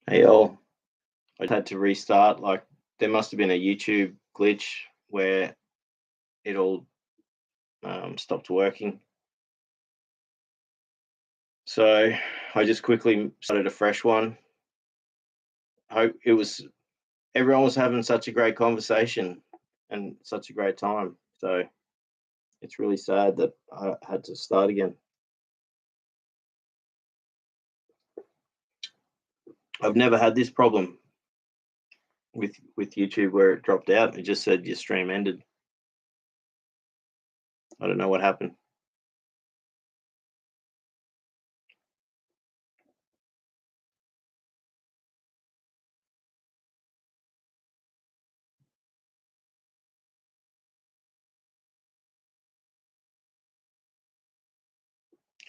Hey all, I had to restart. Like there must have been a YouTube glitch where it all stopped working. So I just quickly started a fresh one. Hope it was everyone was having such a great conversation and such a great time. So it's really sad that I had to start again. I've never had this problem with YouTube where it dropped out. It just said your stream ended. I don't know what happened.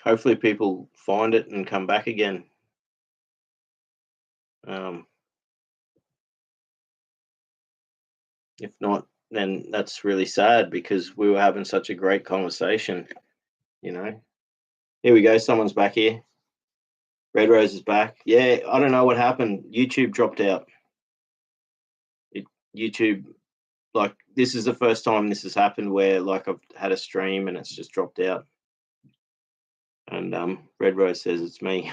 Hopefully people find it and come back again. Um, If not, then that's really sad because we were having such a great conversation, you know. Here we go, someone's back here. Red Rose is back. Yeah, I don't know what happened. YouTube dropped out. YouTube, like, this is the first time this has happened where, like, I've had a stream and it's just dropped out. And Red Rose says it's me.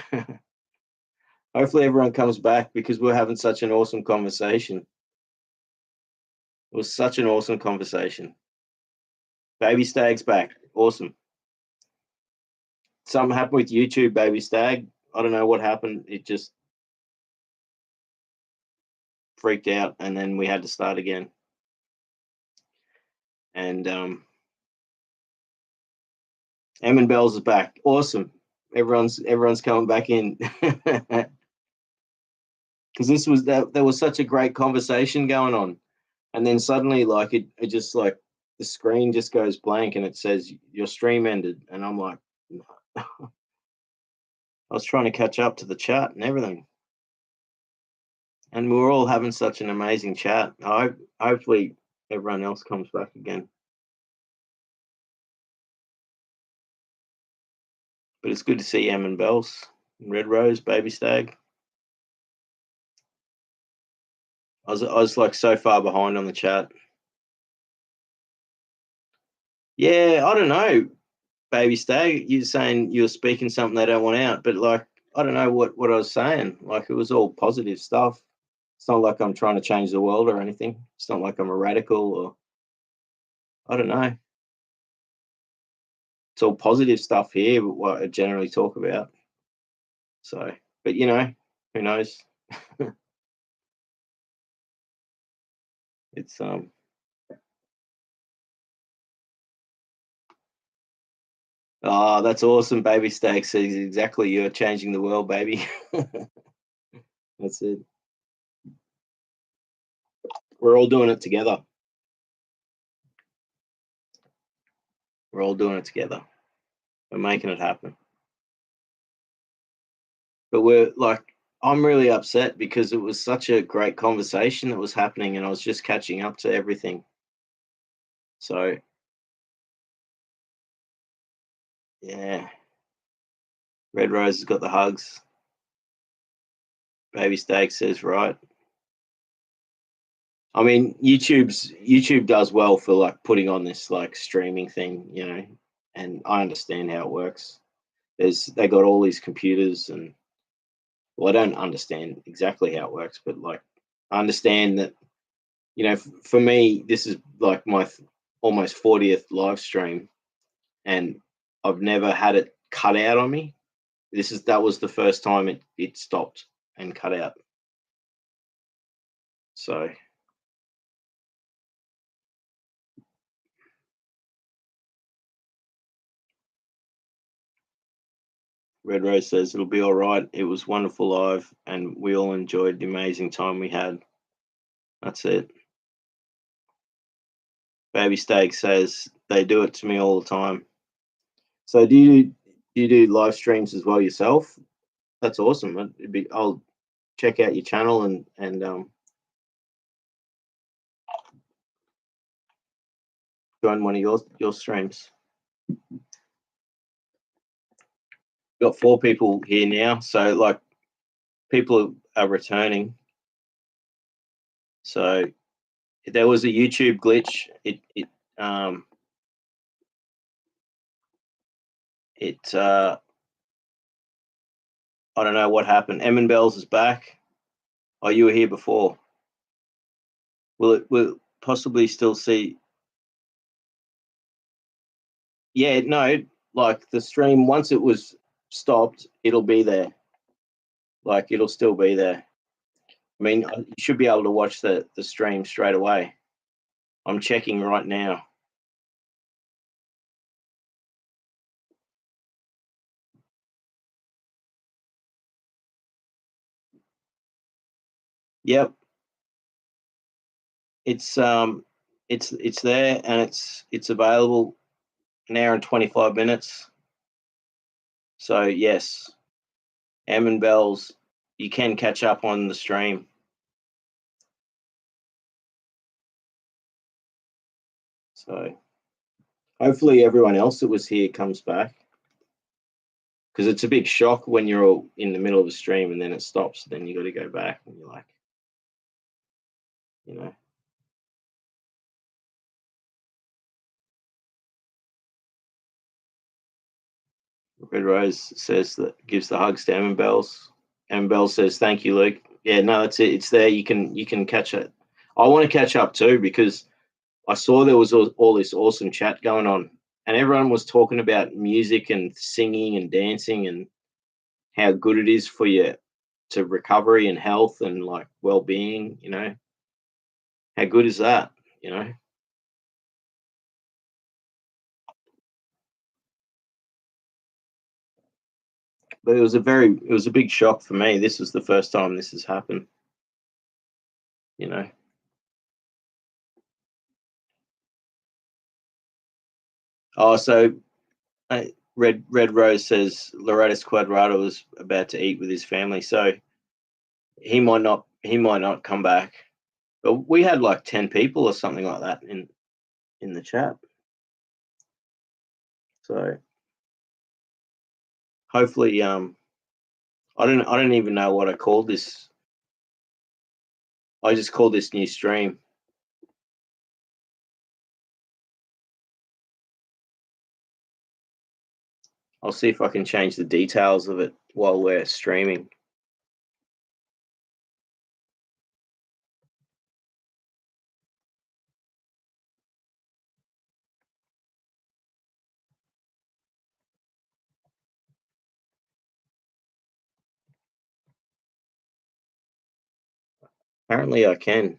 Hopefully everyone comes back because we're having such an awesome conversation. It was such an awesome conversation. Baby Stag's back. Awesome. Something happened with YouTube, Baby Stag. I don't know what happened. It just freaked out, and then we had to start again. And Emin Bells is back. Awesome. Everyone's coming back in because this was that there was such a great conversation going on, and then suddenly like it just like the screen just goes blank and it says your stream ended, and I'm like, I was trying to catch up to the chat and everything, and we were all having such an amazing chat. Hopefully everyone else comes back again. But it's good to see Em and Bells, Red Rose, Baby Stag. I was like so far behind on the chat. Yeah, I don't know, Baby Stag. You're saying you were speaking something they don't want out, but like I don't know what I was saying. Like it was all positive stuff. It's not like I'm trying to change the world or anything. It's not like I'm a radical or I don't know. It's all positive stuff here, but what I generally talk about. So, but you know, who knows? It's Oh, that's awesome, Baby Stag says exactly. You're changing the world, baby. That's it. We're all doing it together. We're all doing it together. We're making it happen. But we're like, I'm really upset because it was such a great conversation that was happening and I was just catching up to everything. So, yeah, Red Rose has got the hugs. Baby Steak says, right. I mean, YouTube does well for like putting on this like streaming thing, you know, and I understand how it works. They got all these computers and well, I don't understand exactly how it works, but like I understand that you know for me this is like my almost 40th live stream, and I've never had it cut out on me. That was the first time it stopped and cut out. So Red Rose says it'll be all right. It was wonderful live, and we all enjoyed the amazing time we had. That's it. Baby Steak says they do it to me all the time. So do you do live streams as well yourself? That's awesome. I'll check out your channel and join one of your streams. Got 4 people here now, so like people are returning. So there was a YouTube glitch. I don't know what happened. Emin Bells is back. Oh, you were here before. Will possibly still see? Yeah, no, like the stream, once it was stopped, it'll be there. Like it'll still be there. I mean, you should be able to watch the stream straight away. I'm checking right now. Yep. It's there and it's available an hour and 25 minutes. So yes, Emin Bells, you can catch up on the stream. So hopefully everyone else that was here comes back, because it's a big shock when you're all in the middle of a stream and then it stops. Then you got to go back and you're like, you know. Red Rose says that gives the hugs to Emin Bells. Emin Bells says thank you, Luke. Yeah, no, it's it. It's there. You can catch it. I want to catch up too, because I saw there was all this awesome chat going on, and everyone was talking about music and singing and dancing and how good it is for you to recovery and health and like well-being. You know, how good is that? You know. But it was a big shock for me. This was the first time this has happened. You know. Oh, so Red Rose says Loretis Quadrado was about to eat with his family, so he might not come back. But we had like 10 people or something like that in the chat. So hopefully, I don't even know what I called this. I just called this new stream. I'll see if I can change the details of it while we're streaming. Apparently, I can.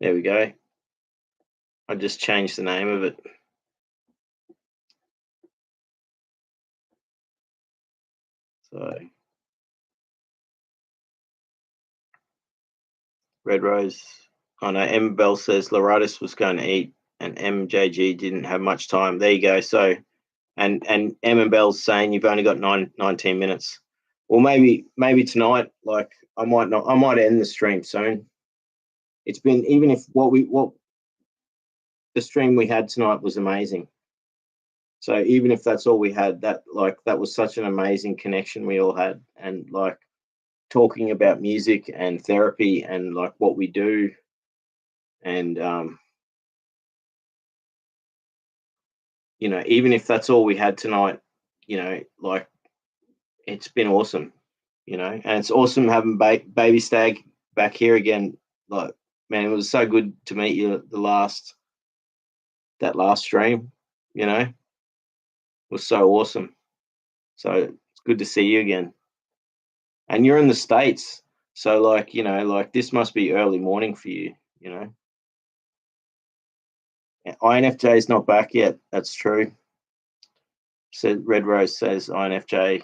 There we go. I just changed the name of it. So Red Rose. I know M Bell says Loratis was going to eat and MJG didn't have much time. There you go. So and M and Bell's saying you've only got 19 minutes. Well, maybe tonight, like I might end the stream soon. It's been, even if what the stream we had tonight was amazing. So even if that's all we had, that was such an amazing connection we all had, and like talking about music and therapy and like what we do, and you know, even if that's all we had tonight, you know, like it's been awesome, you know, and it's awesome having Baby Stag back here again. Like, man, it was so good to meet you at that last stream, you know, it was so awesome. So it's good to see you again. And you're in the States, so like, you know, like this must be early morning for you, you know. INFJ is not back yet. That's true. Said Red Rose says INFJ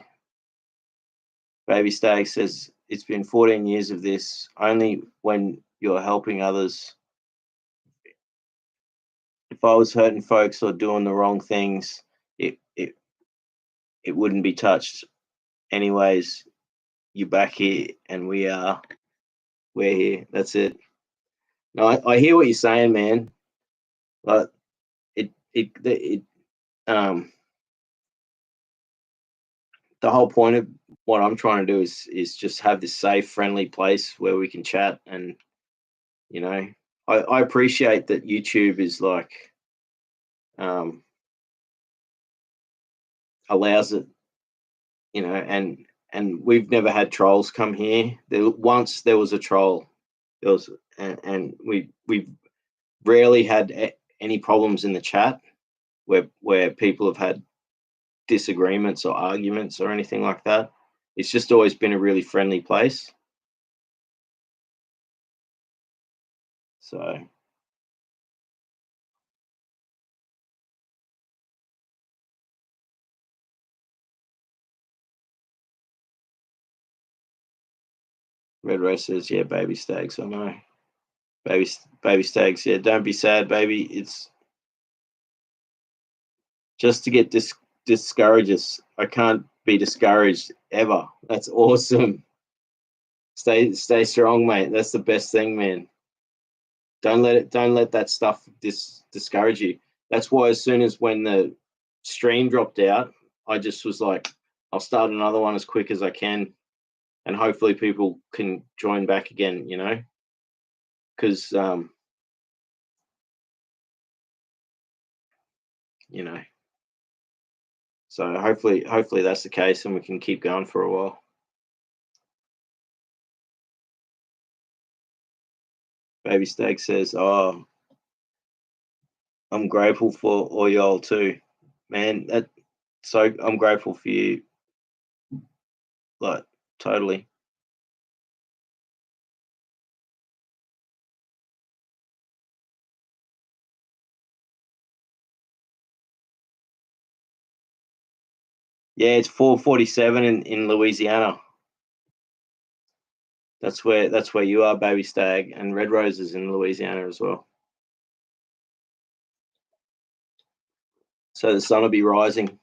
Baby Stag says it's been 14 years of this. Only when you're helping others. If I was hurting folks or doing the wrong things, it wouldn't be touched. Anyways, you're back here, and we're here. That's it. No, I hear what you're saying, man. But it the whole point of what I'm trying to do is just have this safe, friendly place where we can chat, and you know, I appreciate that YouTube is like allows it, you know, and we've never had trolls come here. Once there was a troll, there was, and we've rarely had any problems in the chat where people have had disagreements or arguments or anything like that. It's just always been a really friendly place. So Red Rose says, yeah, baby stags. I know. Baby stags, yeah, don't be sad, baby. It's just to get discourages. I can't be discouraged ever. That's awesome. Stay strong, mate. That's the best thing, man. Don't let that stuff discourage you. That's why as soon as when the stream dropped out, I just was like, I'll start another one as quick as I can, and hopefully people can join back again, you know, because you know, so hopefully that's the case and we can keep going for a while. Baby Stag says, oh, I'm grateful for all y'all too, man. So I'm grateful for you, like totally. Yeah, it's 4:47 in Louisiana. That's where you are, Baby Stag, and Red Rose is in Louisiana as well. So the sun will be rising.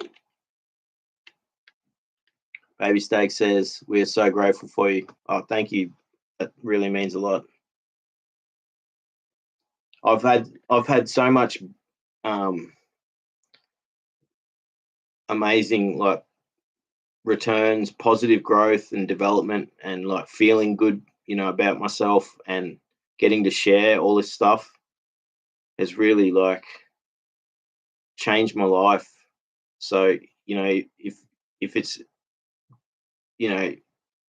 Baby Stag says, we are so grateful for you. Oh, thank you. That really means a lot. I've had so much amazing like returns, positive growth and development, and like feeling good, you know, about myself, and getting to share all this stuff has really like changed my life. So, you know, if it's, you know,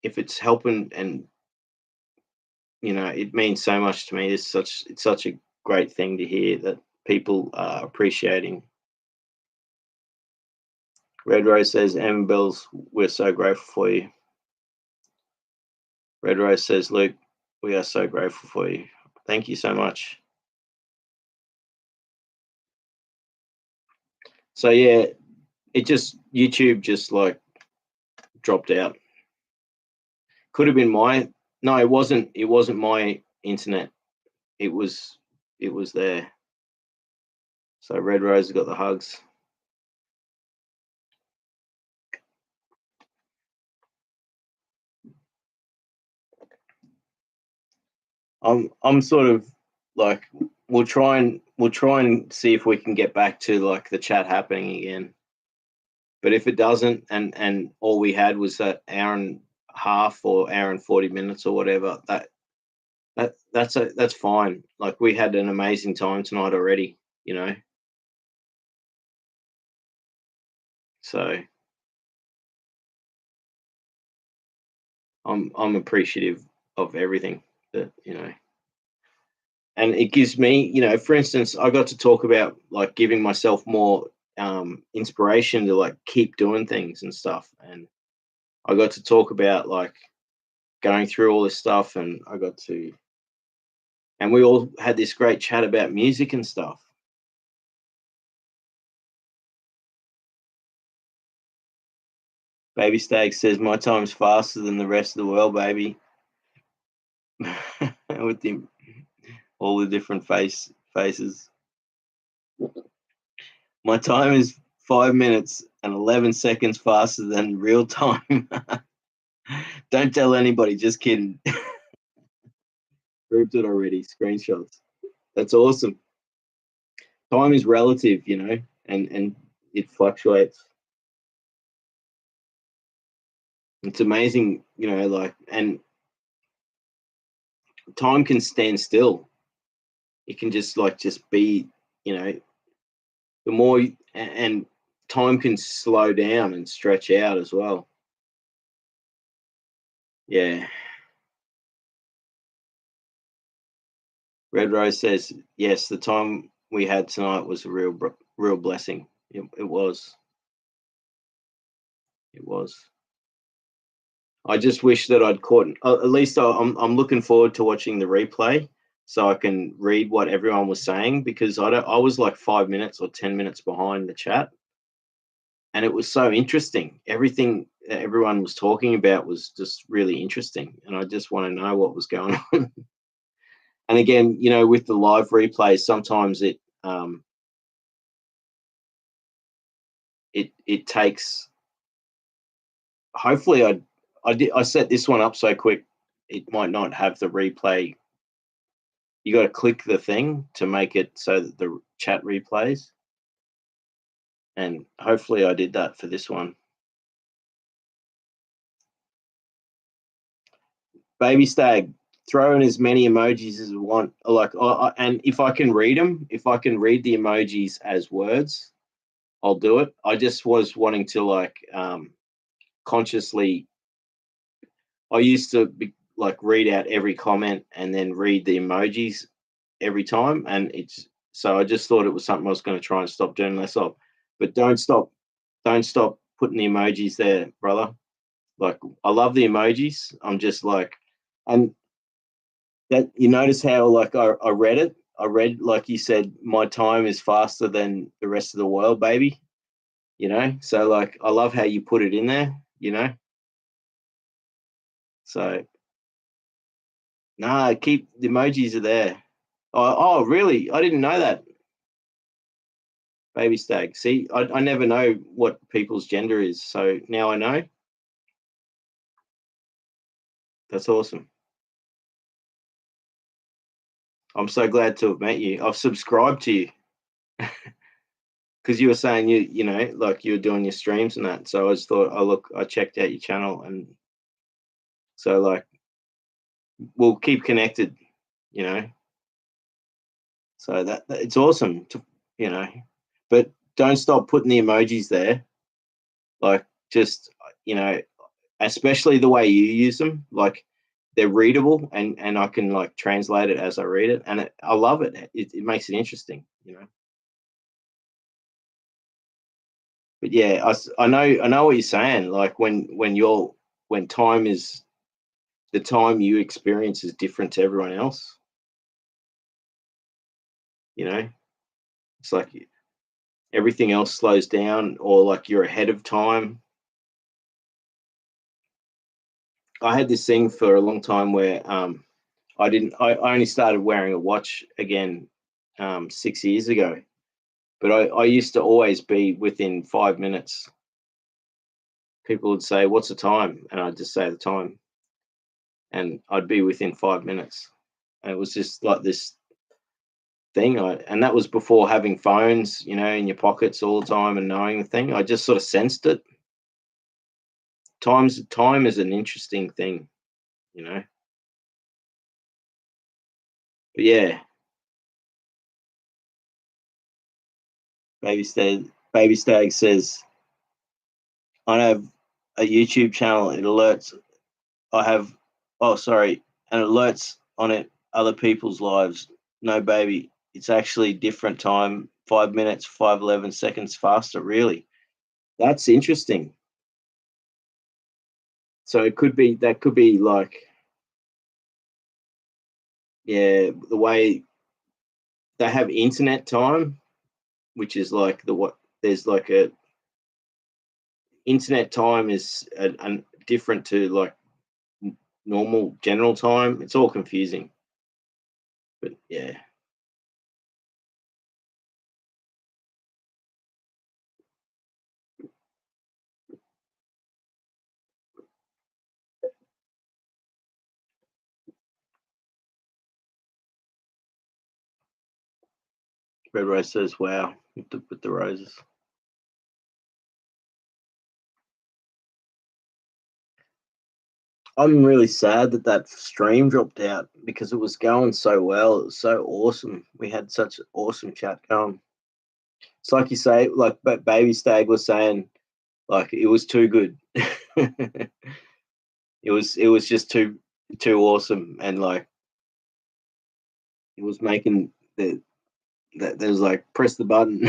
if it's helping, and you know, it means so much to me. It's such a great thing to hear that people are appreciating. Red Rose says, Emma Bells, we're so grateful for you. Red Rose says, Luke, we are so grateful for you. Thank you so much. So yeah, YouTube just like dropped out. Could have been my, no, it wasn't my internet. It was there. So Red Rose got the hugs. I'm sort of like, we'll try and see if we can get back to like the chat happening again. But if it doesn't, and all we had was that hour and a half or hour and 40 minutes or whatever, that's fine. Like, we had an amazing time tonight already, you know. So I'm appreciative of everything that, you know. And it gives me, you know, for instance, I got to talk about like giving myself more inspiration to like keep doing things and stuff. And I got to talk about like going through all this stuff, and and we all had this great chat about music and stuff. Baby Stag says my time's faster than the rest of the world, baby. With all the different faces. My time is 5 minutes and 11 seconds faster than real time. Don't tell anybody, just kidding. Proved it already. Screenshots. That's awesome. Time is relative, and it fluctuates. It's amazing, and time can stand still. It can just be, the more, and time can slow down and stretch out as well. Yeah. Red Rose says, yes, the time we had tonight was a real blessing. It was. It was. I just wish that I'd caught. At least I'm looking forward to watching the replay so I can read what everyone was saying, because I was like 5 minutes or 10 minutes behind the chat, and it was so interesting. Everything that everyone was talking about was just really interesting, and I just want to know what was going on. And again, with the live replays, sometimes it takes. Hopefully, I set this one up so quick it might not have the replay. You got to click the thing to make it so that the chat replays, and hopefully I did that for this one. Baby Stag, throw in as many emojis as you want. And if I can read them, if I can read the emojis as words, I'll do it. I just was wanting to consciously. I used to read out every comment and then read the emojis every time, and so I just thought it was something I was going to try and stop doing less of. But don't stop putting the emojis there, brother. I love the emojis. I'm just and that you notice how I read it. I read, like you said, my time is faster than the rest of the world, baby. So I love how you put it in there. So keep the emojis are there. Oh, really? I didn't know that. Baby Stag. See, I never know what people's gender is, so now I know. That's awesome. I'm so glad to have met you. I've subscribed to you because you were saying you were doing your streams and that. So I just thought, I checked out your channel, and so we'll keep connected, So that it's awesome to, but don't stop putting the emojis there. Just, especially the way you use them, they're readable, and I can translate it as I read it, and I love it. It makes it interesting, But yeah, I know what you're saying. When time is the time you experience is different to everyone else. It's like everything else slows down, or you're ahead of time. I had this thing for a long time where I only started wearing a watch again 6 years ago, but I used to always be within 5 minutes. People would say, "What's the time?" And I'd just say the time, and I'd be within 5 minutes. And it was just like this thing, and that was before having phones, in your pockets all the time and knowing the thing. I just sort of sensed it. Time is an interesting thing, But yeah, Baby Stag says, I have a YouTube channel. It alerts. I have. Oh, sorry, and it alerts on it other people's lives. No, baby, it's actually different time. 5 minutes, 5:11 seconds faster. Really, that's interesting. So it could be yeah, the way they have internet time, which is there's internet time is different to like normal general time. It's all confusing. But yeah. Red Rose says, "Wow, with the roses." I'm really sad that that stream dropped out because it was going so well. It was so awesome. We had such awesome chat going. It's like you say, like Baby Stag was saying, like it was too good. it was just too awesome, and like it was making that there was like press the button.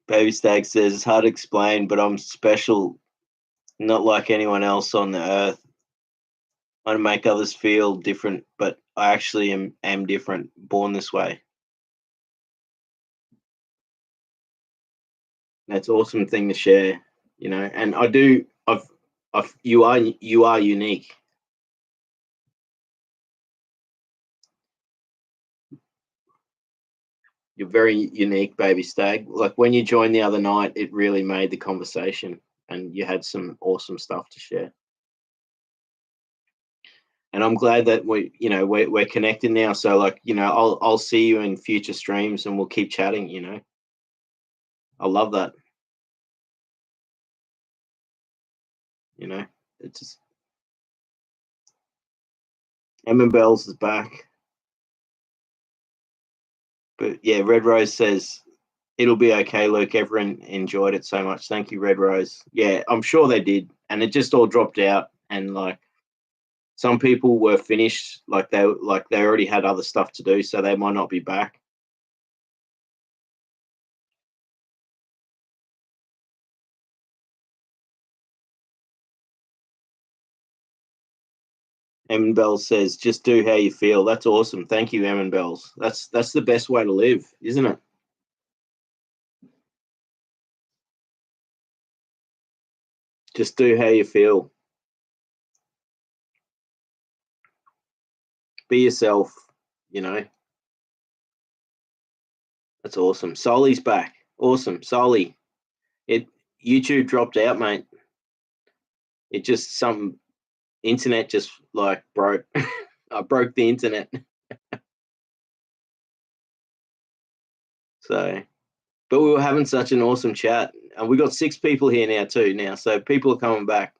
Baby Stag says it's hard to explain, but I'm special, not like anyone else on the earth. I want to make others feel different, but I actually am different, born this way. That's an awesome thing to share, you know. And I do. You are unique. You're very unique, Baby Stag. Like when you joined the other night, it really made the conversation, and you had some awesome stuff to share. And I'm glad that we're connected now. So like I'll see you in future streams, and we'll keep chatting. I love that. It's just Emma Bells is back. But yeah, Red Rose says it'll be okay, Luke. Everyone enjoyed it so much. Thank you, Red Rose. Yeah, I'm sure they did, and it just all dropped out. And like some people were finished, like they already had other stuff to do, so they might not be back. Emin Bells says, "Just do how you feel." That's awesome. Thank you, Emin Bells. That's the best way to live, isn't it? Just do how you feel. Be yourself. You know. That's awesome. Soli's back. Awesome, Soli. It YouTube dropped out, mate. It just some internet just like broke. I broke the internet. So, but we were having such an awesome chat, and we got 6 people here now too. Now, so people are coming back.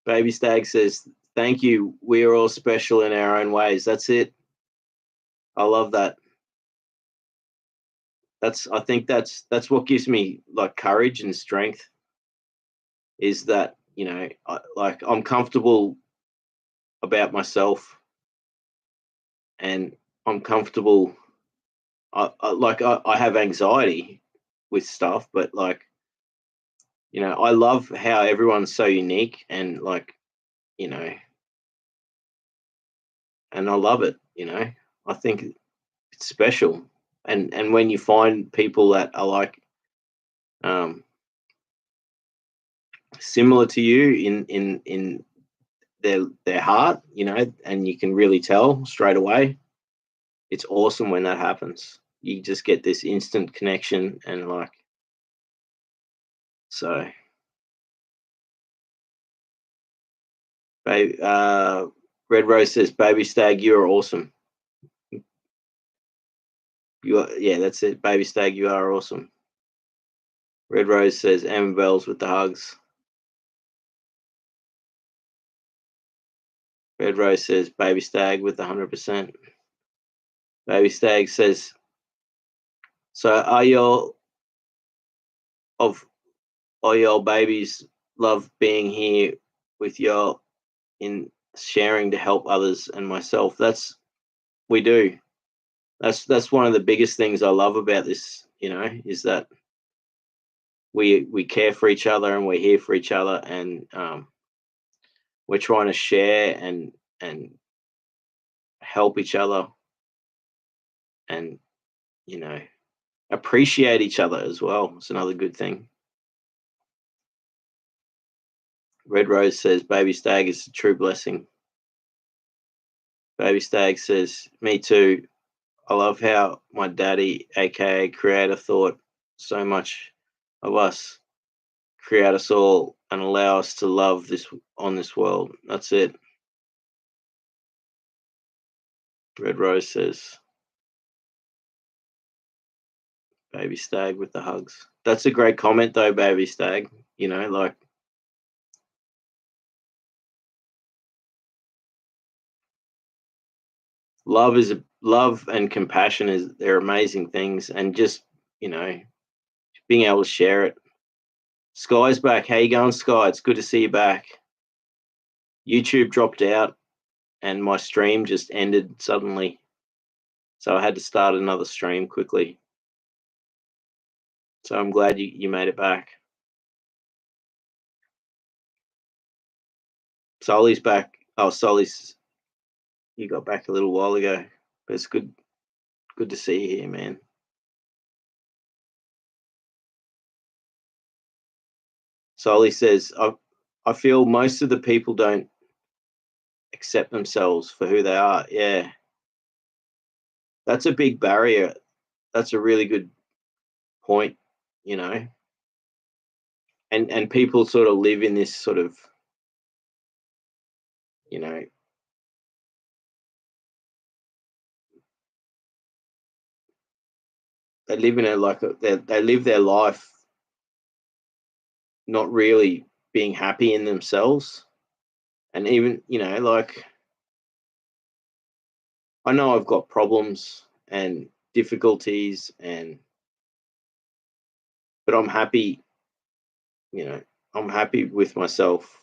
Baby Stag says, "Thank you. We are all special in our own ways." That's it. I love that. I think that's what gives me like courage and strength. Is that I'm comfortable about myself, and I'm comfortable. I have anxiety with stuff, but like I love how everyone's so unique, and like you know, and I love it. I think it's special, and when you find people that are like um, similar to you in their heart, and you can really tell straight away. It's awesome when that happens. You just get this instant connection, and like so. Red Rose says, "Baby Stag, you are awesome." Yeah, that's it. Baby Stag, you are awesome. Red Rose says, "Amber Bells with the hugs." Red Rose says, "Baby Stag with the 100%." Baby Stag says, "So of all your babies love being here with y'all in sharing to help others and myself." We do. That's one of the biggest things I love about this, is that we care for each other, and we're here for each other, and we're trying to share and help each other, and appreciate each other as well. It's another good thing. Red Rose says, Baby Stag is a true blessing. Baby Stag says, me too. I love how my daddy, aka Creator, thought so much of us, create us all, and allow us to love this on this world. That's it. Red Rose says, Baby Stag with the hugs. That's a great comment though, Baby Stag. You know, like, love and compassion they're amazing things, and just, you know, being able to share it. Sky's back. How you going, Sky? It's good to see you back. YouTube dropped out and my stream just ended suddenly, so I had to start another stream quickly. So I'm glad you made it back. Soli's back. Oh, Soli's, you got back a little while ago, but it's good to see you here, man. Soli says, I feel most of the people don't accept themselves for who they are. Yeah. That's a big barrier. That's a really good point, you know. And people sort of live in this sort of, you know, they live in they live their life not really being happy in themselves. And even, you know, like, I know I've got problems and difficulties, but I'm happy, you know, I'm happy with myself.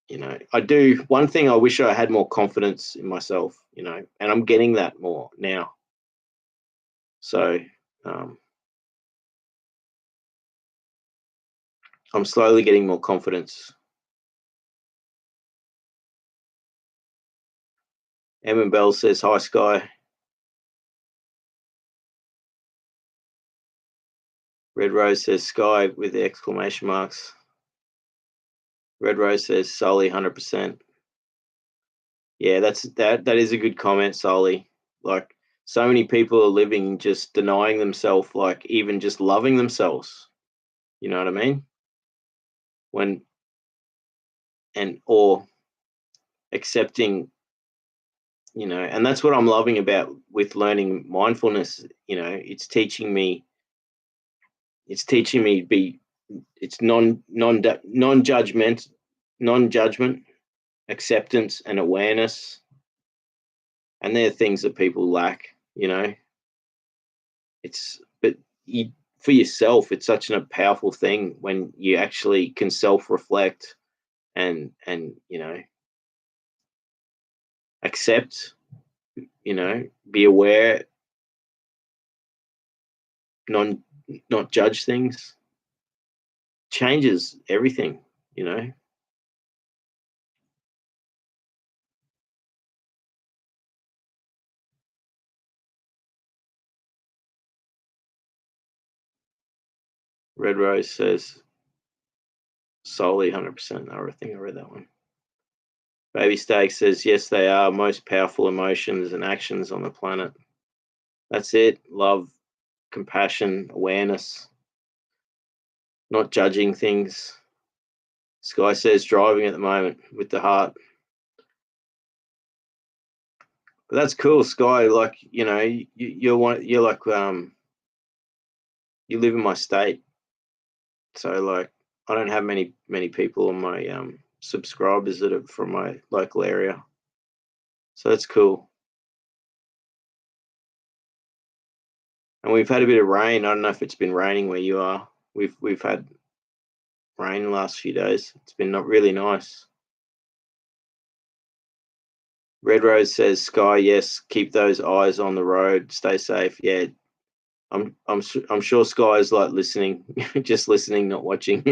You know, I do. One thing, I wish I had more confidence in myself, you know, and I'm getting that more now. So I'm slowly getting more confidence. Emma Bell says, hi, Sky. Red Rose says, Sky with the exclamation marks. Red Rose says, Sully, 100%. Yeah, that is a good comment, Sully. Like, so many people are living just denying themselves, like even just loving themselves. You know what I mean? Or accepting, you know, and that's what I'm loving about with learning mindfulness. You know, it's teaching me to be, it's non-judgment, acceptance and awareness, and they're things that people lack, you know. But for yourself, it's such a powerful thing when you actually can self-reflect and you know, accept, you know, be aware, not judge things, changes everything, you know. Red Rose says, solely 100%. I think I read that one. Baby Steak says, yes, they are most powerful emotions and actions on the planet. That's it. Love, compassion, awareness, not judging things. Sky says, driving at the moment with the heart. But that's cool, Sky. Like, you know, you're like, you live in my state. So, like, I don't have many people on my subscribers that are from my local area. So that's cool. And we've had a bit of rain. I don't know if it's been raining where you are. We've had rain the last few days. It's been not really nice. Red Rose says, Sky, yes, keep those eyes on the road. Stay safe. Yeah, I'm sure Sky is like listening, just listening, not watching.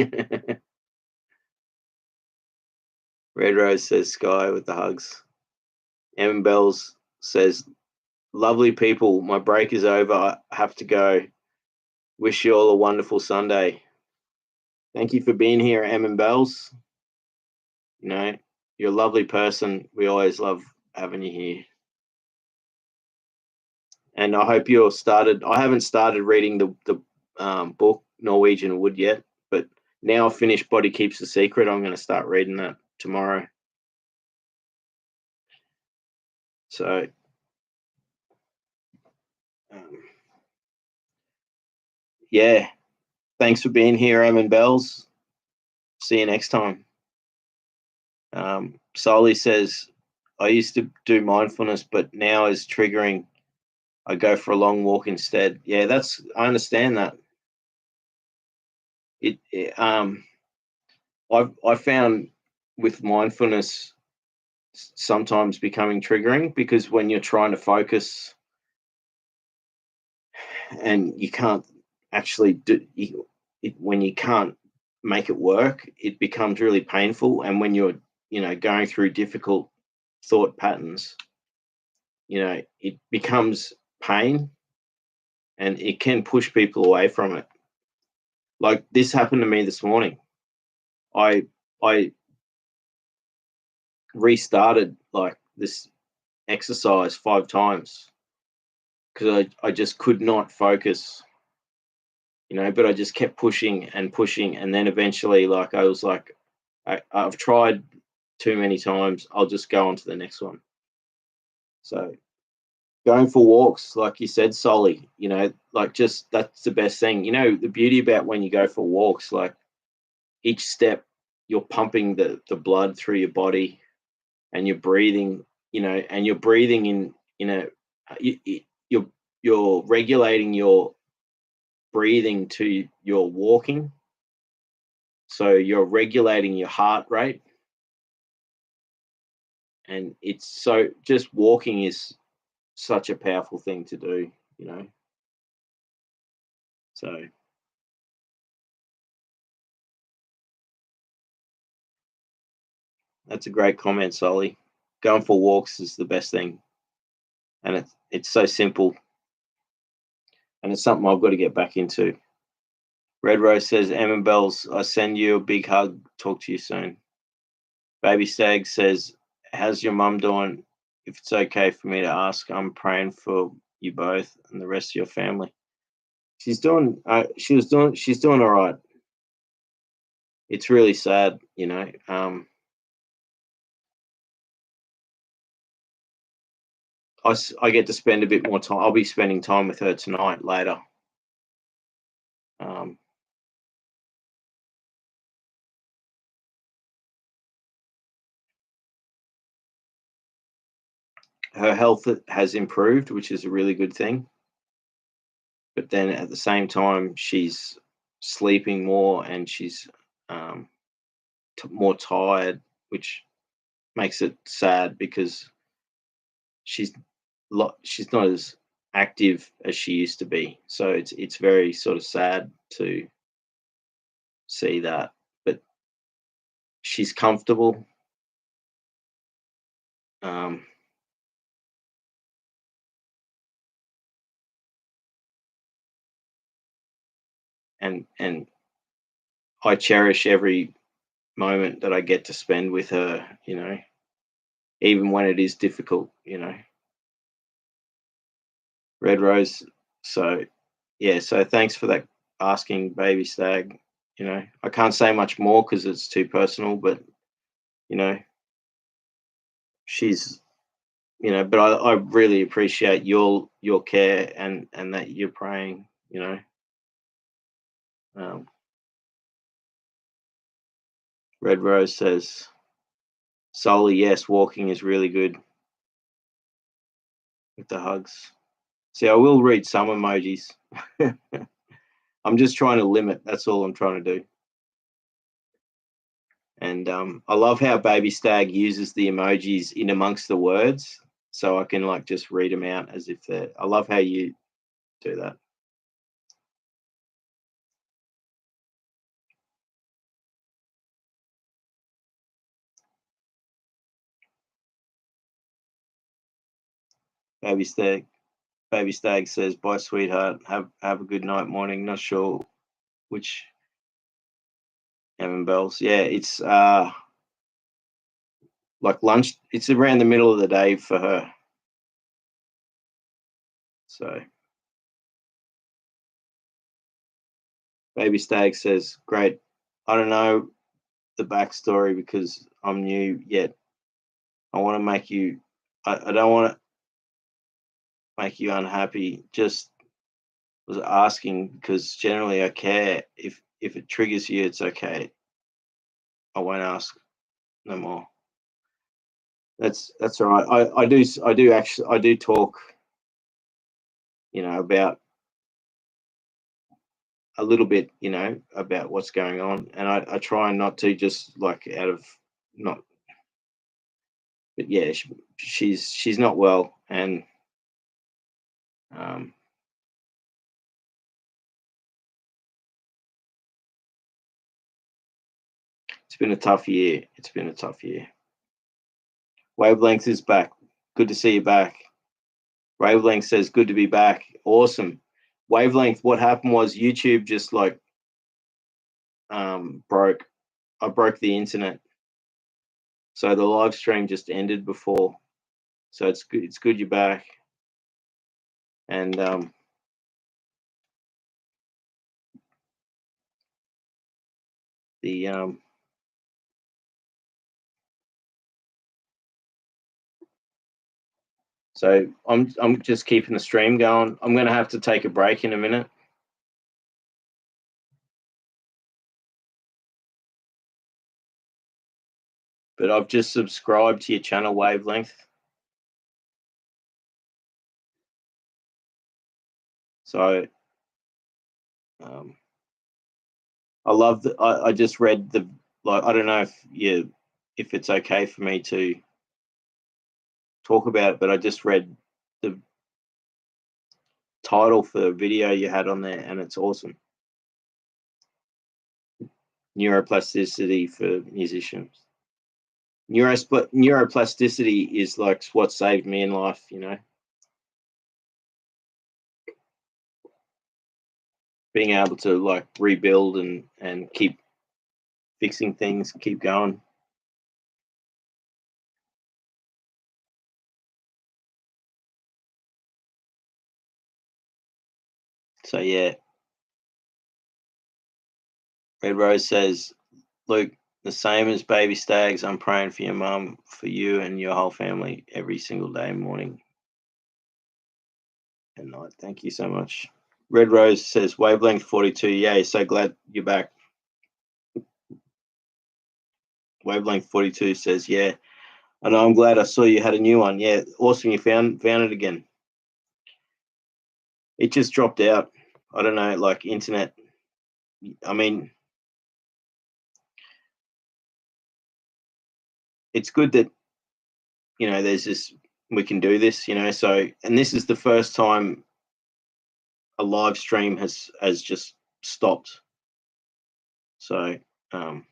Red Rose says, Sky with the hugs. Em Bells says, lovely people, my break is over. I have to go. Wish you all a wonderful Sunday. Thank you for being here, Em Bells. You know, you're a lovely person. We always love having you here. And I hope you're started. I haven't started reading the book Norwegian Wood yet, but now I've finished Body Keeps the Secret. I'm going to start reading that tomorrow. So, yeah, thanks for being here, Em Bells. See you next time. Soli says, I used to do mindfulness, but now is triggering. I go for a long walk instead. Yeah, I understand that. I found with mindfulness sometimes becoming triggering, because when you're trying to focus and you can't actually when you can't make it work, it becomes really painful. And when you're, going through difficult thought patterns, it becomes pain, and it can push people away from it. Like this happened to me this morning. I restarted like this exercise 5 times because I just could not focus, but I just kept pushing and pushing. And then eventually, like, I was like, I've tried too many times. I'll just go on to the next one. So going for walks, like you said, Solly, like just that's the best thing. The beauty about when you go for walks, like each step, you're pumping the blood through your body, and you're breathing, and you're breathing in, you're regulating your breathing to your walking. So you're regulating your heart rate. And it's so just walking is such a powerful thing to do, So that's a great comment, Solly. Going for walks is the best thing. And it's so simple. And it's something I've got to get back into. Red Rose says, Emma Bells, I send you a big hug. Talk to you soon. Baby Stag says, how's your mum doing? If it's okay for me to ask, I'm praying for you both and the rest of your family. She's doing she's doing all right. It's really sad, I get to spend a bit more time. I'll be spending time with her tonight later. Her health has improved, which is a really good thing. But then at the same time, she's sleeping more, and she's more tired, which makes it sad because she's not as active as she used to be. So it's very sort of sad to see that. But she's comfortable. Um, and I cherish every moment that I get to spend with her, even when it is difficult, Red Rose. So, yeah, so thanks for that asking, Baby Stag. I can't say much more because it's too personal, but, she's, but I really appreciate your care, and that you're praying, Um, Red Rose says, solely, yes, walking is really good with the hugs. See, I will read some emojis. I'm just trying to limit. That's all I'm trying to do. And I love how Baby Stag uses the emojis in amongst the words, so I can like just read them out as if they're. I love how you do that. Baby Stag. Baby Stag says, "Bye, sweetheart. Have a good night, morning." Not sure which Evan Bells. Yeah, it's like lunch. It's around the middle of the day for her. So Baby Stag says, "Great. I don't know the backstory because I'm new yet. I want to make you. I don't want to make you unhappy. Just was asking because generally I care. If it triggers you, it's okay. I won't ask no more." That's all right. I do talk, about a little bit, about what's going on, and I try not to just like out of not, but yeah, she's not well, and um, it's been a tough year. It's been a tough year. Wavelength is back. Good to see you back. Wavelength says, "Good to be back." Awesome. Wavelength. What happened was YouTube just like broke. I broke the internet, so the live stream just ended before. So it's good. It's good you're back, and the so I'm just keeping the stream going. I'm going to have to take a break in a minute. But I've just subscribed to your channel, Wavelength. So I love that. I just read the, like, I don't know if it's okay for me to talk about it, but I just read the title for the video you had on there, and it's awesome. Neuroplasticity for musicians. Neuroplasticity is like what saved me in life, being able to like rebuild and keep fixing things, keep going. So yeah, Red Rose says, "Luke, the same as Baby Stags, I'm praying for your mum, for you and your whole family every single day, morning and night." Thank you so much. Red Rose says, "Wavelength 42, yay, so glad you're back." Wavelength 42 says, "Yeah, I know, I'm glad I saw you had a new one. Yeah, awesome, you found it again." It just dropped out. I don't know, like internet. I mean, it's good that there's this, we can do this, so, and this is the first time a live stream has just stopped. So um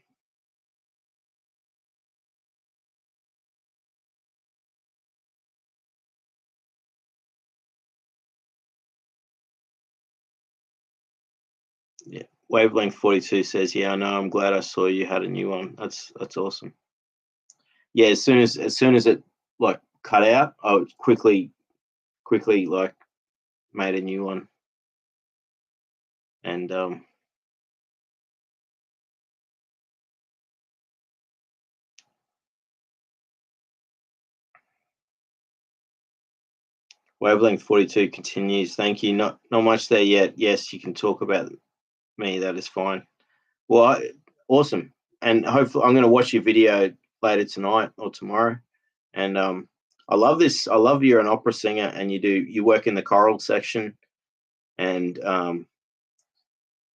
yeah, Wavelength 42 says, "Yeah, I know, I'm glad I saw you had a new one." That's awesome. Yeah, as soon as it like cut out, I would quickly like made a new one. And Wavelength 42 continues, "Thank you. Not much there yet. Yes, you can talk about me. That is fine." Well, awesome. And hopefully, I'm going to watch your video later tonight or tomorrow. And I love this. I love you're an opera singer, and you work in the choral section, and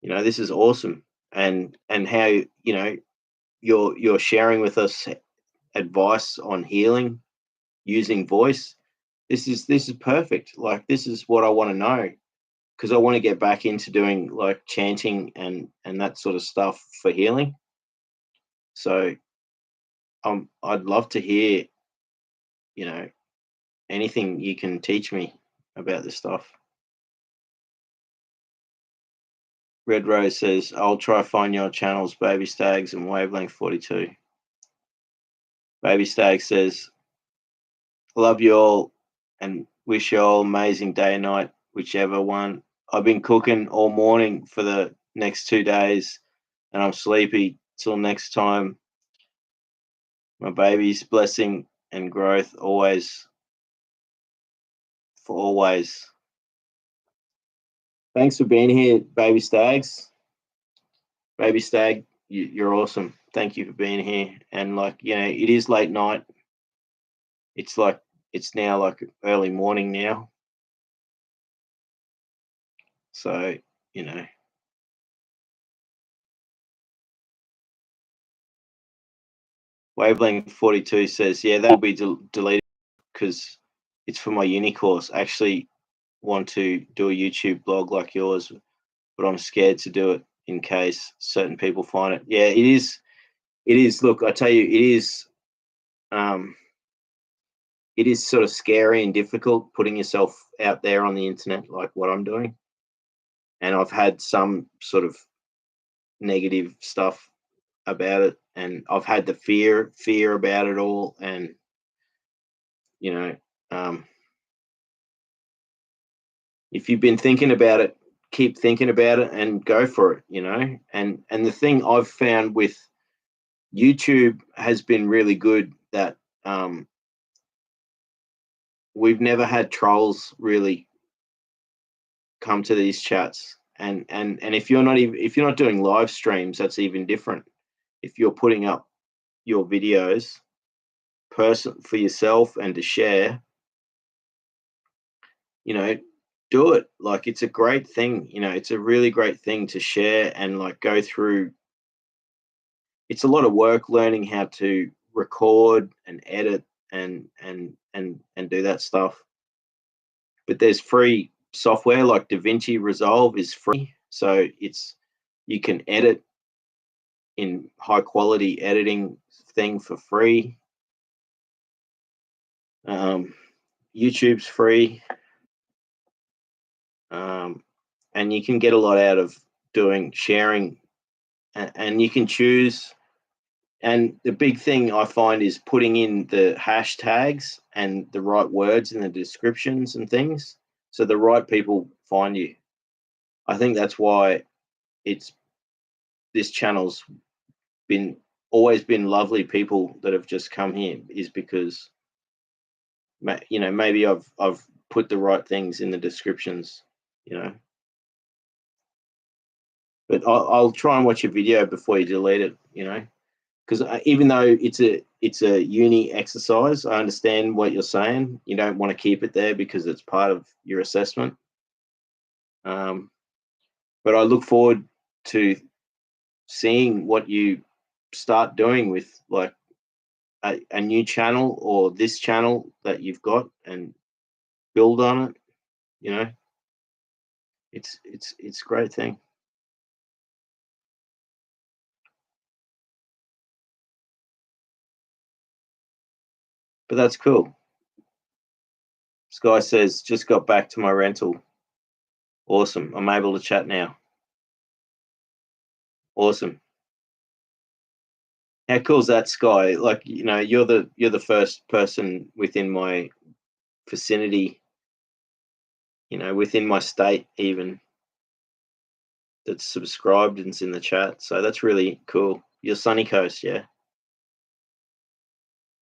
this is awesome. And how you're sharing with us advice on healing using voice. This is perfect. Like, this is what I want to know, because I want to get back into doing like chanting and that sort of stuff for healing. So I'd love to hear, anything you can teach me. about this stuff. Red Rose says, I'll try find your channels, Baby Stags and Wavelength 42. Baby Stag says, love you all and wish you all amazing day and night, whichever one. I've been cooking all morning for the next 2 days and I'm sleepy. Till next time, my baby's blessing and growth always, for always. Thanks for being here, Baby Stags. Baby Stag, you're awesome. Thank you for being here. And like, you know, it is late night. It's now like early morning now. So, you know. Wavelength 42 says, yeah, that'll be deleted because it's for my uni course. I actually want to do a YouTube blog like yours, but I'm scared to do it in case certain people find it. Yeah, it is. It is. Look, I tell you, it is sort of scary and difficult putting yourself out there on the internet like what I'm doing. And I've had some sort of negative stuff about it, and I've had the fear about it all, and you know, if you've been thinking about it, keep thinking about it and go for it, you know. And the thing I've found with YouTube has been really good that we've never had trolls really come to these chats. And if you're not doing live streams, that's even different. If you're putting up your videos for yourself and to share, you know, do it. Like, it's a great thing, you know, it's a really great thing to share and like go through. It's a lot of work learning how to record and edit and do that stuff. But there's free software like DaVinci Resolve is free, so you can edit in high quality editing thing for free. YouTube's free, and you can get a lot out of sharing, and you can choose. And the big thing I find is putting in the hashtags and the right words in the descriptions and things, so the right people find you. I think that's why this channel's always been lovely people that have just come here, is because, you know, maybe I've put the right things in the descriptions, you know. But I'll try and watch a video before you delete it, you know, because even though it's a uni exercise, I understand what you're saying. You don't want to keep it there because it's part of your assessment. But I look forward to seeing what you start doing with like a new channel or this channel that you've got, and build on it. You know, it's a great thing. But that's cool. Sky says, just got back to my rental. Awesome. I'm able to chat now. Awesome. How cool is that, Sky? Like, you know, you're the first person within my vicinity, you know, within my state even, that's subscribed and's in the chat. So that's really cool. You're Sunny Coast, yeah.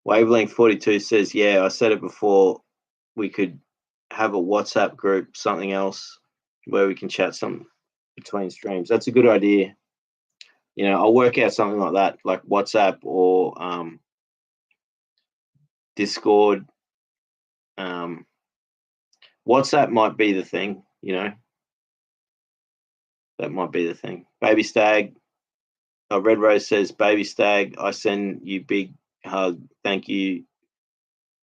Wavelength 42 says, yeah, I said it before, we could have a WhatsApp group, something else where we can chat some between streams. That's a good idea. You know, I'll work out something like that, like WhatsApp or Discord. WhatsApp might be the thing, you know. That might be the thing. Baby Stag. Red Rose says, Baby Stag, I send you big hug. Thank you.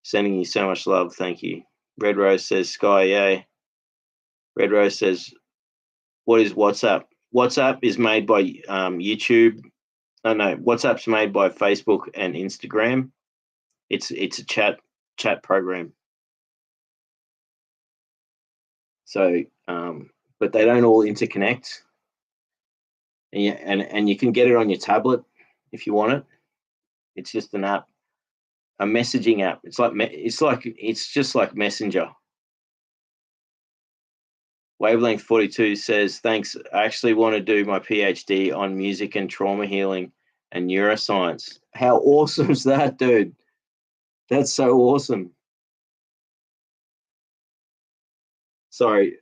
Sending you so much love. Thank you. Red Rose says, Sky, yay. Red Rose says, what is WhatsApp? WhatsApp is made by YouTube. Oh, no, WhatsApp's made by Facebook and Instagram. It's a chat program. So, but they don't all interconnect, and you can get it on your tablet if you want it. It's just an app, a messaging app. It's just like Messenger. Wavelength 42 says, thanks. I actually want to do my PhD on music and trauma healing and neuroscience. How awesome is that, dude? That's so awesome. Sorry.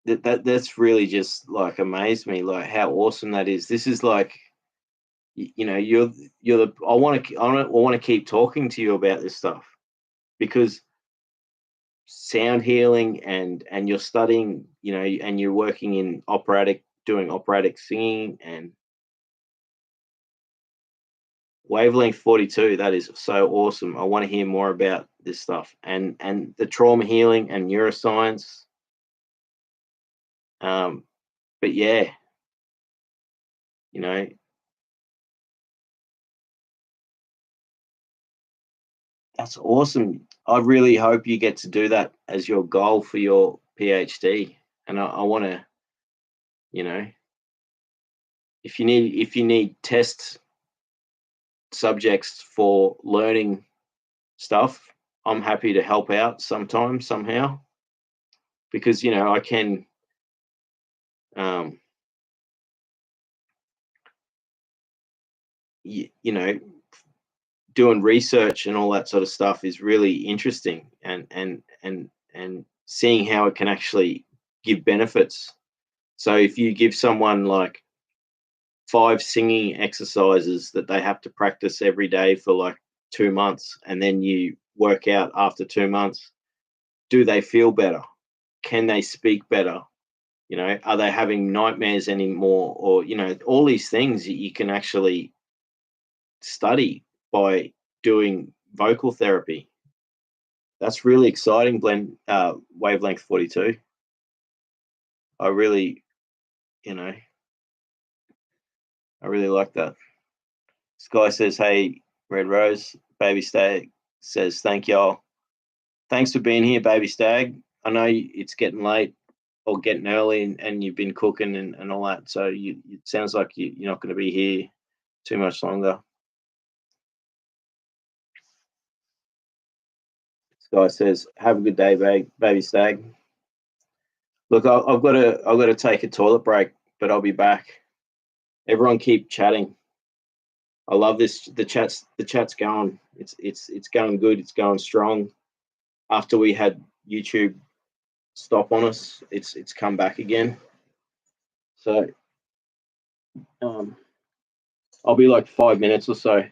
That's really just like amazed me, like how awesome that is. This is like, you know, you're the I want to keep talking to you about this stuff because sound healing and you're studying, you know, and you're working in operatic, doing operatic singing and Wavelength 42. That is so awesome. I want to hear more about this stuff and the trauma healing and neuroscience. But yeah, you know, that's awesome. I really hope you get to do that as your goal for your PhD. And I want to, you know, if you need test subjects for learning stuff, I'm happy to help out sometime somehow because you know I can, um, you know, doing research and all that sort of stuff is really interesting and seeing how it can actually give benefits. So if you give someone like 5 singing exercises that they have to practice every day for like 2 months, and then you work out after 2 months, do they feel better? Can they speak better? You know, are they having nightmares anymore? Or, you know, all these things that you can actually study by doing vocal therapy. That's really exciting, Wavelength 42. I really, you know, I really like that. Sky says, hey, Red Rose. Baby Stag says, thank y'all. Thanks for being here, Baby Stag. I know it's getting late or getting early and you've been cooking and all that. So it sounds like you're not going to be here too much longer. Sky says, have a good day, Baby Stag. Look, I've got to take a toilet break, but I'll be back. Everyone keep chatting. I love this. The chat's going. It's going good. It's going strong. After we had YouTube stop on us, it's come back again. So um, I'll be like 5 minutes or so.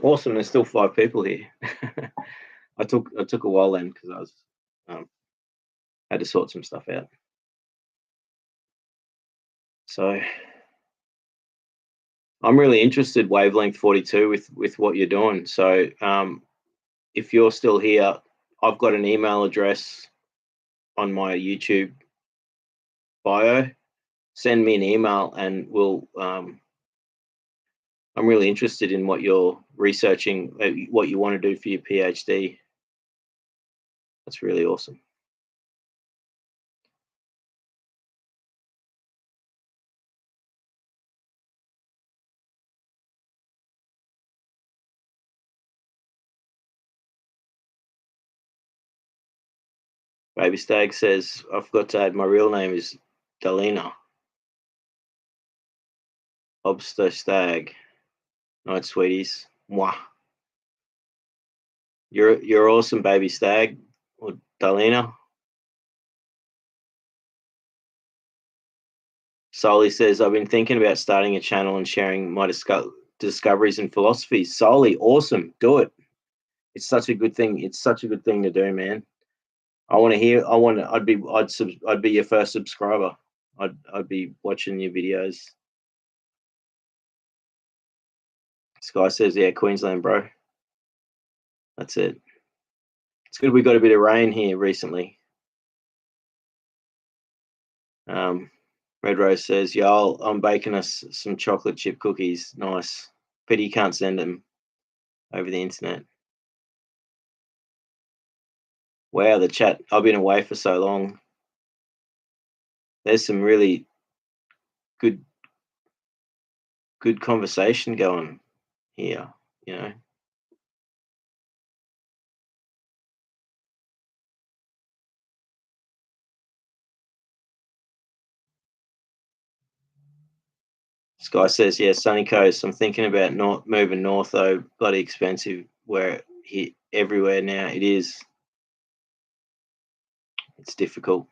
Awesome. There's still 5 people here. I took a while then because I was had to sort some stuff out. So I'm really interested, Wavelength 42, with what you're doing. So if you're still here, I've got an email address on my YouTube bio. Send me an email and we'll I'm really interested in what you're researching, what you want to do for your PhD. That's really awesome. Baby Stag says, I forgot to add my real name is Dalina. Obster Stag. Night, sweeties. Mwah. You're awesome, Baby Stag. Or Dalina. Soli says, I've been thinking about starting a channel and sharing my discoveries and philosophies. Soli, awesome. Do it. It's such a good thing. It's such a good thing to do, man. I want to hear. I'd be your first subscriber. I'd be watching your videos. Sky says, yeah, Queensland, bro. That's it. It's good we got a bit of rain here recently. Red Rose says, y'all, I'm baking us some chocolate chip cookies. Nice. Pity you can't send them over the internet. Wow, the chat. I've been away for so long. There's some really good conversation going here, you know. Sky says, yeah, Sunny Coast. I'm thinking about moving north, though. Bloody expensive where everywhere now. It is. It's difficult.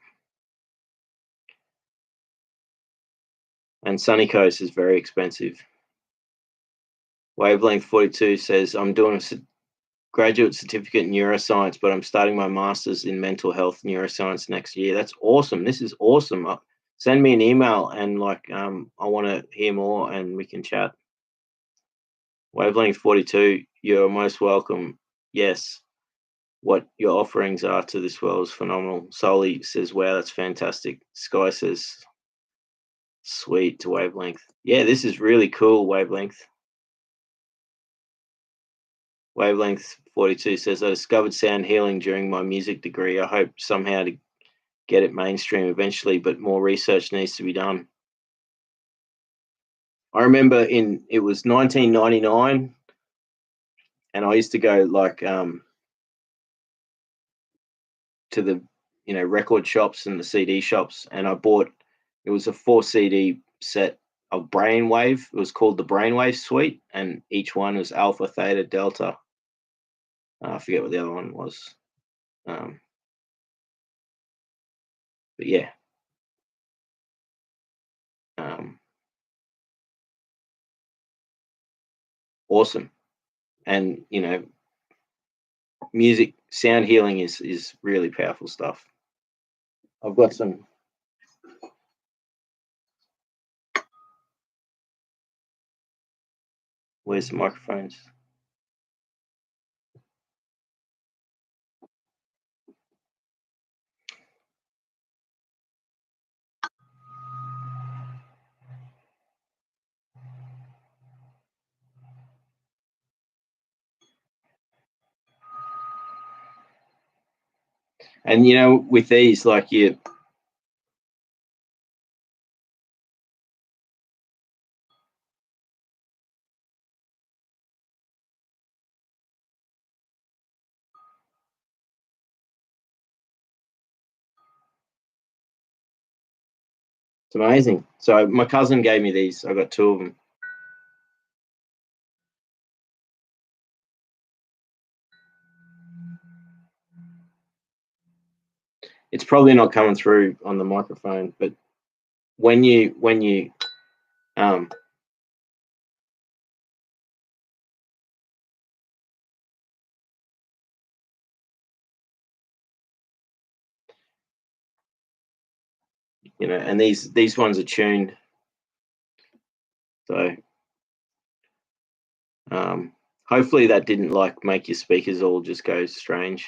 And Sunny Coast is very expensive. Wavelength 42 says, I'm doing a graduate certificate in neuroscience, but I'm starting my master's in mental health neuroscience next year. That's awesome. This is awesome. Send me an email and I want to hear more and we can chat. Wavelength 42, you're most welcome. Yes. What your offerings are to this world is phenomenal. Soli says, wow, that's fantastic. Sky says, sweet to Wavelength. Yeah, this is really cool, Wavelength. Wavelength 42 says, I discovered sound healing during my music degree. I hope somehow to get it mainstream eventually, but more research needs to be done. I remember it was 1999 and I used to go to the record shops and the CD shops, and I bought, it was a 4 CD set of Brainwave. It was called the Brainwave Suite, and each one was Alpha, Theta, Delta. I forget what the other one was. But yeah. Awesome. And music sound healing is really powerful stuff. I've got some. Where's the microphones? And with these, it's amazing. So my cousin gave me these. I got 2 of them. It's probably not coming through on the microphone, but when you you know, and these ones are tuned. So hopefully that didn't like make your speakers all just go strange.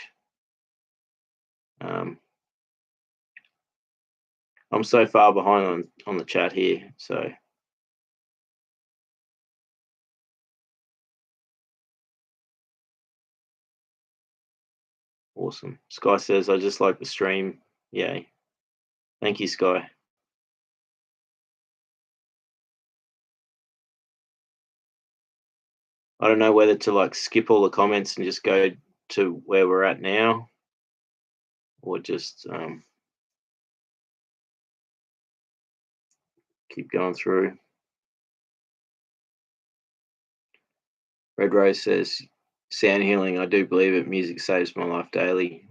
I'm so far behind on the chat here, so awesome. Sky says, I just like the stream. Yay. Thank you, Sky. I don't know whether to like skip all the comments and just go to where we're at now, or just keep going through. Red Rose says, sound healing, I do believe it. Music saves my life daily.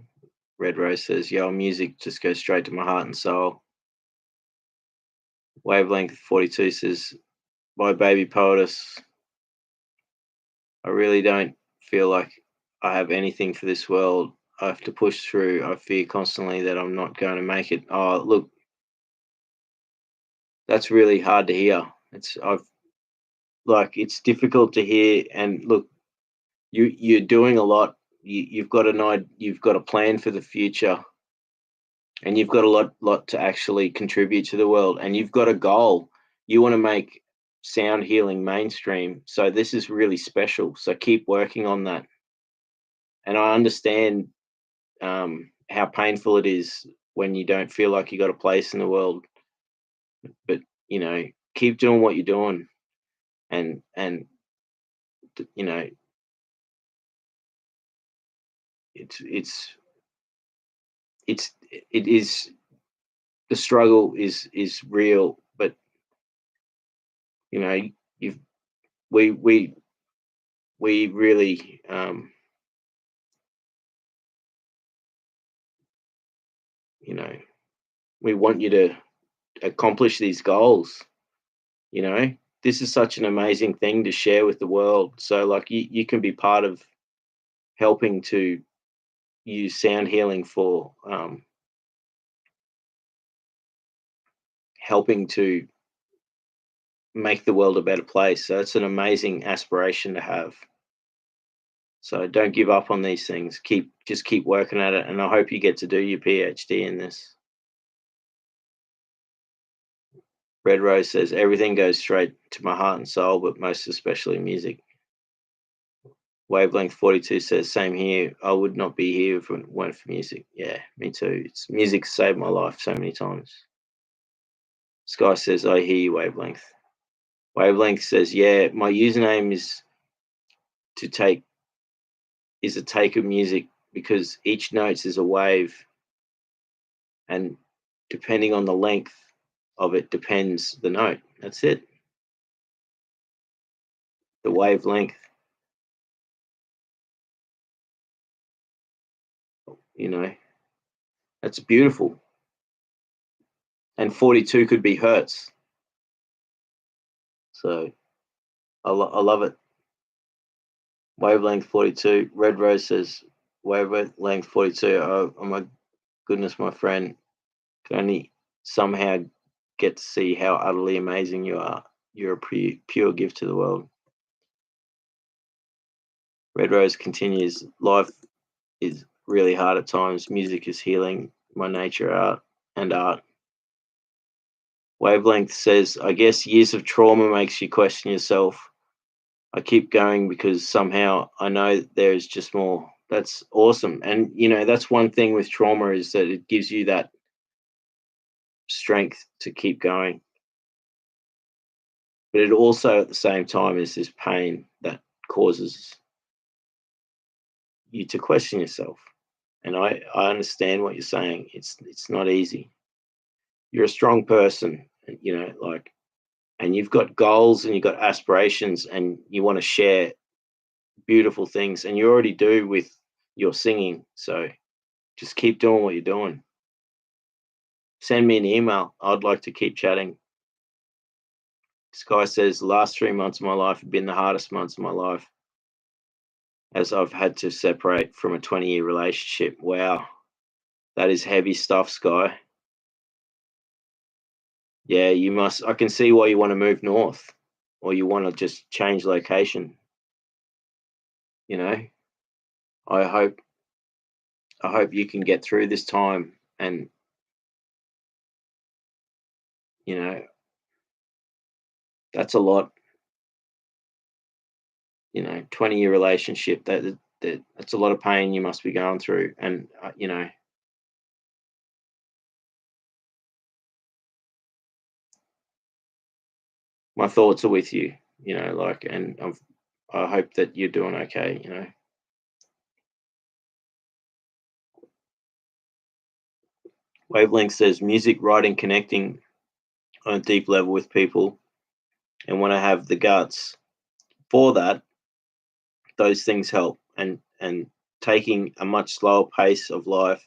Red Rose says, yo, music just goes straight to my heart and soul. Wavelength 42 says, by Baby Poetess, I really don't feel like I have anything for this world. I have to push through. I fear constantly that I'm not going to make it. Oh, look, that's really hard to hear. It's difficult to hear. And look, you're doing a lot. You've got a plan for the future, and you've got a lot to actually contribute to the world, and you've got a goal. You want to make sound healing mainstream. So this is really special. So keep working on that. And I understand how painful it is when you don't feel like you got a place in the world. But you know, keep doing what you're doing, and you know, it is, the struggle is real, but you know, you've we really you know, we want you to accomplish these goals. You know, this is such an amazing thing to share with the world. So like you can be part of helping to use sound healing for helping to make the world a better place. So it's an amazing aspiration to have. So don't give up on these things. Just keep working at it, and I hope you get to do your PhD in this. Red Rose says everything goes straight to my heart and soul, but most especially music. Wavelength 42 says same here. I would not be here if it weren't for music. Yeah, me too. It's music saved my life so many times. Sky says I hear you, Wavelength. Wavelength says, yeah, my username is a take of music, because each note is a wave, and depending on the length of it depends the note. That's it. The wavelength. You know, that's beautiful. And 42 could be hertz. So I love it. Wavelength 42. Red Rose says wavelength 42. Oh my goodness, my friend. Can only somehow get to see how utterly amazing you are. You're a pure gift to the world. Red Rose continues, life is really hard at times. Music is healing. My nature art. Wavelength says, I guess years of trauma makes you question yourself. I keep going because somehow I know there's just more. That's awesome. And you know, that's one thing with trauma, is that it gives you that strength to keep going. But it also at the same time is this pain that causes you to question yourself. And I understand what you're saying. It's not easy. You're a strong person, you know, like, and you've got goals and you've got aspirations, and you want to share beautiful things, and you already do with your singing. So just keep doing what you're doing. Send me an email. I'd like to keep chatting. Sky says the last 3 months of my life have been the hardest months of my life, as I've had to separate from a 20-year relationship. Wow, that is heavy stuff, Sky. Yeah, you must. I can see why you want to move north, or you want to just change location. You know, I hope I hope you can get through this time, and you know that's a lot. 20-year relationship, that's a lot of pain you must be going through, and my thoughts are with you. Like, and I hope that you're doing okay. Wavelength says music, writing, connecting on a deep level with people, and when I have the guts for that, those things help, and taking a much slower pace of life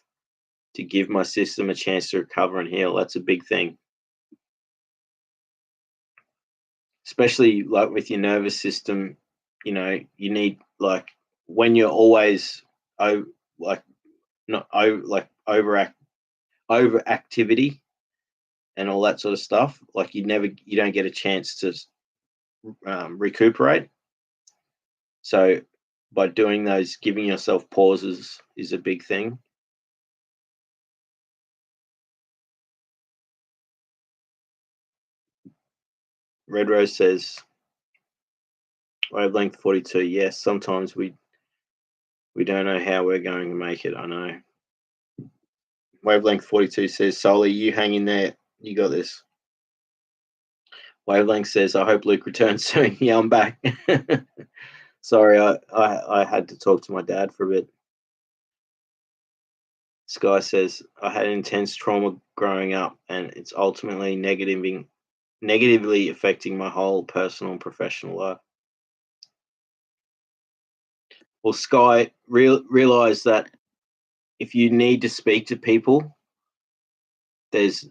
to give my system a chance to recover and heal. That's a big thing, especially like with your nervous system. You need, like, when you're always like not like overactivity and all that sort of stuff. Like, you don't get a chance to recuperate. So by doing those, giving yourself pauses is a big thing. Red Rose says, wavelength 42. Yes, sometimes we don't know how we're going to make it. I know. Wavelength 42 says, Solly, you hang in there. You got this. Wavelength says, I hope Luke returns soon. Yeah, I'm back. Sorry, I had to talk to my dad for a bit. Sky says, I had intense trauma growing up, and it's ultimately negatively affecting my whole personal and professional life. Well, Sky, realize that if you need to speak to people, there's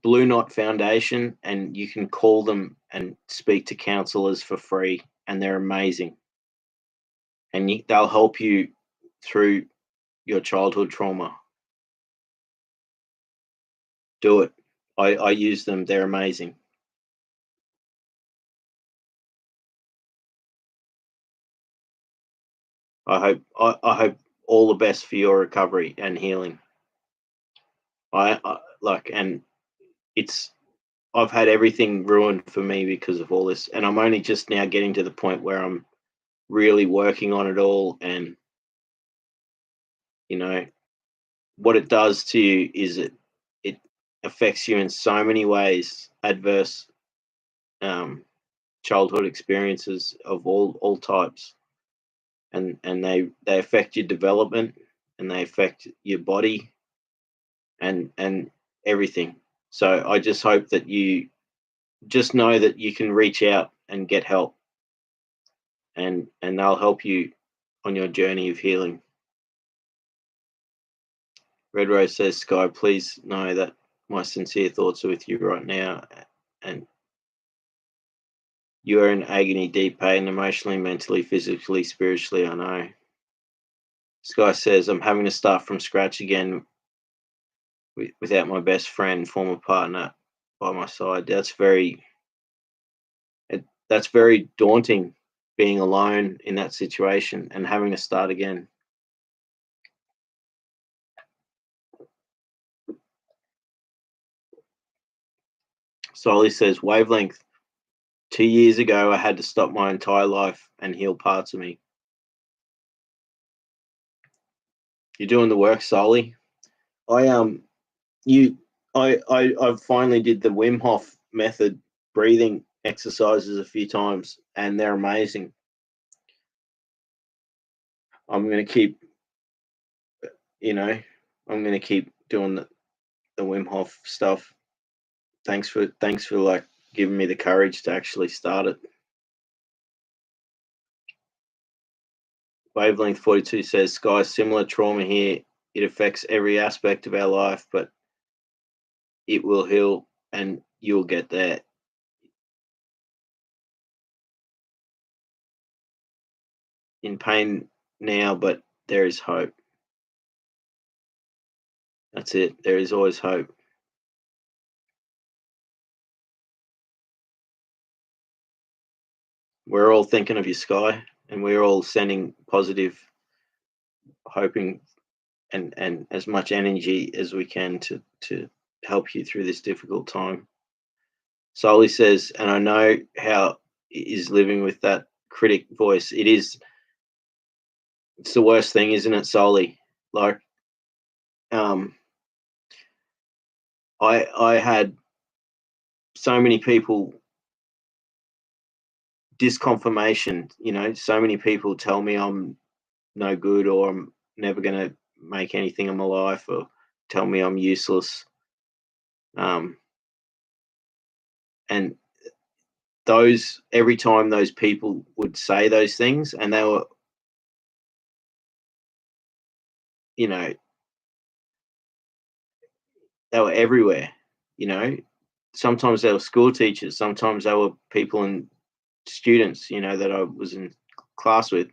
Blue Knot Foundation, and you can call them and speak to counselors for free, and they're amazing. And they'll help you through your childhood trauma. Do it. I use them. They're amazing. I hope all the best for your recovery and healing. I like, and it's I've had everything ruined for me because of all this, and I'm only just now getting to the point where I'm really working on it all. And you know what it does to you is it affects you in so many ways. Adverse um, childhood experiences of all types, and they affect your development, and they affect your body, and everything. So I just hope that you just know that you can reach out and get help, and they'll help you on your journey of healing. Red Rose says, Sky, please know that my sincere thoughts are with you right now, and you are in agony, deep pain, emotionally, mentally, physically, spiritually. I know. Sky says, I'm having to start from scratch again without my best friend, former partner by my side. That's very daunting, being alone in that situation and having to start again. Solly says, wavelength. 2 years ago, I had to stop my entire life and heal parts of me. You're doing the work, Solly. I you I finally did the Wim Hof method breathing exercises a few times, and they're amazing. I'm gonna keep, you know, I'm gonna keep doing the Wim Hof stuff. Thanks for like giving me the courage to actually start it. Wavelength 42 says, Sky, similar trauma here. It affects every aspect of our life, but it will heal and you'll get there. In pain now, but there is hope. That's it. There is always hope. we're all thinking of you, Sky, and we're all sending positive, hoping, and as much energy as we can to help you through this difficult time. Soli says, and I know how it is living with that critic voice. It's the worst thing, isn't it, Soli? Like, um, I had so many people disconfirmation. So many people tell me I'm no good, or I'm never going to make anything in my life, or tell me I'm useless. And every time those people would say those things, and they were, you know, they were everywhere. You know, sometimes they were school teachers, sometimes they were people and students, that I was in class with,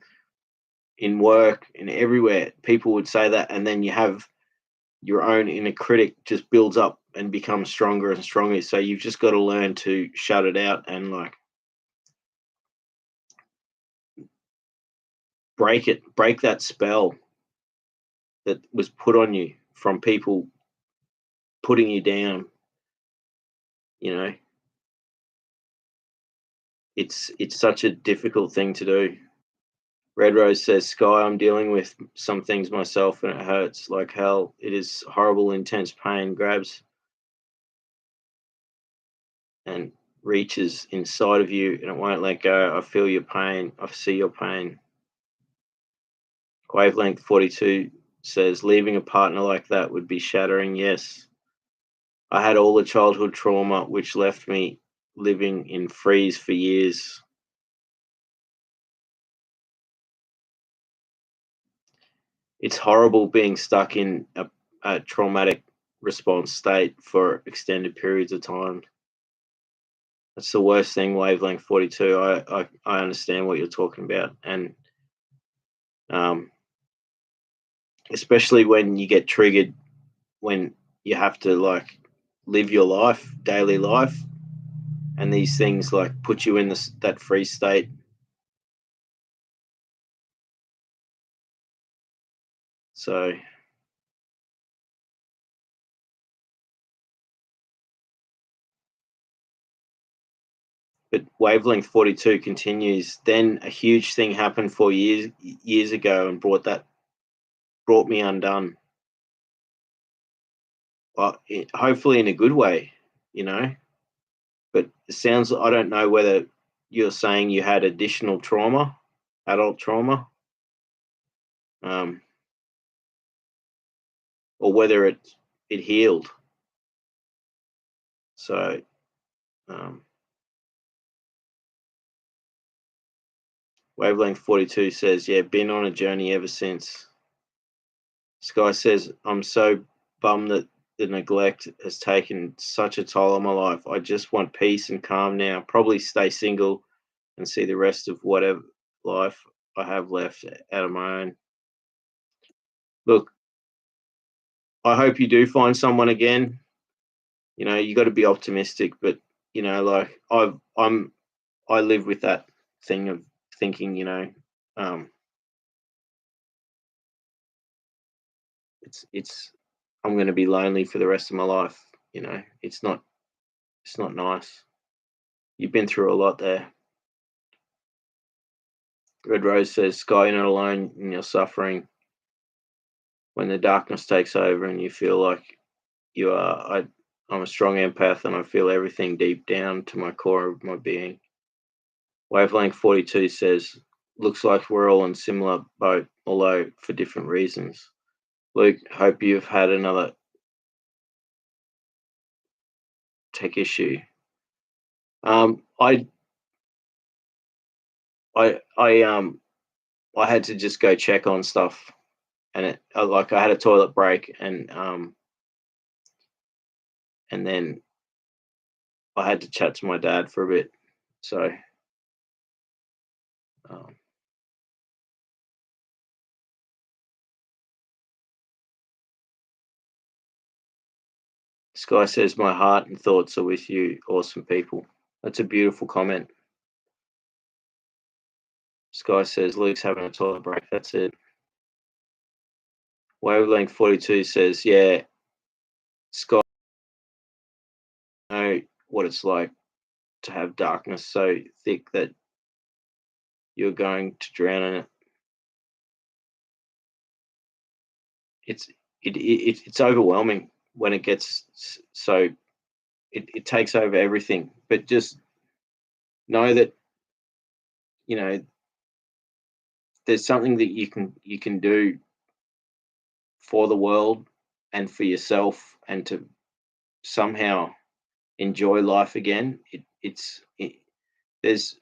in work, and everywhere. People would say that, and then you have your own inner critic just builds up and becomes stronger and stronger. So you've just got to learn to shut it out and like break that spell that was put on you from people putting you down. You know, it's such a difficult thing to do. Red Rose says, Sky, I'm dealing with some things myself and it hurts like hell. It is horrible, intense pain, grabs and reaches inside of you and it won't let go. I feel your pain. I see your pain. Wavelength 42 says, leaving a partner like that would be shattering. Yes. I had all the childhood trauma, which left me living in freeze for years. It's horrible being stuck in a traumatic response state for extended periods of time. That's the worst thing, Wavelength 42. I understand what you're talking about. And um, especially when you get triggered, when you have to like live your life, daily life, and these things like put you in that freeze state. So but Wavelength 42 continues. Then a huge thing happened 4 years ago and brought me undone. Well, hopefully in a good way, you know. But it sounds, I don't know whether you're saying you had additional trauma, adult trauma, um, or whether it healed. So um, Wavelength 42 says, yeah, been on a journey ever since. Sky says, I'm so bummed that the neglect has taken such a toll on my life. I just want peace and calm now. Probably stay single and see the rest of whatever life I have left out of my own. Look, I hope you do find someone again. You got to be optimistic, but like I live with that thing of thinking, um, it's I'm going to be lonely for the rest of my life. It's not nice. You've been through a lot there. Red Rose says, Sky, you're not alone in your suffering. When the darkness takes over and you feel like you are, I'm a strong empath and I feel everything deep down to my core of my being. Wavelength 42 says, looks like we're all in similar boat, although for different reasons. Luke, hope you've had another tech issue. I had to just go check on stuff, and I had a toilet break, and then I had to chat to my dad for a bit. So um, Sky says, my heart and thoughts are with you, awesome people. That's a beautiful comment. Sky says Luke's having a toilet break. That's it. Wavelength 42 says, yeah, Sky, know what it's like to have darkness so thick that you're going to drown in it. It's overwhelming when it gets so it takes over everything. But just know that, you know, there's something that you can do for the world and for yourself, and to somehow enjoy life again. There's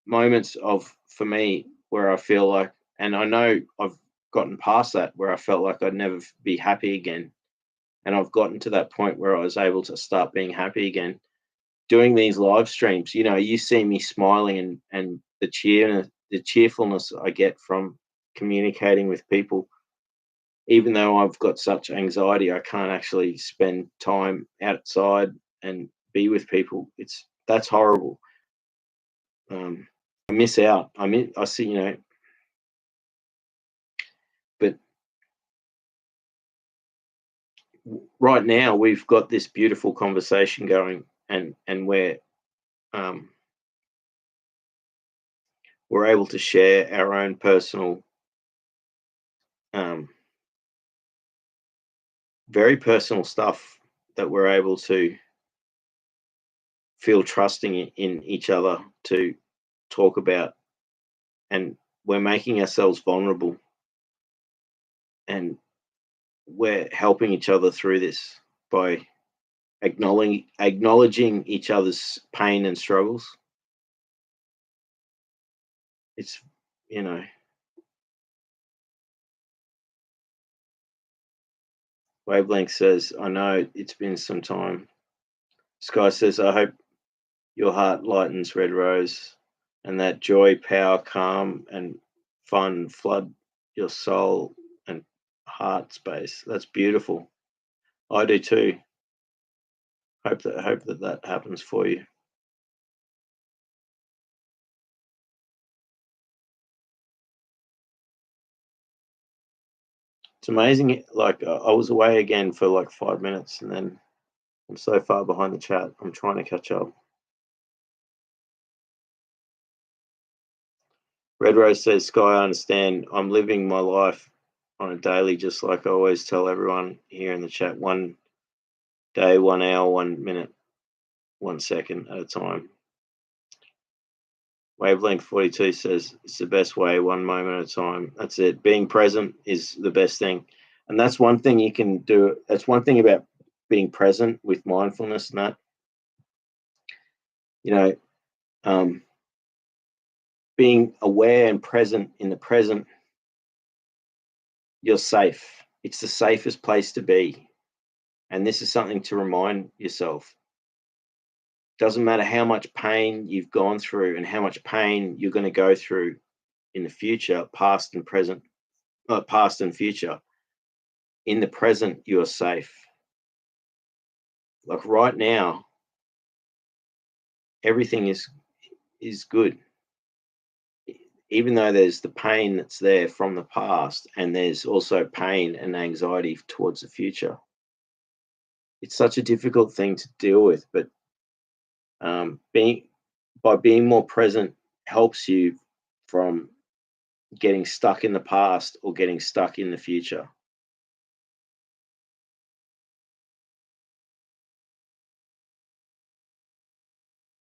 moments of, for me, where I feel like, and I know I've gotten past that, where I felt like I'd never be happy again, and I've gotten to that point where I was able to start being happy again doing these live streams. You know, you see me smiling, and the cheerfulness I get from communicating with people. Even though I've got such anxiety, I can't actually spend time outside and be with people. That's horrible. I miss out. I see, you know, but right now we've got this beautiful conversation going, and um, we're able to share our own personal, um, very personal stuff that we're able to feel trusting in each other to talk about, and we're making ourselves vulnerable, and we're helping each other through this by acknowledging each other's pain and struggles. It's, you know, Wavelength says, I know it's been some time. Sky says, I hope your heart lightens, Red Rose, and that joy, power, calm, and fun flood your soul and heart space. That's beautiful. I do too. Hope that happens for you. It's amazing. Like, I was away again for like 5 minutes, and then I'm so far behind the chat. I'm trying to catch up. Red Rose says, Sky, I understand. I'm living my life on a daily, just like I always tell everyone here in the chat, 1 day, 1 hour, 1 minute, 1 second at a time. Wavelength 42 says, it's the best way, one moment at a time. That's it. Being present is the best thing. And that's one thing you can do. That's one thing about being present with mindfulness, and that, you know, um, being aware and present in the present, you're safe. It's the safest place to be. And this is something to remind yourself. Doesn't matter how much pain you've gone through and how much pain you're going to go through in the future, past and present, past and future. In the present, you are safe. Like right now, everything is good. Even though there's the pain that's there from the past, and there's also pain and anxiety towards the future. It's such a difficult thing to deal with, but being more present helps you from getting stuck in the past or getting stuck in the future.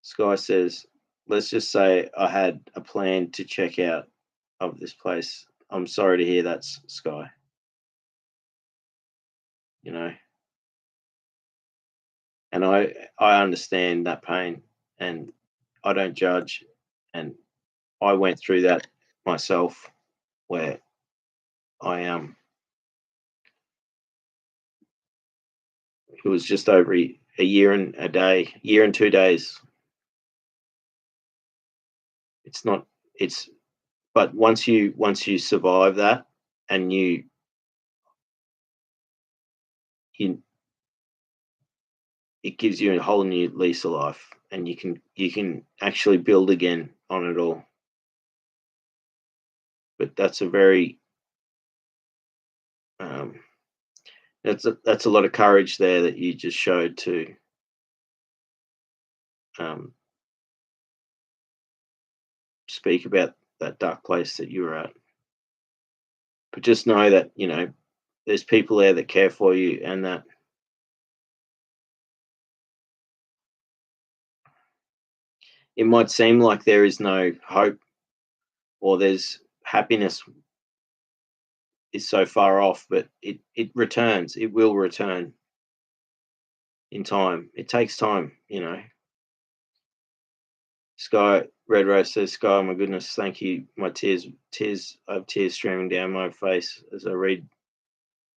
Sky says, let's just say I had a plan to check out of this place. I'm sorry to hear that, Sky. You know, and I understand that pain, and I don't judge, and I went through that myself, where I it was just over a year and a day, year and 2 days. It's not, it's, but once you survive that, and you it gives you a whole new lease of life, and you can actually build again on it all. but that's a very that's a lot of courage there that you just showed to um, speak about that dark place that you were at. But just know that there's people there that care for you, and that it might seem like there is no hope or there's happiness is so far off, but it returns. It will return in time. It takes time. Sky Red Rose says, "Sky, oh my goodness, thank you. My I have tears streaming down my face as I read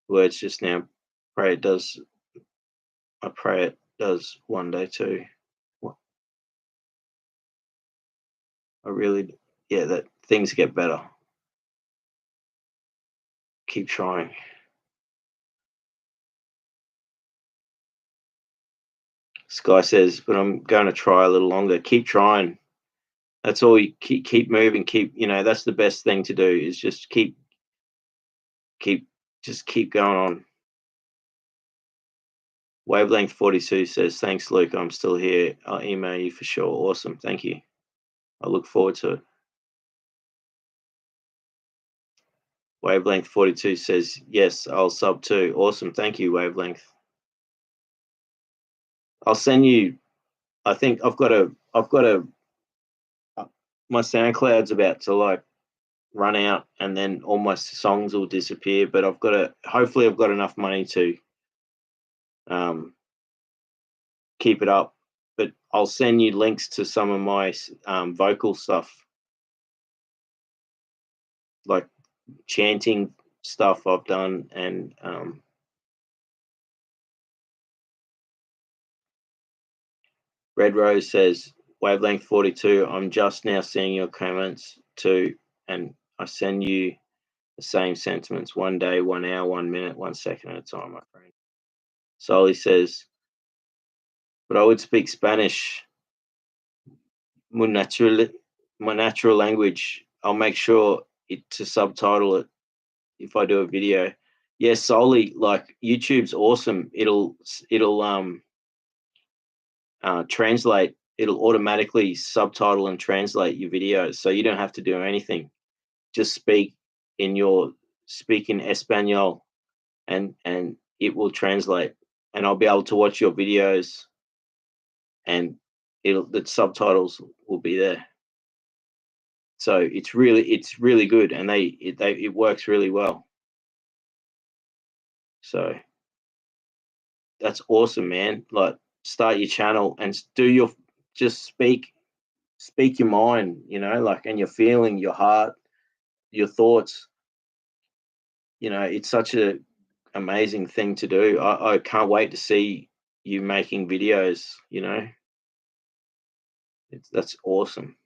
words just now. Pray it does. I pray it does one day too. I really, yeah, that things get better. Keep trying." Sky says, "But I'm going to try a little longer. Keep trying. That's all. You keep moving. That's the best thing to do is just keep just keep going on." Wavelength 42 says, "Thanks, Luke. I'm still here. I'll email you for sure." Awesome. Thank you. I look forward to it. Wavelength 42 says, "Yes, I'll sub too." Awesome. Thank you, Wavelength. I'll send you, I think my SoundCloud's about to run out and then all my songs will disappear, but hopefully I've got enough money to keep it up. But I'll send you links to some of my vocal stuff, like chanting stuff I've done, and Red Rose says, "Wavelength 42, I'm just now seeing your comments too, and I send you the same sentiments 1 day, 1 hour, 1 minute, 1 second at a time, my friend." Soli says, "But I would speak Spanish, my natural language. I'll make sure to subtitle it if I do a video." Yeah, Soli, like YouTube's awesome. It'll translate. It'll automatically subtitle and translate your videos, so you don't have to do anything. Just speak in Espanol, and it will translate, and I'll be able to watch your videos, and the subtitles will be there. So it's really good, and it works really well. So that's awesome, man. Like, start your channel and just speak your mind, and your feeling, your heart, your thoughts. It's such a amazing thing to do. I can't wait to see you making videos. That's awesome.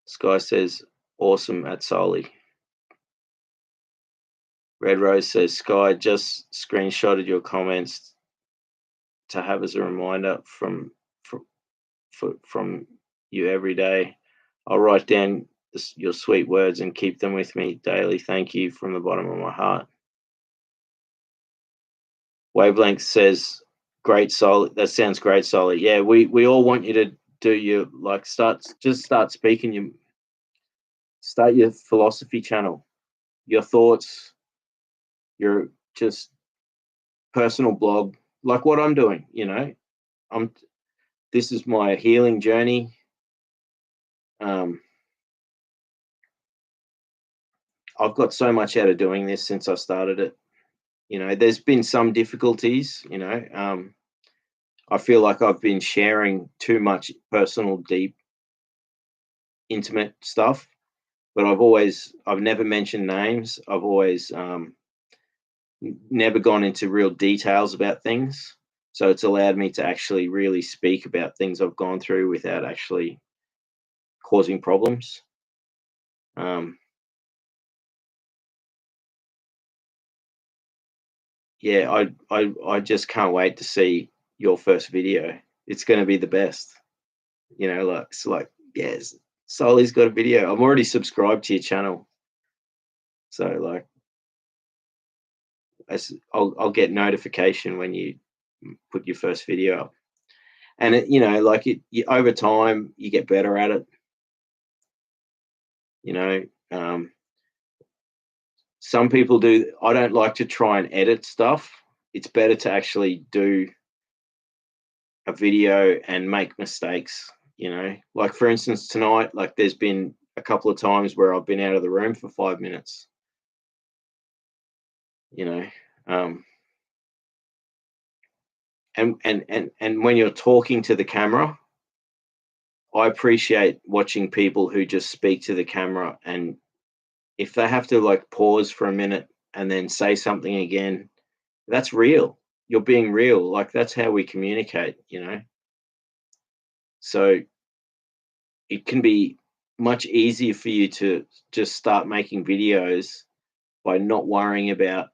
Sky says, "Awesome at Soli." Red Rose says, "Sky, just screenshotted your comments to have as a reminder from you every day. I'll write down your sweet words and keep them with me daily. Thank you from the bottom of my heart." Wavelength says, "Great, Soli. That sounds great, Soli." Yeah, we all want you to do your start speaking start your philosophy channel, your thoughts, your just personal blog, like what I'm doing. I'm this is my healing journey. I've got so much out of doing this since I started it. There's been some difficulties. I feel like I've been sharing too much personal, deep, intimate stuff, but I've never mentioned names. I've always never gone into real details about things. So it's allowed me to actually really speak about things I've gone through without actually causing problems. Yeah, I just can't wait to see your first video. It's going to be the best. It's like, yes, Sully's got a video. I'm already subscribed to your channel, so like, I'll get notification when you put your first video up. And it, like over time you get better at it. Um, some people do. I don't like to try and edit stuff. It's better to actually do a video and make mistakes. Like for instance tonight, like there's been a couple of times where I've been out of the room for 5 minutes. Um, and when you're talking to the camera, I appreciate watching people who just speak to the camera, and if they have to like pause for a minute and then say something again, that's real. You're being real. Like that's how we communicate. So it can be much easier for you to just start making videos by not worrying about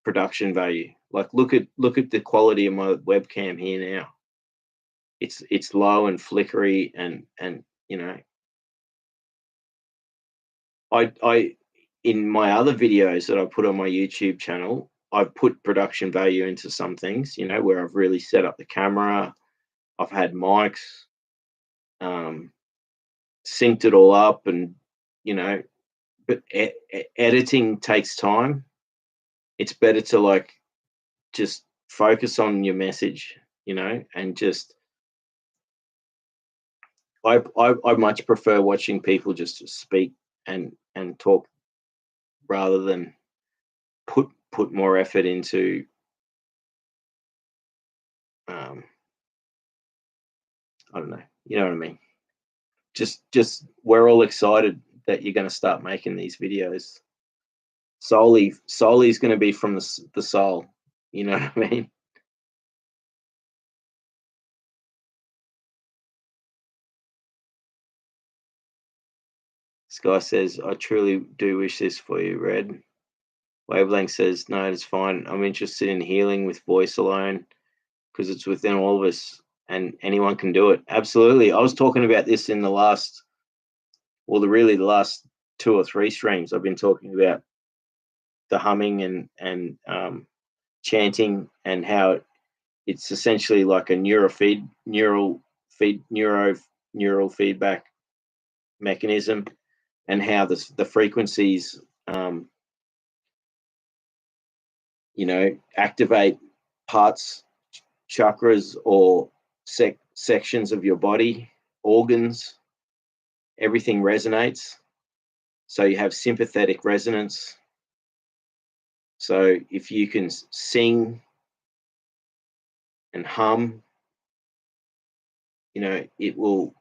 production value. Like look at the quality of my webcam here now. It's low and flickery, and I in my other videos that I put on my YouTube channel, I've put production value into some things, where I've really set up the camera, I've had mics, um, synced it all up, and but editing takes time. It's better to like just focus on your message, and just I much prefer watching people just speak and talk rather than put more effort into um, I don't know, you know what I mean? Just we're all excited that you're going to start making these videos. Solely is going to be from the soul. You know what I mean? Sky says, I truly do wish this for you, Red. Wavelength says, no, it's fine. I'm interested in healing with voice alone because it's within all of us and anyone can do it. Absolutely. I was talking about this in the last two or three streams. I've been talking about the humming and chanting, and how it's essentially like a neural feedback mechanism, and how the frequencies activate parts, chakras, or sections of your body, organs. Everything resonates, so you have sympathetic resonance. So if you can sing and hum, it will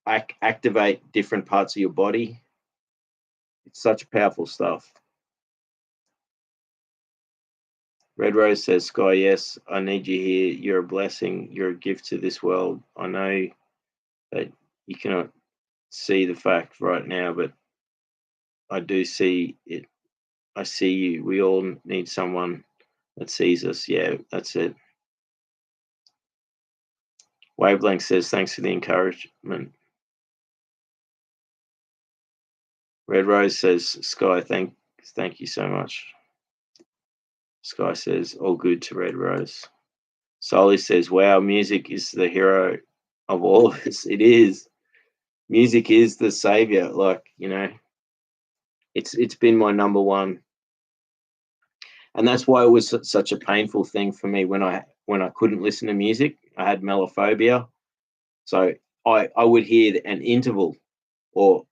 activate different parts of your body. It's such powerful stuff. Red Rose says, Sky, yes, I need you here. You're a blessing. You're a gift to this world. I know that you cannot see the fact right now, but I do see it. I see you. We all need someone that sees us. Yeah, that's it. Wavelength says, thanks for the encouragement. Red Rose says, Sky, thank you so much. Sky says, all good to Red Rose. Solly says, wow, music is the hero of all of us. It is. Music is the savior. Like, it's been my number one. And that's why it was such a painful thing for me when I couldn't listen to music. I had mellophobia. So I would hear an interval, or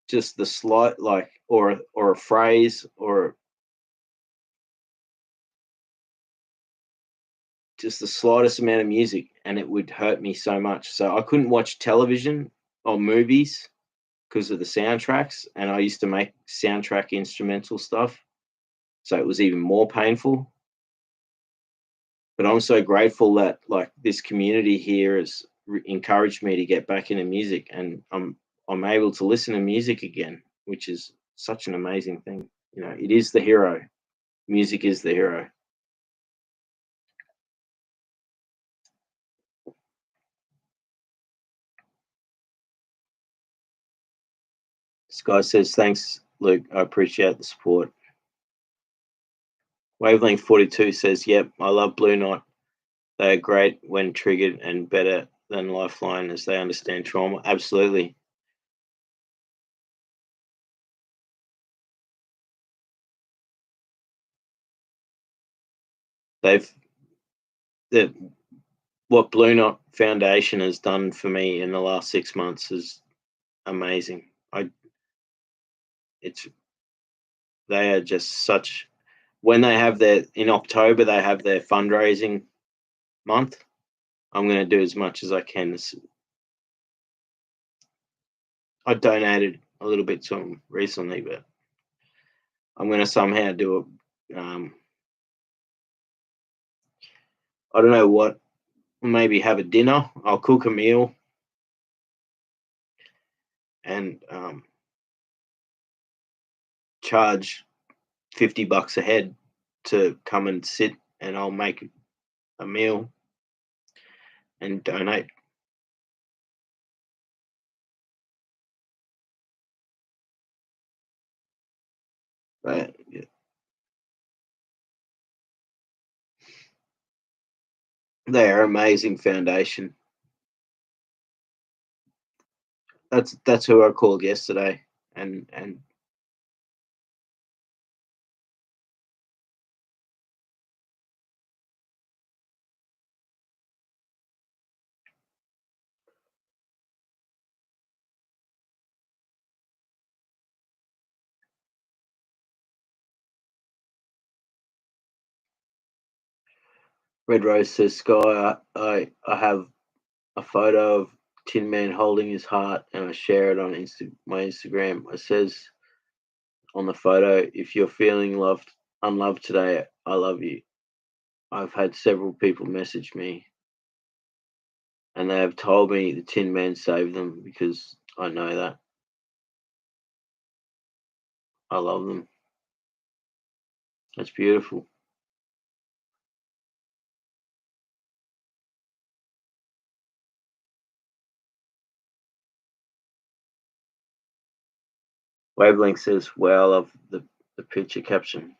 just the slight, like, or a phrase, or just the slightest amount of music, and it would hurt me so much. So I couldn't watch television or movies because of the soundtracks, and I used to make soundtrack instrumental stuff, so it was even more painful. But I'm so grateful that like this community here has encouraged me to get back into music, and I'm able to listen to music again, which is such an amazing thing. It is the hero. Music is the hero. This guy says, thanks, Luke. I appreciate the support. Wavelength 42 says, yep, I love Blue Knot. They are great when triggered and better than Lifeline as they understand trauma. Absolutely. What Blue Knot Foundation has done for me in the last 6 months is amazing. They are just such. When they have in October, they have their fundraising month. I'm going to do as much as I can. I donated a little bit to them recently, but I'm going to somehow do it. I don't know what. Maybe have a dinner. I'll cook a meal and charge $50 a head to come and sit, and I'll make a meal and donate. But yeah. They are amazing foundation. That's who I called yesterday, and Red Rose says, Sky, I have a photo of Tin Man holding his heart, and I share it on my Instagram. It says on the photo, if you're feeling unloved today, I love you. I've had several people message me, and they have told me the Tin Man saved them because I know that. I love them. That's beautiful. Wavelength says, wow, I love the picture caption.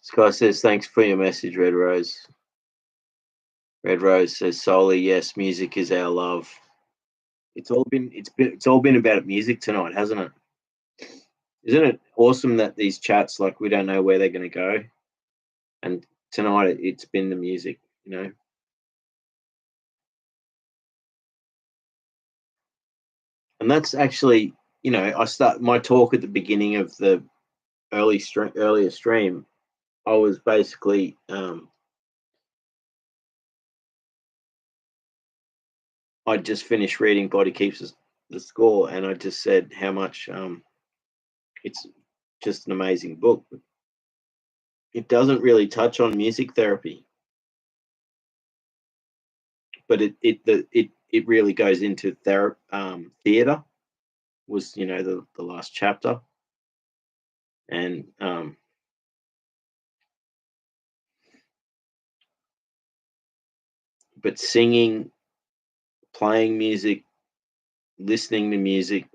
Sky says, thanks for your message, Red Rose. Red Rose says, solely, yes, music is our love. It's all been about music tonight, hasn't it? Isn't it awesome that these chats, like, we don't know where they're going to go, and tonight it's been the music, you know. And that's actually, you know, I start my talk at the beginning of the earlier stream. I was basically I just finished reading Body Keeps the Score, and I just said how much it's just an amazing book. It doesn't really touch on music therapy, but it really goes into theater. Was, you know, the last chapter, and but singing, playing music, listening to music,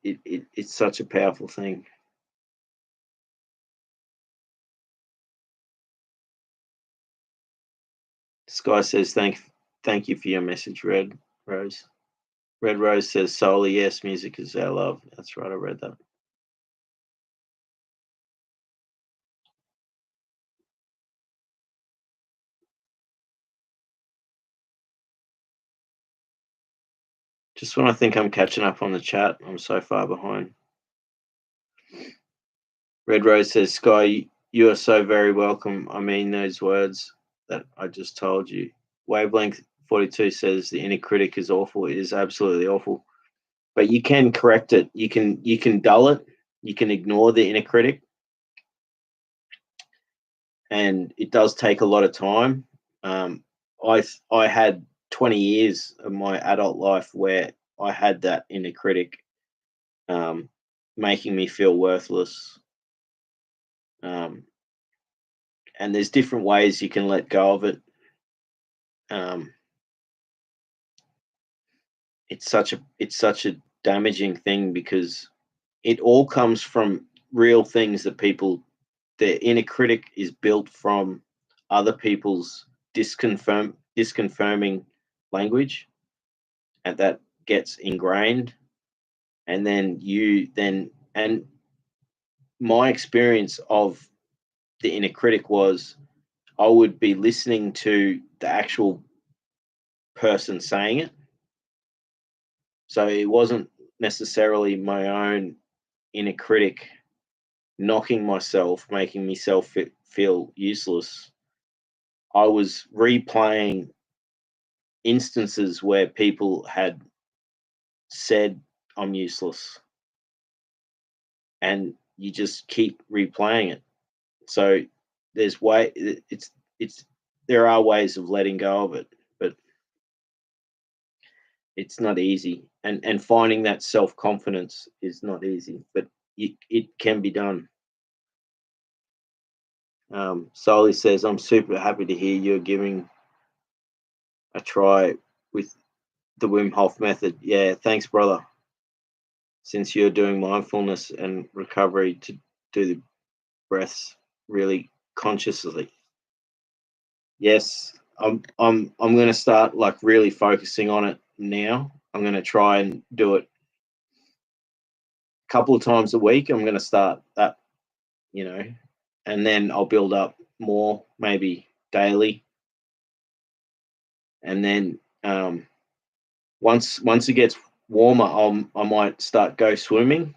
it's such a powerful thing. Sky says, thank you for your message, Red Rose. Red Rose says, solely, yes, music is our love. That's right, I read that. Just when I think I'm catching up on the chat, I'm so far behind. Red Rose says, Sky, you are so very welcome. I mean those words that I just told you. Wavelength 42 says the inner critic is awful. It is absolutely awful. But you can correct it. You can dull it. You can ignore the inner critic. And it does take a lot of time. I had 20 years of my adult life where I had that inner critic making me feel worthless. And there's different ways you can let go of it. it's such a damaging thing, because it all comes from real things that people, the inner critic is built from other people's disconfirming language, and that gets ingrained. And then and my experience of the inner critic was, I would be listening to the actual person saying it. So it wasn't necessarily my own inner critic knocking myself, making myself feel useless. I was replaying instances where people had said I'm useless, and you just keep replaying it. So there's way it's there are ways of letting go of it, but it's not easy. And finding that self confidence is not easy, but it can be done. Soli says, I'm super happy to hear you're giving a try with the Wim Hof method. Yeah, thanks, brother. Since you're doing mindfulness and recovery, to do the breaths really consciously. Yes, I'm going to start like really focusing on it now. I'm going to try and do it a couple of times a week. I'm going to start that, you know, and then I'll build up more, maybe daily, and then once it gets warmer, I might start go swimming,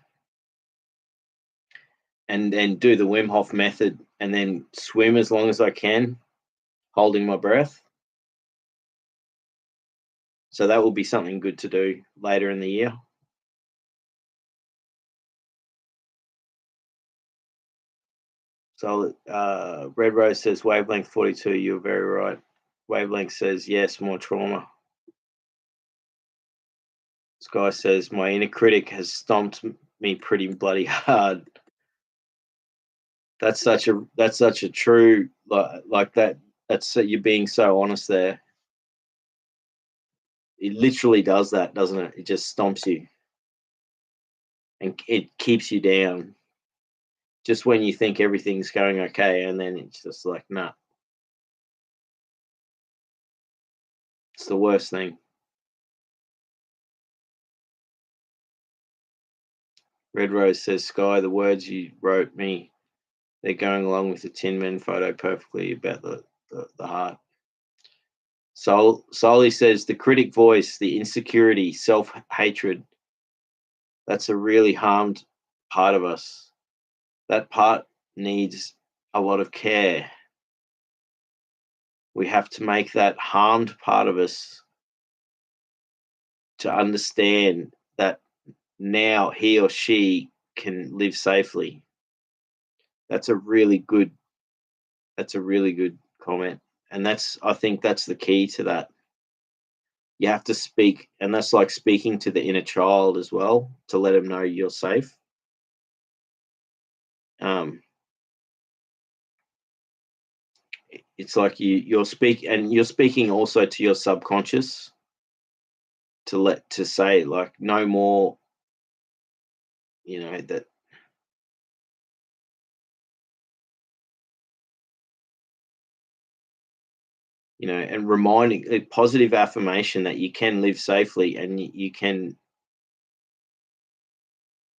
and then do the Wim Hof method, and then swim as long as I can, holding my breath. So that will be something good to do later in the year. So Red Rose says, wavelength 42, you're very right. Wavelength says, yes, more trauma. Sky says, my inner critic has stomped me pretty bloody hard. That's such a true, like that. That's you're being so honest there. It literally does that, doesn't it? It just stomps you, and it keeps you down. Just when you think everything's going okay, and then it's just like, nah, it's the worst thing. Red Rose says, Sky, the words you wrote me, they're going along with the Tin Men photo perfectly about the heart. Soli says, the critic voice, the insecurity, self hatred, that's a really harmed part of us. That part needs a lot of care. We have to make that harmed part of us to understand that now he or she can live safely. That's a really good comment. And I think that's the key to that. You have to speak, and that's like speaking to the inner child as well, to let them know you're safe. It's like you're speaking also to your subconscious, to say like no more, that and reminding a positive affirmation that you can live safely, and you can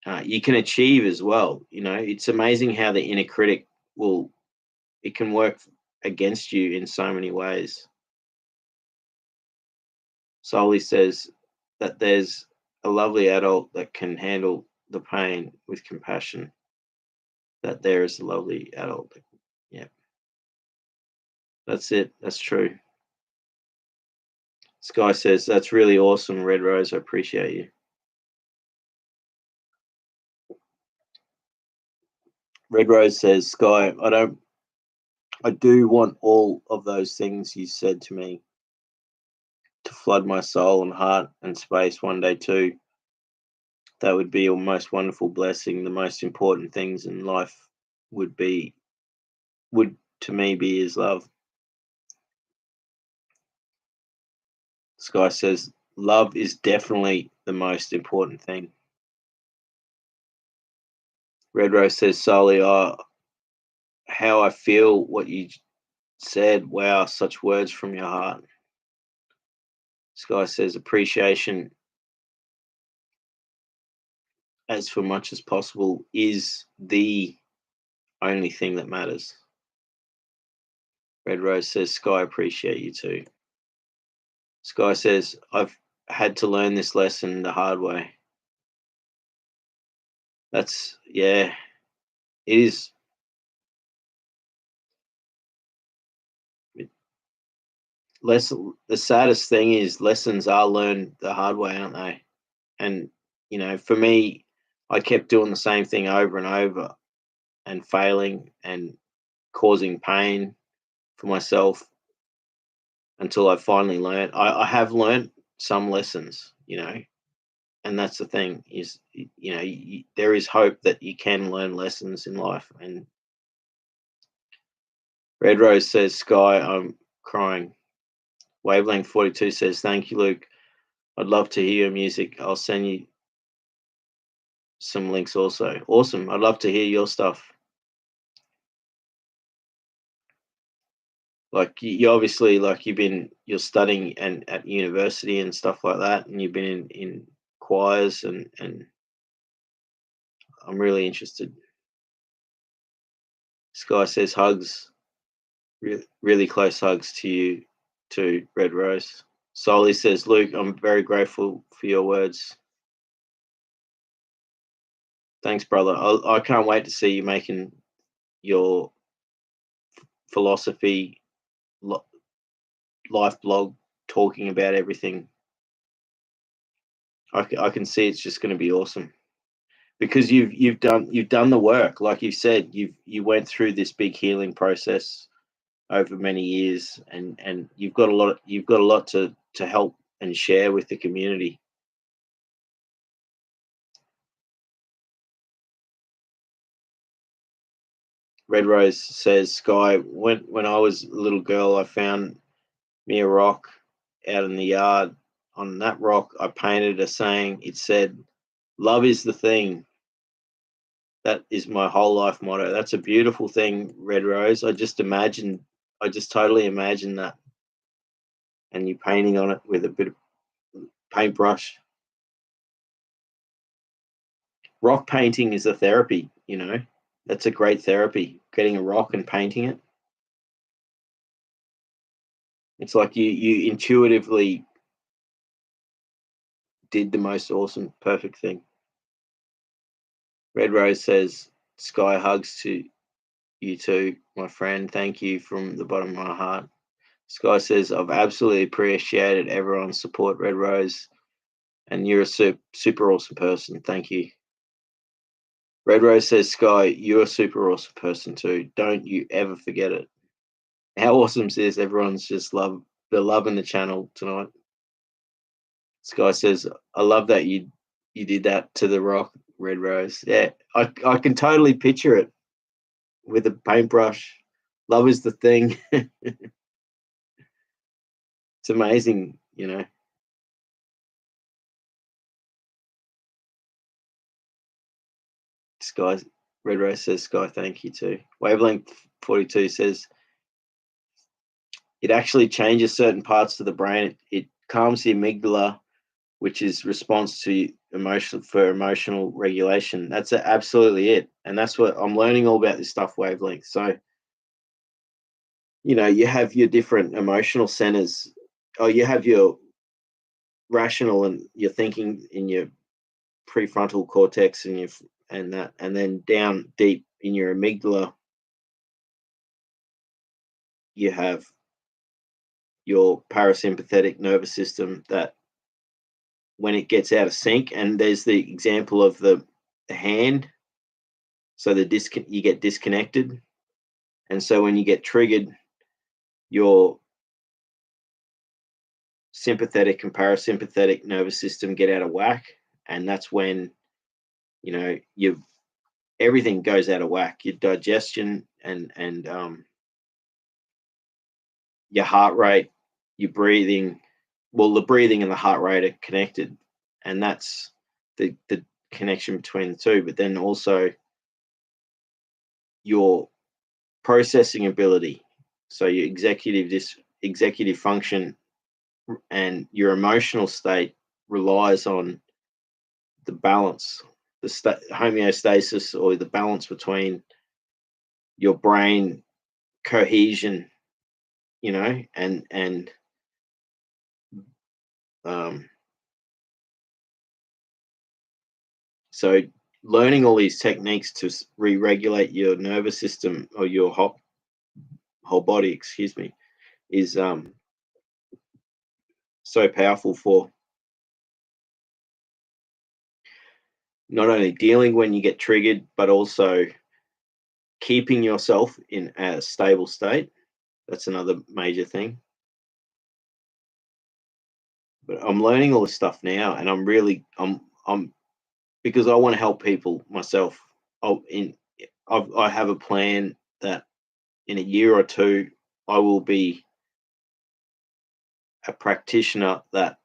achieve as well. It's amazing how the inner critic it can work against you in so many ways. Soli says that there's a lovely adult that can handle the pain with compassion. That there is a lovely adult. Yeah, that's it. That's true. Sky says, that's really awesome, Red Rose. I appreciate you. Red Rose says, Sky, I do want all of those things you said to me to flood my soul and heart and space one day too. That would be a most wonderful blessing. The most important things in life would to me be his love. Sky says, love is definitely the most important thing. Red Rose says, Solly, how I feel what you said. Wow, such words from your heart. Sky says, appreciation as for much as possible is the only thing that matters. Red Rose says, Sky, appreciate you too. Sky says, I've had to learn this lesson the hard way. That's, yeah, it is. The saddest thing is lessons are learned the hard way, aren't they? And, for me, I kept doing the same thing over and over and failing and causing pain for myself until I finally learned. I have learned some lessons, and that's the thing is, there is hope that you can learn lessons in life. And Red Rose says, Sky, I'm crying. Wavelength 42 says, thank you, Luke. I'd love to hear your music. I'll send you some links also. Awesome. I'd love to hear your stuff. Like you obviously, like you're studying and at university and stuff like that, and you've been in choirs, and I'm really interested. Sky says hugs, really close hugs to you, to Red Rose. Solly says, Luke, I'm very grateful for your words. Thanks, brother. I can't wait to see you making your philosophy life blog, talking about everything. I can see it's just going to be awesome, because you've done the work. Like you said, you went through this big healing process over many years, and you've got a lot to help and share with the community. Red Rose says, Sky, when I was a little girl, I found me a rock out in the yard. On that rock, I painted a saying. It said, love is the thing. That is my whole life motto. That's a beautiful thing, Red Rose. I just totally imagine that. And you painting on it with a bit of paintbrush. Rock painting is a therapy, That's a great therapy, getting a rock and painting it. It's like you intuitively did the most awesome, perfect thing. Red Rose says, Sky, hugs to you too, my friend. Thank you from the bottom of my heart. Sky says, I've absolutely appreciated everyone's support, Red Rose, and you're a super awesome person. Thank you. Red Rose says, Sky, you're a super awesome person too. Don't you ever forget it. How awesome is this? Everyone's just they're loving the channel tonight. Sky says, I love that you did that to the rock, Red Rose. Yeah, I can totally picture it with a paintbrush. Love is the thing. It's amazing, Sky, Red Rose says, Sky, thank you too. Wavelength 42 says, it actually changes certain parts of the brain. It calms the amygdala, which is response to emotional regulation. That's absolutely it. And that's what I'm learning all about this stuff, Wavelength. So, you have your different emotional centers, or you have your rational and your thinking in your prefrontal cortex and then down deep in your amygdala, you have your parasympathetic nervous system, that when it gets out of sync, and there's the example of the hand, so you get disconnected, and so when you get triggered, your sympathetic and parasympathetic nervous system get out of whack, and that's when everything goes out of whack. Your digestion and your heart rate, your breathing, well, the breathing and the heart rate are connected, and that's the connection between the two. But then also your processing ability, so your executive function and your emotional state relies on the balance, the homeostasis, or the balance between your brain cohesion, and um, so learning all these techniques to re-regulate your nervous system, or your whole body, excuse me, is so powerful for not only dealing when you get triggered, but also keeping yourself in a stable state. That's another major thing. But I'm learning all this stuff now, and I'm because I want to help people myself. I have a plan that in a year or two I will be a practitioner that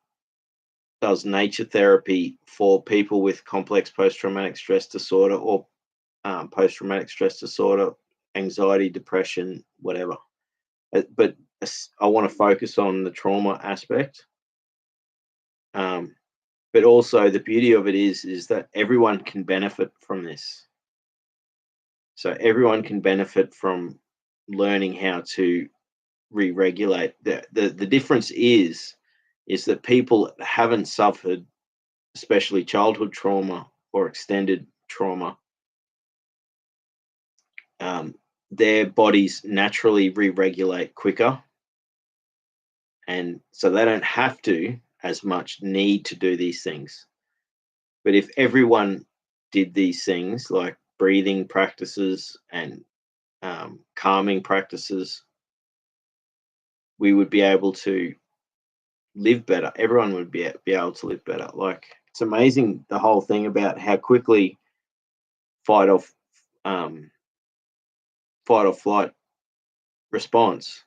does nature therapy for people with complex post-traumatic stress disorder, or post-traumatic stress disorder, anxiety, depression, whatever. But I want to focus on the trauma aspect. But also the beauty of it is that everyone can benefit from this. So everyone can benefit from learning how to re-regulate. The difference is that people that haven't suffered, especially childhood trauma or extended trauma, their bodies naturally re-regulate quicker, and so they don't have to as much need to do these things. But if everyone did these things like breathing practices and calming practices, we would be able to live better. Everyone would be able to live better. Like, it's amazing, the whole thing about how quickly fight or um, fight or flight response.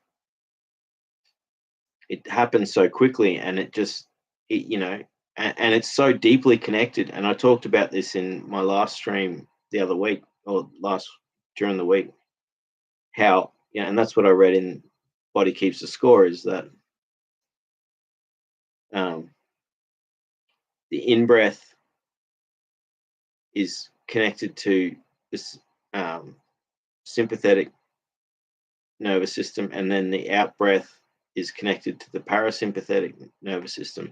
It happens so quickly, and and it's so deeply connected. And I talked about this in my last stream the other week, or last during the week, how, and that's what I read in Body Keeps the Score, is that um, the in breath is connected to this sympathetic nervous system, and then the out breath is connected to the parasympathetic nervous system.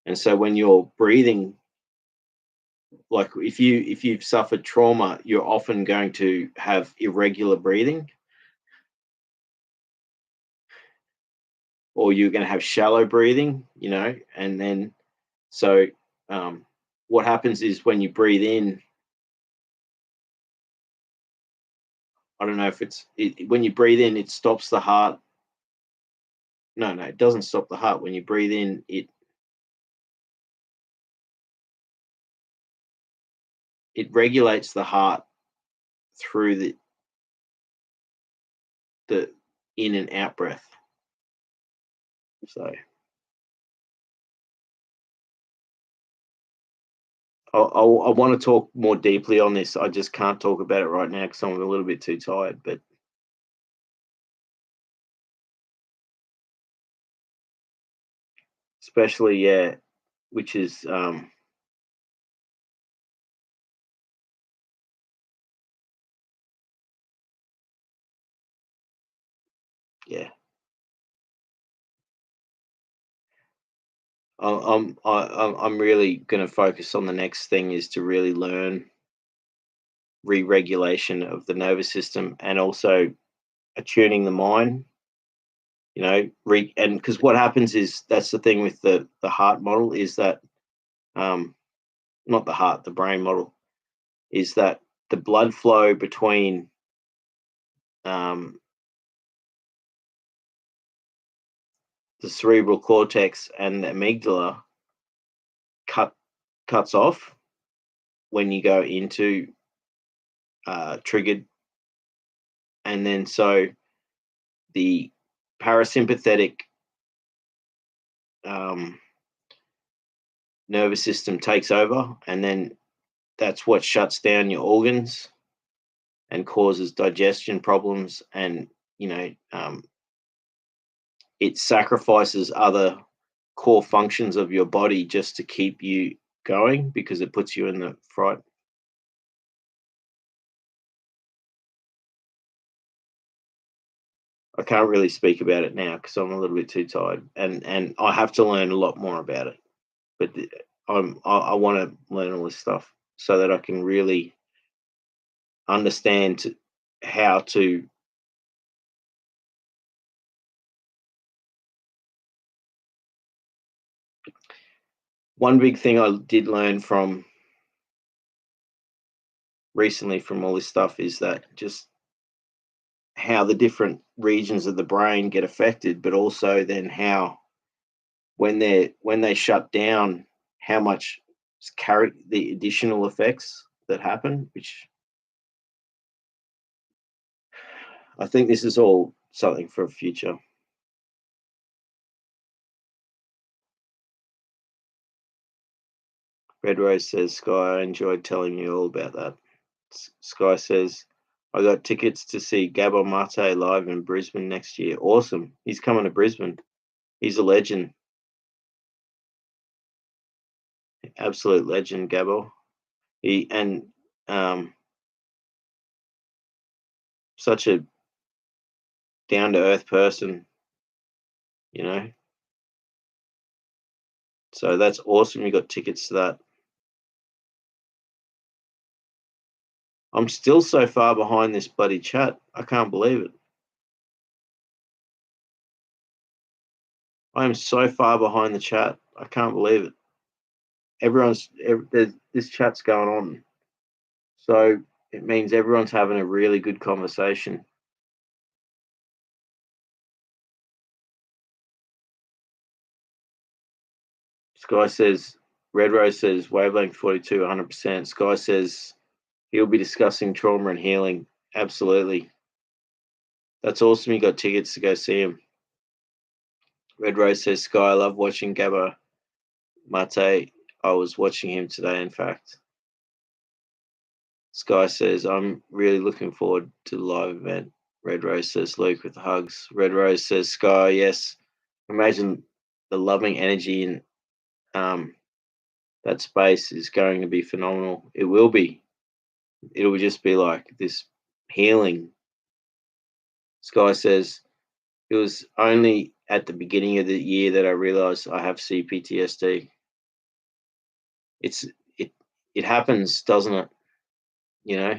And so when you're breathing, like if you've suffered trauma, you're often going to have irregular breathing, or you're going to have shallow breathing, and then so what happens is when you breathe in, I don't know if when you breathe in, it stops the heart. No, it doesn't stop the heart. When you breathe in, it regulates the heart through the in and out breath. So I want to talk more deeply on this. I just can't talk about it right now because I'm a little bit too tired. But especially, yeah, which is yeah. I'm really going to focus on the next thing, is to really learn re-regulation of the nervous system, and also attuning the mind. And because what happens is, that's the thing with the heart model, is that not the heart, the brain model, is that the blood flow between um, the cerebral cortex and the amygdala cuts off when you go into triggered, and then so the parasympathetic nervous system takes over, and then that's what shuts down your organs and causes digestion problems, and it sacrifices other core functions of your body just to keep you going because it puts you in the fright. I can't really speak about it now because I'm a little bit too tired, and I have to learn a lot more about it. But I want to learn all this stuff so that I can really understand how to. One big thing I did learn from recently from all this stuff is that just how the different regions of the brain get affected, but also then how when they shut down, how much carry the additional effects that happen, which I think this is all something for a future. Red Rose says, Sky, I enjoyed telling you all about that. Sky says, I got tickets to see Gabor Mate live in Brisbane next year. Awesome. He's coming to Brisbane. He's a legend. Absolute legend, Gabor. Such a down to earth person, you know. So that's awesome. You got tickets to that. I'm still so far behind this bloody chat. I can't believe it. I am so far behind the chat. I can't believe it. This chat's going on. So it means everyone's having a really good conversation. Sky says, Red Rose says, wavelength 42, 100%. Sky says he'll be discussing trauma and healing. Absolutely. That's awesome. You got tickets to go see him. Red Rose says, Sky, I love watching Gabor Mate. I was watching him today, in fact. Sky says, I'm really looking forward to the live event. Red Rose says, Luke with the hugs. Red Rose says, Sky, yes. Imagine the loving energy in that space is going to be phenomenal. It will be. It will just be like this healing. Sky says, it was only at the beginning of the year that I realized I have CPTSD. It happens, doesn't it? You know,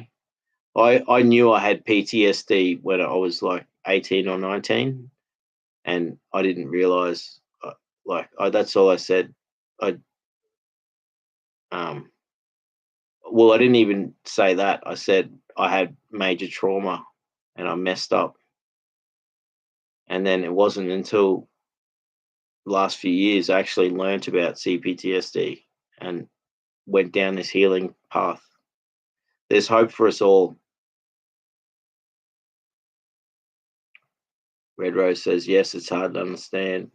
I knew I had PTSD when I was like 18 or 19, and I didn't realize. That's all I said. I well, I didn't even say that. I said I had major trauma and I messed up. And then it wasn't until the last few years I actually learnt about CPTSD and went down this healing path. There's hope for us all. Red Rose says, yes, it's hard to understand.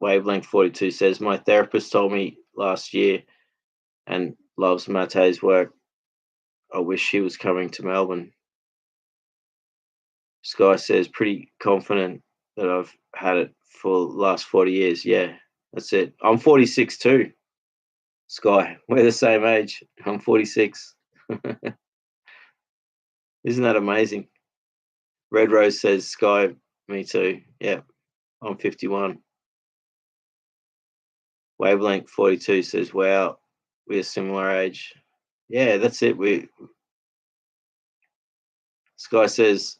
Wavelength 42 says, my therapist told me last year and loves Mate's work. I wish he was coming to Melbourne. Sky says, pretty confident that I've had it for the last 40 years. Yeah, that's it. I'm 46 too. Sky, we're the same age. I'm 46. Isn't that amazing? Red Rose says, Sky, me too. Yeah, I'm 51. Wavelength 42 says, wow, we're similar age. Yeah, that's it. Sky says,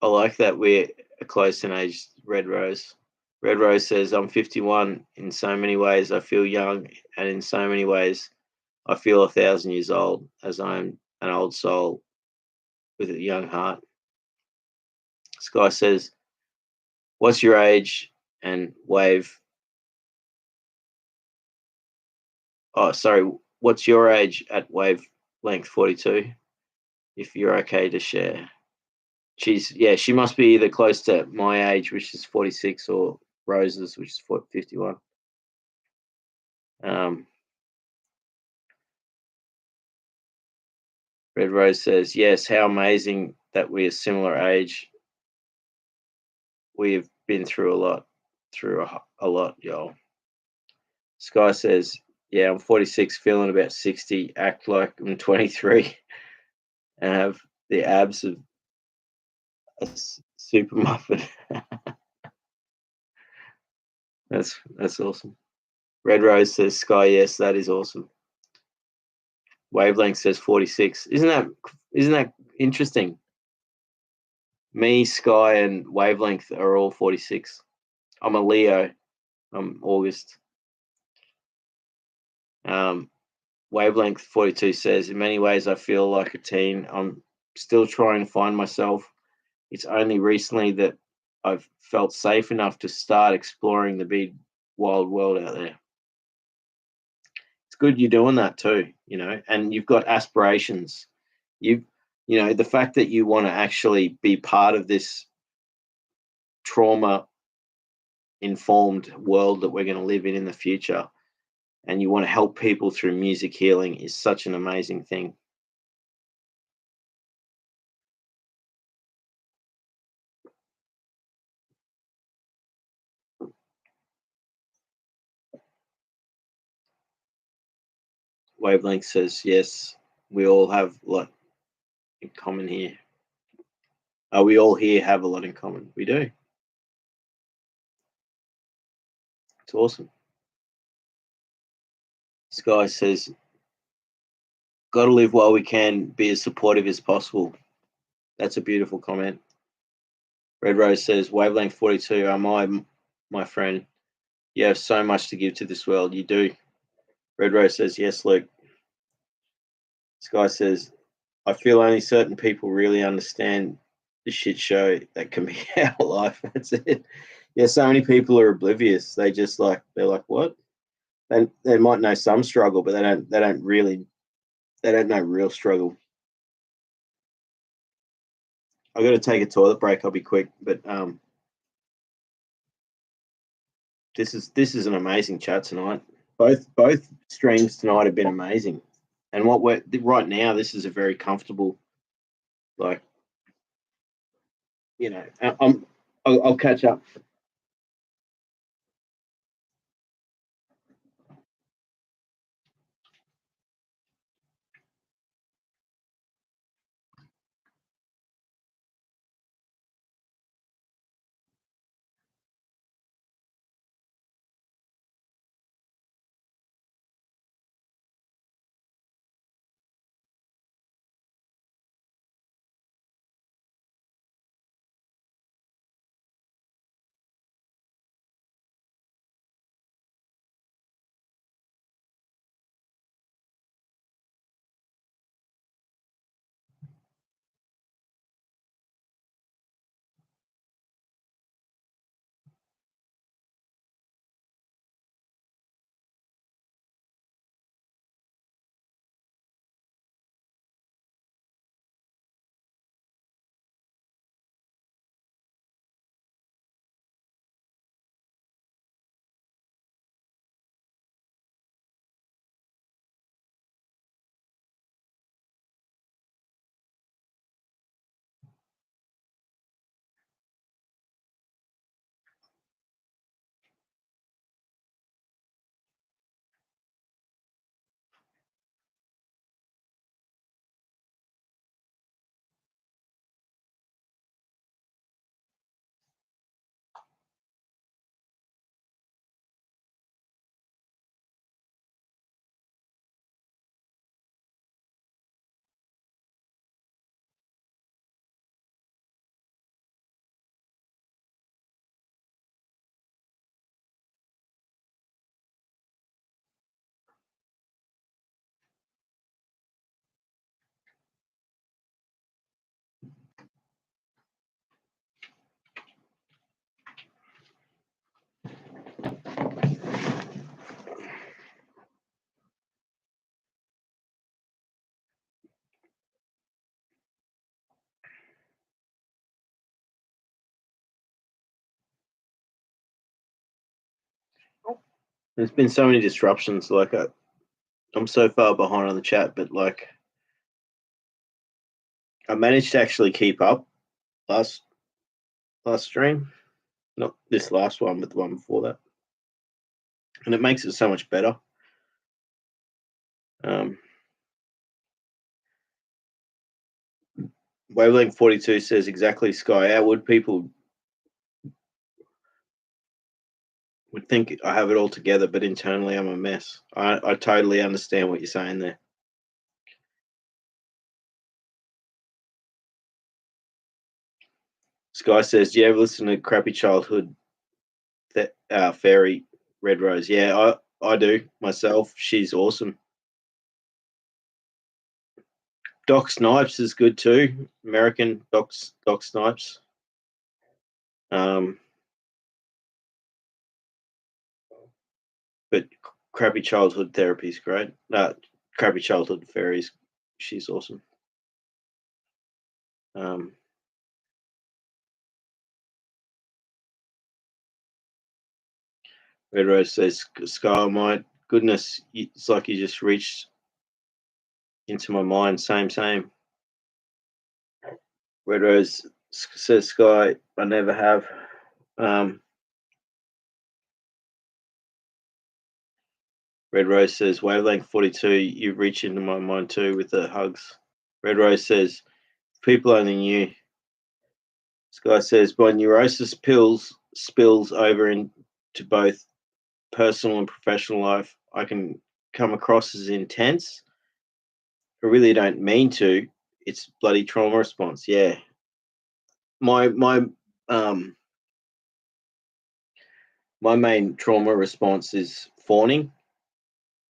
I like that we're close in age, Red Rose. Red Rose says, I'm 51. In so many ways, I feel young, and in so many ways, I feel 1,000 years old, as I'm an old soul with a young heart. Sky says, what's your age? And Wave, oh, sorry, what's your age at Wavelength 42? If you're okay to share. She must be either close to my age, which is 46, or Roses, which is 51. Red Rose says, yes, how amazing that we're similar age. We've been through a lot, y'all. Sky says, yeah, I'm 46, feeling about 60, act like I'm 23, and have the abs of a super muffin. That's awesome. Red Rose says, Sky, yes, that is awesome. Wavelength says 46. Isn't that interesting? Me, Sky, and Wavelength are all 46. I'm a Leo. I'm August. Wavelength 42 says, in many ways, I feel like a teen. I'm still trying to find myself. It's only recently that I've felt safe enough to start exploring the big, wild world out there. It's good you're doing that too, and you've got aspirations. The fact that you want to actually be part of this trauma informed world that we're going to live in the future, and you want to help people through music healing is such an amazing thing. Wavelength says, yes, we all have a lot in common here. We all here have a lot in common. We do. It's awesome. This guy says, got to live while we can, be as supportive as possible. That's a beautiful comment. Red Rose says, Wavelength 42, am I, my friend? You have so much to give to this world. You do. Red Rose says, yes, Luke. This guy says, I feel only certain people really understand the shit show that can be our life. That's it. Yeah, so many people are oblivious. They're like, what? They might know some struggle, but they don't know real struggle. I got to take a toilet break. I'll be quick, but this is an amazing chat tonight. Both streams tonight have been amazing, and what we're right now, this is a very comfortable, like, I'll catch up. There's been so many disruptions. Like I'm so far behind on the chat, but like I managed to actually keep up last stream. Not this last one, but the one before that. And it makes it so much better. Wavelength 42 says exactly, Sky. How would people would think I have it all together, but internally I'm a mess. I totally understand what you're saying there. Sky says, "Do you ever listen to Crappy Childhood Fairy Red Rose?" Yeah, I do myself. She's awesome. Doc Snipes is good too. American Doc Snipes. But Crappy Childhood Therapy is great. Crappy Childhood Fairies, she's awesome. Red Rose says, "Sky, my goodness, it's like you just reached into my mind." Same. Red Rose says, "Sky, I never have." Red Rose says, "Wavelength 42, you reach into my mind too with the hugs." Red Rose says, "People only knew." Sky says, "My neurosis pills spills over into both personal and professional life. I can come across as intense. I really don't mean to. It's bloody trauma response." Yeah. My main trauma response is fawning.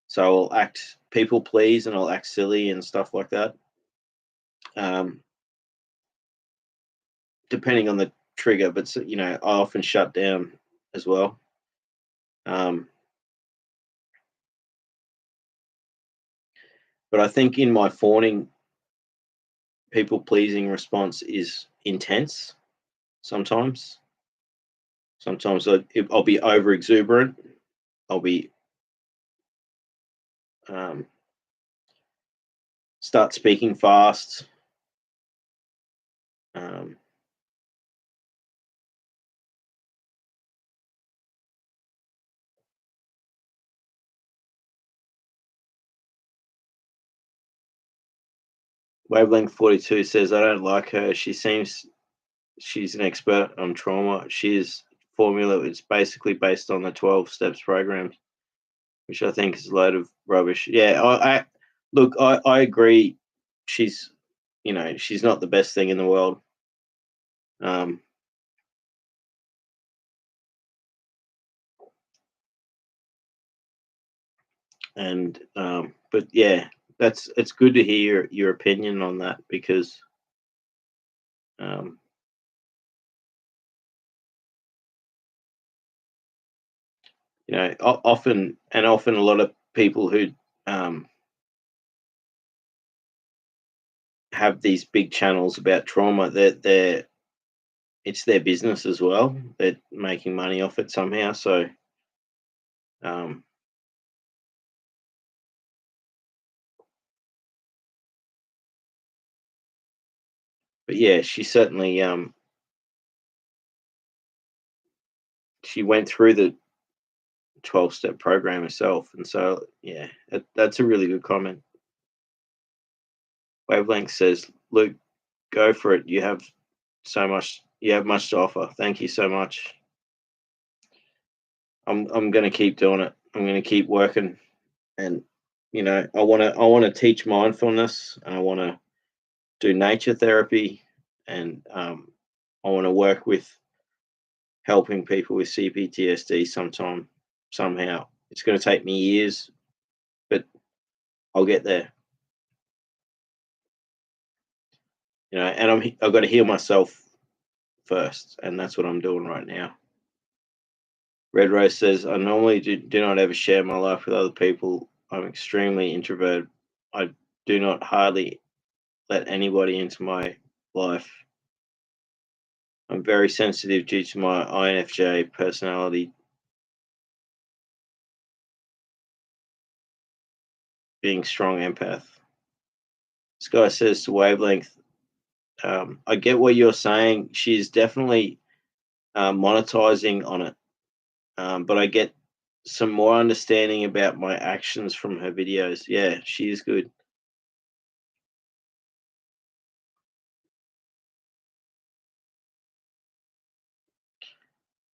So I'll act people please and I'll act silly and stuff like that. Depending on the trigger, but I often shut down as well. But I think in my fawning, people pleasing response is intense. Sometimes I'll be over exuberant. I'll be start speaking fast. Wavelength 42 says, "I don't like her. She seems she's an expert on trauma. She's formula. It's basically based on the 12 steps program, which I think is a load of rubbish." Yeah, I look, I agree. She's, she's not the best thing in the world. But yeah, it's good to hear your opinion on that because, often a lot of people who have these big channels about trauma, they're it's their business as well. They're making money off it somehow. So, but yeah, she certainly she went through the 12-step program herself, and so yeah, that's a really good comment. Wavelength says, "Luke, go for it. You have much to offer. Thank you so much." I'm going to keep doing it. I'm going to keep working, and I want to teach mindfulness, and I want to do nature therapy, and I want to work with helping people with CPTSD somehow. It's going to take me years, but I'll get there. And I've got to heal myself first, and that's what I'm doing right now. Red Rose says, "I normally do not ever share my life with other people. I'm extremely introverted. I do not hardly let anybody into my life. I'm very sensitive due to my INFJ personality. being strong empath. This guy says to Wavelength, I get what you're saying. She's definitely monetizing on it, but I get some more understanding about my actions from her videos. Yeah, she is good.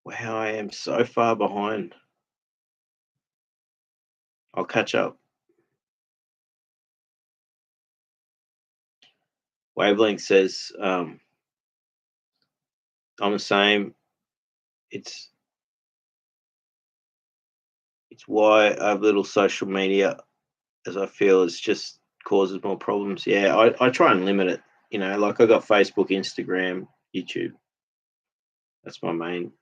Wow, I am so far behind. I'll catch up. Wavelength says, I'm the same. It's why I have little social media, as I feel it just causes more problems. Yeah, I try and limit it. You know, like I got Facebook, Instagram, YouTube. That's my main.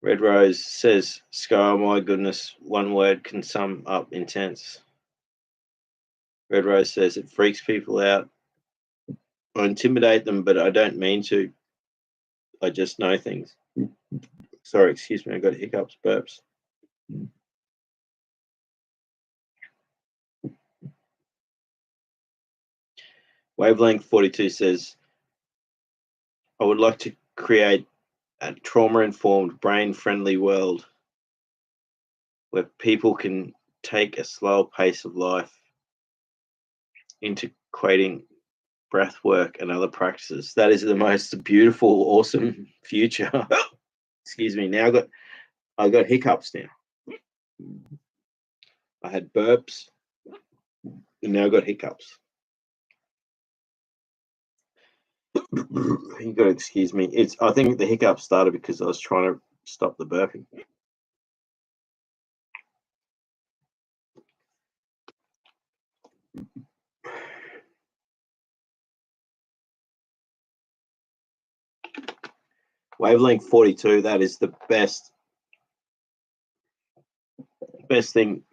Red Rose says, Scar, my goodness, one word can sum up intense. Red Rose says, it freaks people out. I intimidate them, but I don't mean to. I just know things. Sorry, excuse me, I got hiccups, burps. Wavelength 42 says, I would like to create a trauma-informed, brain-friendly world where people can take a slower pace of life, integrating breath work and other practices. That is the most beautiful, awesome future. Excuse me. Now I got hiccups now. I had burps and now I got hiccups. You got to excuse me. I think the hiccups started because I was trying to stop the burping. Wavelength 42, that is the best thing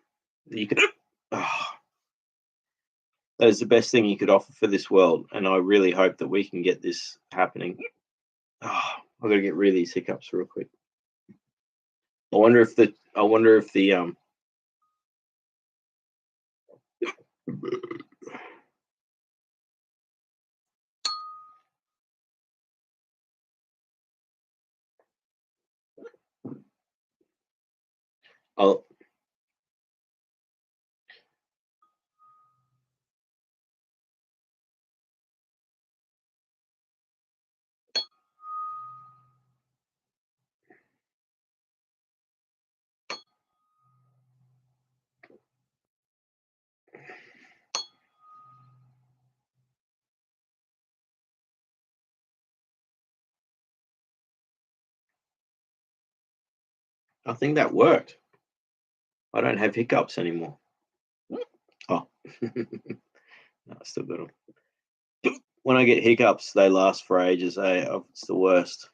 that you could that is the best thing you could offer for this world, and I really hope that we can get this happening. I've got to get rid of these hiccups real quick. I wonder if the I'll, I think that worked. I don't have hiccups anymore. Oh, no, I still got them. When I get hiccups, they last for ages. It's the worst.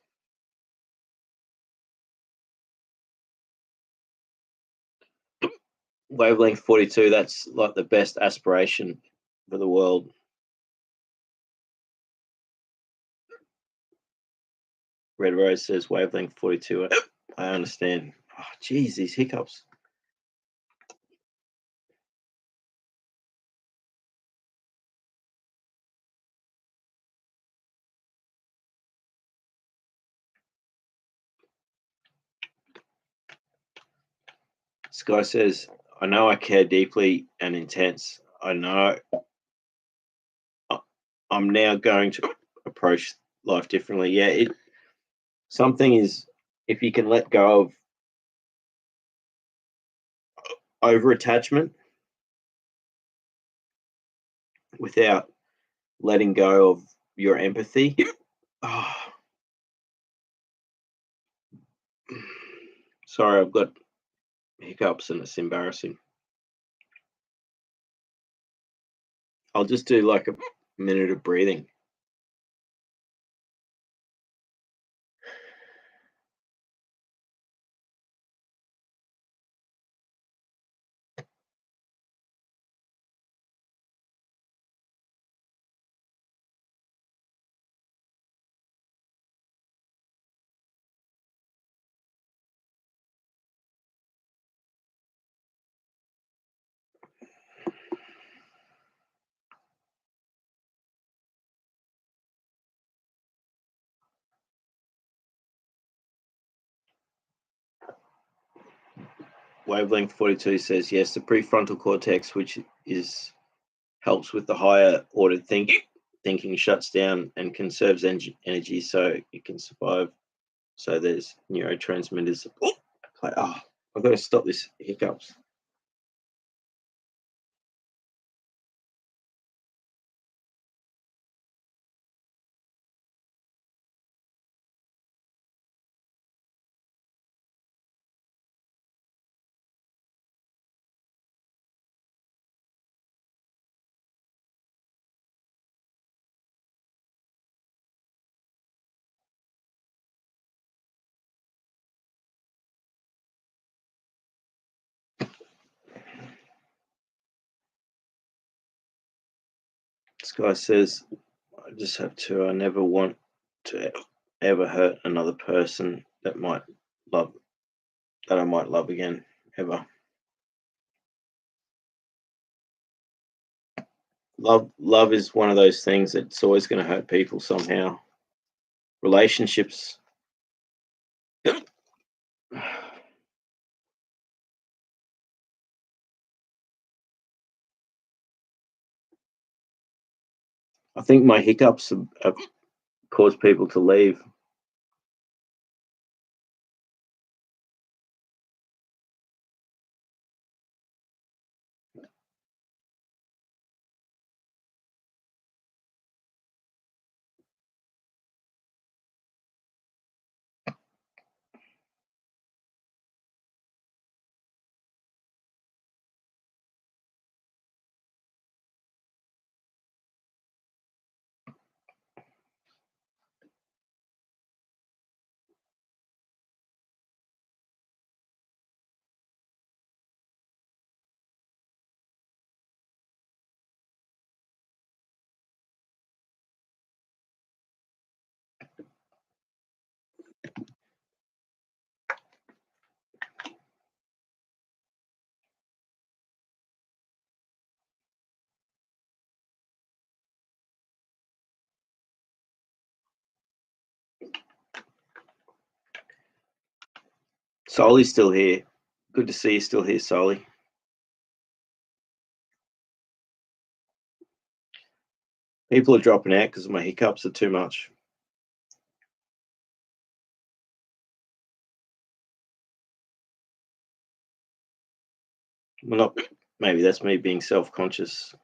Wavelength 42, that's like the best aspiration for the world. Red Rose says Wavelength 42. I understand. Oh, geez, these hiccups. Sky says, I know I care deeply and intense. I know I'm now going to approach life differently. Yeah, something is, if you can let go of over attachment without letting go of your empathy. Oh, sorry, I've got hiccups and it's embarrassing. I'll just do like a minute of breathing. Wavelength 42 says yes. The prefrontal cortex, which helps with the higher order thinking, shuts down and conserves energy so it can survive. So there's neurotransmitters. I've got to stop this hiccups. This guy says, I just have to. I never want to ever hurt another person that I might love again, ever. Love is one of those things that's always going to hurt people somehow. Relationships. I think my hiccups have caused people to leave. Soli's still here. Good to see you still here, Soli. People are dropping out because my hiccups are too much. Well, not maybe that's me being self-conscious.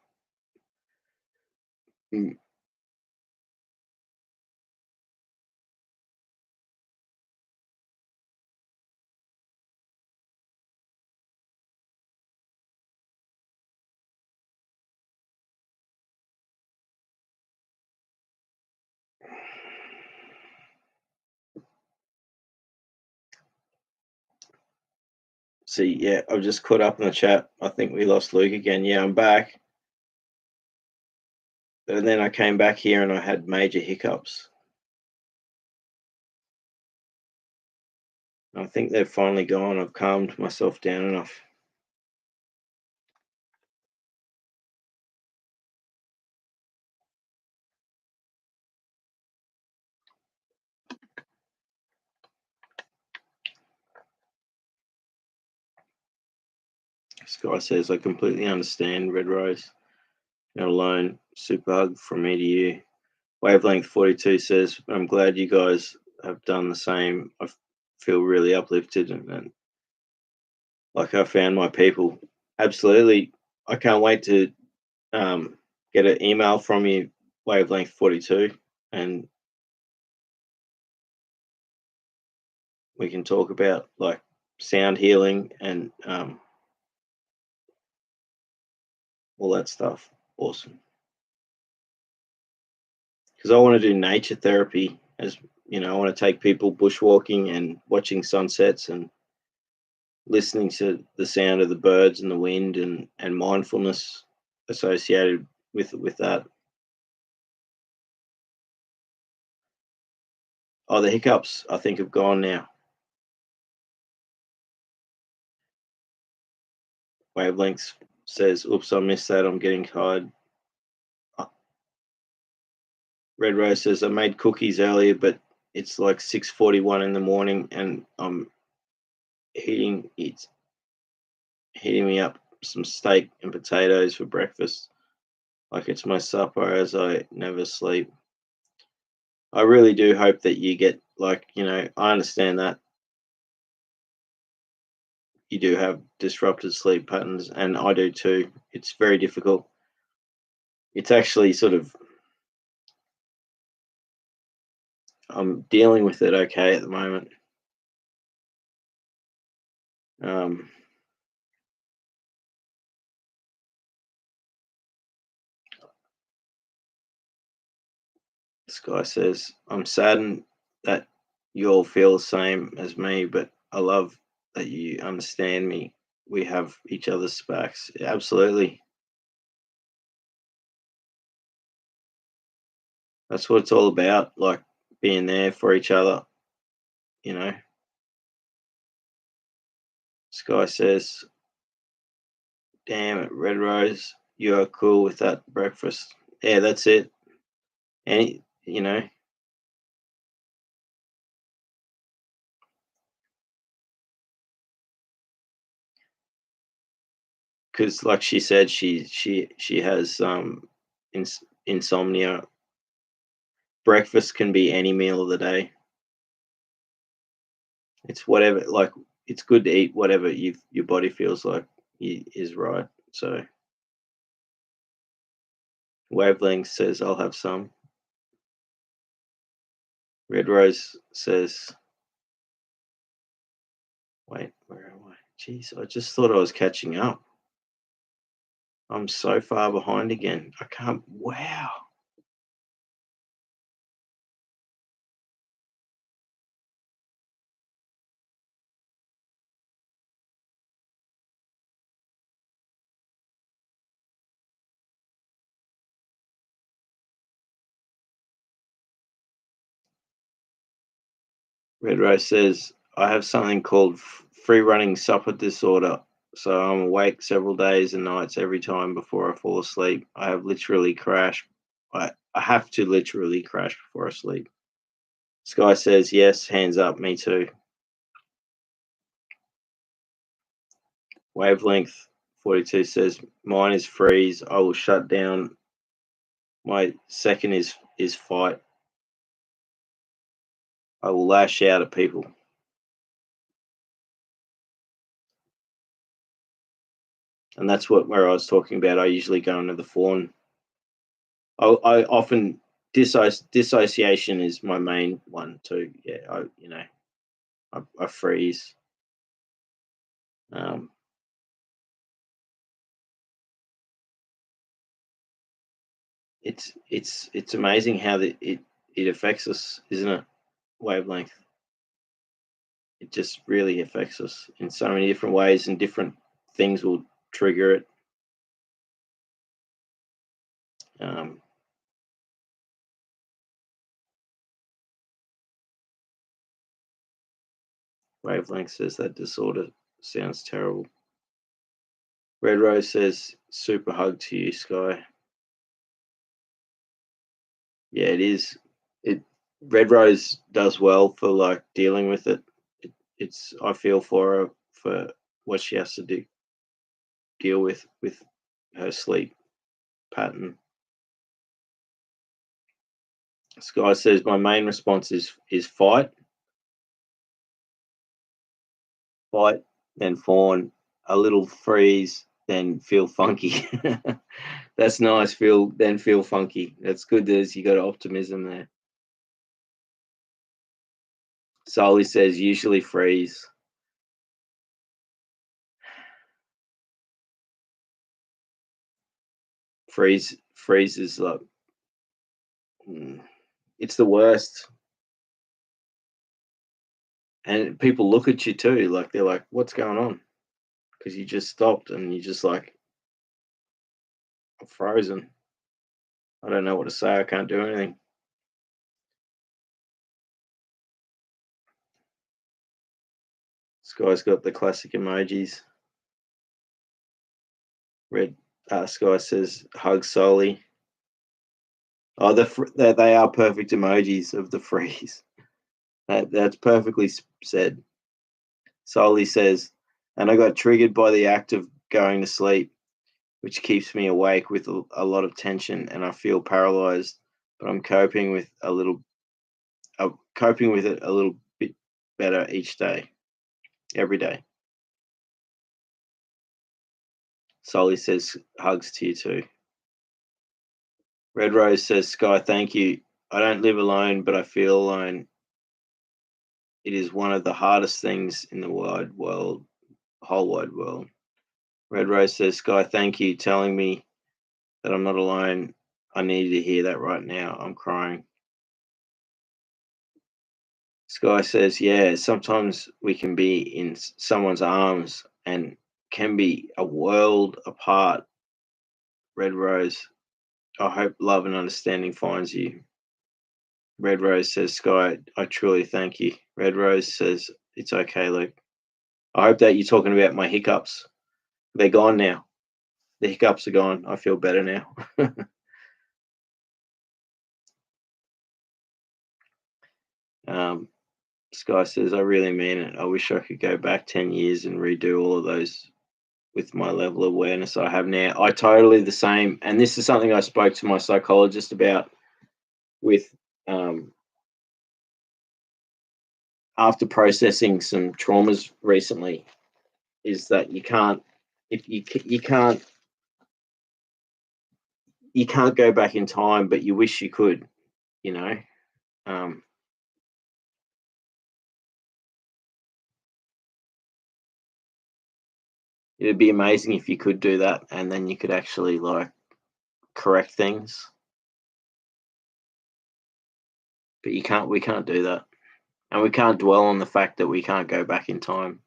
See, yeah, I've just caught up in the chat. I think we lost Luke again. Yeah, I'm back. And then I came back here and I had major hiccups. I think they're finally gone. I've calmed myself down enough. Sky says, I completely understand, Red Rose. Not alone. Super hug from me to you. Wavelength 42 says, I'm glad you guys have done the same. I feel really uplifted and like I found my people. Absolutely. I can't wait to get an email from you, Wavelength 42, and we can talk about like sound healing and all that stuff. Awesome. Because I want to do nature therapy, as you know, I want to take people bushwalking and watching sunsets and listening to the sound of the birds and the wind and mindfulness associated with that. Oh, the hiccups I think have gone now. Wavelengths says, oops, I missed that. I'm getting tired. Red Rose says, I made cookies earlier, but it's like 6:41 in the morning and I'm eating it. heating me up some steak and potatoes for breakfast, like it's my supper, as I never sleep. I really do hope that you get, like, I understand that you do have disrupted sleep patterns, and I do too. It's very difficult. It's actually sort of, I'm dealing with it okay at the moment. Um, this guy says, I'm saddened that you all feel the same as me, but I love that you understand me. We have each other's backs. Absolutely. That's what it's all about, like being there for each other, you know. This guy says, damn it, Red Rose, you are cool with that breakfast. Yeah, that's it. And, because like she said, she has insomnia. Breakfast can be any meal of the day. It's whatever, like, it's good to eat whatever your body feels like is right. So Wavelength says, I'll have some. Red Rose says, wait, where am I? Jeez, I just thought I was catching up. I'm so far behind again. I can't. Wow. Red Rose says, I have something called free running supper disorder. So I'm awake several days and nights every time before I fall asleep. I have literally crashed. I have to literally crash before I sleep. Sky says, yes, hands up, me too. Wavelength 42 says, mine is freeze. I will shut down. My second is fight. I will lash out at people. And that's where I was talking about. I usually go into the fawn. I often dissociation is my main one too. Yeah, I freeze. Um, it's amazing how it affects us, isn't it? Wavelength. It just really affects us in so many different ways, and different things will trigger it. Um, Wavelength says that disorder sounds terrible. Red Rose says, super hug to you, Sky. Yeah, it is. It Red Rose does well for like dealing with it. It's I feel for her for what she has to deal with her sleep pattern. Sky says my main response is fight, then fawn, a little freeze, then feel funky. That's nice. Feel funky. That's good. There's you got optimism there. Soli says usually freeze. Freeze is like it's the worst. And people look at you too, like they're like, "What's going on?" Because you just stopped and you just like, I'm frozen. I don't know what to say. I can't do anything. This guy's got the classic emojis. Red Sky says, "Hug Soli." Oh, they are perfect emojis of the freeze. That's perfectly said. Soli says, and I got triggered by the act of going to sleep, which keeps me awake with a lot of tension, and I feel paralyzed. But I'm coping with it a little bit better each day, every day. Solly says hugs to you too. Red Rose says, Sky, thank you. I don't live alone, but I feel alone. It is one of the hardest things in the whole wide world. Red Rose says, Sky, thank you telling me that I'm not alone. I needed to hear that right now. I'm crying. Sky says, yeah, sometimes we can be in someone's arms and can be a world apart. Red Rose, I hope love and understanding finds you. Red Rose says, Sky, I truly thank you. Red Rose says, it's okay, Luke. I hope that you're talking about my hiccups. They're gone now. The hiccups are gone. I feel better now. Sky says, I really mean it. I wish I could go back 10 years and redo all of those with my level of awareness I have now. I totally the same. And this is something I spoke to my psychologist about with after processing some traumas recently, is that you can't go back in time, but you wish you could, you know. It'd be amazing if you could do that, and then you could actually like correct things. But you can't. We can't do that, and we can't dwell on the fact that we can't go back in time.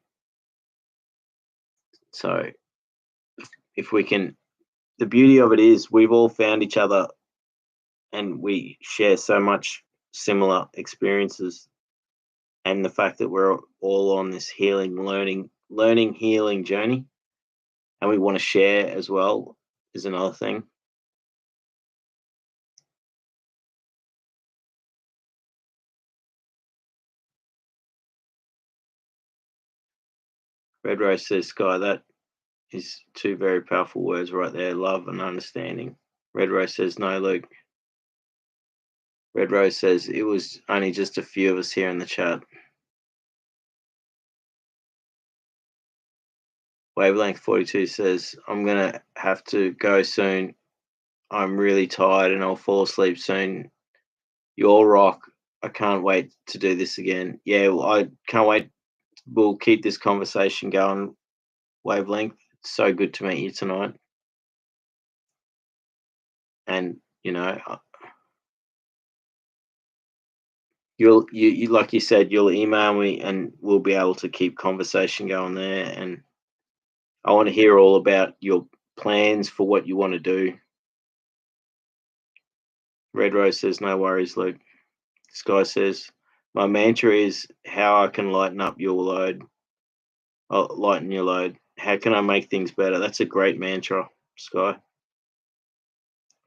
So, if we can, the beauty of it is we've all found each other, and we share so much similar experiences. And the fact that we're all on this learning, healing journey, and we want to share as well is another thing. Red Rose says, Sky, that is two very powerful words right there, love and understanding. Red Rose says, no, Luke. Red Rose says, it was only just a few of us here in the chat. Wavelength 42 says, I'm going to have to go soon. I'm really tired and I'll fall asleep soon. You all rock. I can't wait to do this again. Yeah, well, I can't wait. We'll keep this conversation going, Wavelength. It's so good to meet you tonight. And, you know, you like you said, you'll email me and we'll be able to keep conversation going there. And I want to hear all about your plans for what you want to do. Red Rose says, no worries, Luke. Sky says, my mantra is how I can lighten your load. How can I make things better? That's a great mantra, Sky.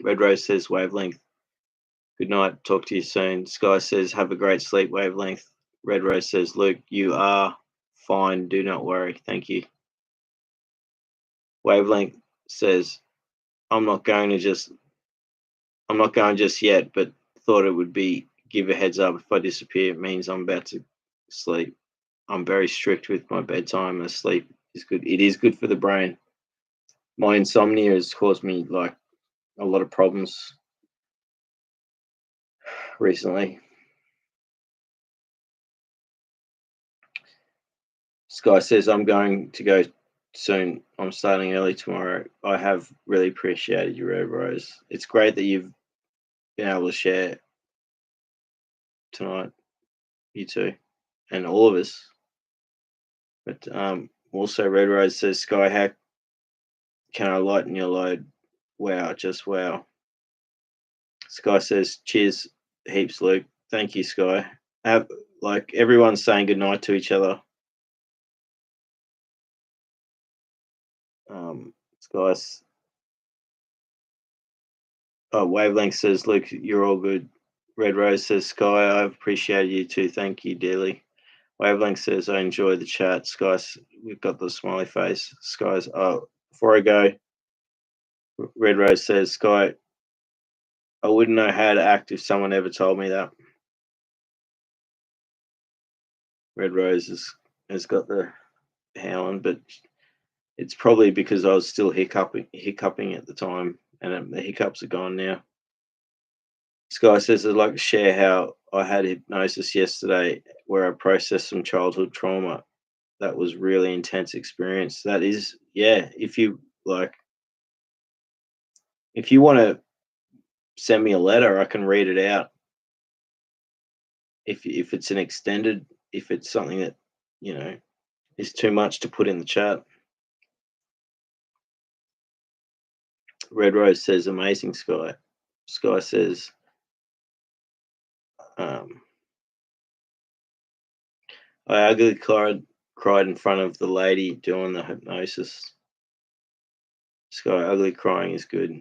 Red Rose says, Wavelength. Good night. Talk to you soon. Sky says, have a great sleep, Wavelength. Red Rose says, Luke, you are fine. Do not worry. Thank you. Wavelength says, I'm not going just yet, but thought it would be give a heads up. If I disappear, it means I'm about to sleep. I'm very strict with my bedtime, and sleep is good. It is good for the brain. My insomnia has caused me like a lot of problems recently. Sky says, I'm going to go soon. I'm starting early tomorrow. I have really appreciated you, Red Rose. It's great that you've been able to share tonight, you two, and all of us. But also, Red Rose says, Sky, how can I lighten your load? Wow, just wow. Sky says, cheers heaps, Luke. Thank you, Sky. Like everyone's saying goodnight to each other. Sky's Wavelength says, Luke, you're all good. Red Rose says, Sky, I've appreciated you too. Thank you dearly. Wavelength says, I enjoy the chat. Sky, we've got the smiley face. Sky's before I go, Red Rose says, Sky, I wouldn't know how to act if someone ever told me that. Red Rose has got the howling, but it's probably because I was still hiccuping at the time, and the hiccups are gone now. Sky says, I'd like to share how I had hypnosis yesterday where I processed some childhood trauma. That was really intense experience. That is, yeah, if you want to send me a letter, I can read it out. If it's an extended, if it's something that, is too much to put in the chat. Red Rose says, amazing, Sky. Sky says, I ugly cried in front of the lady doing the hypnosis. Sky, ugly crying is good.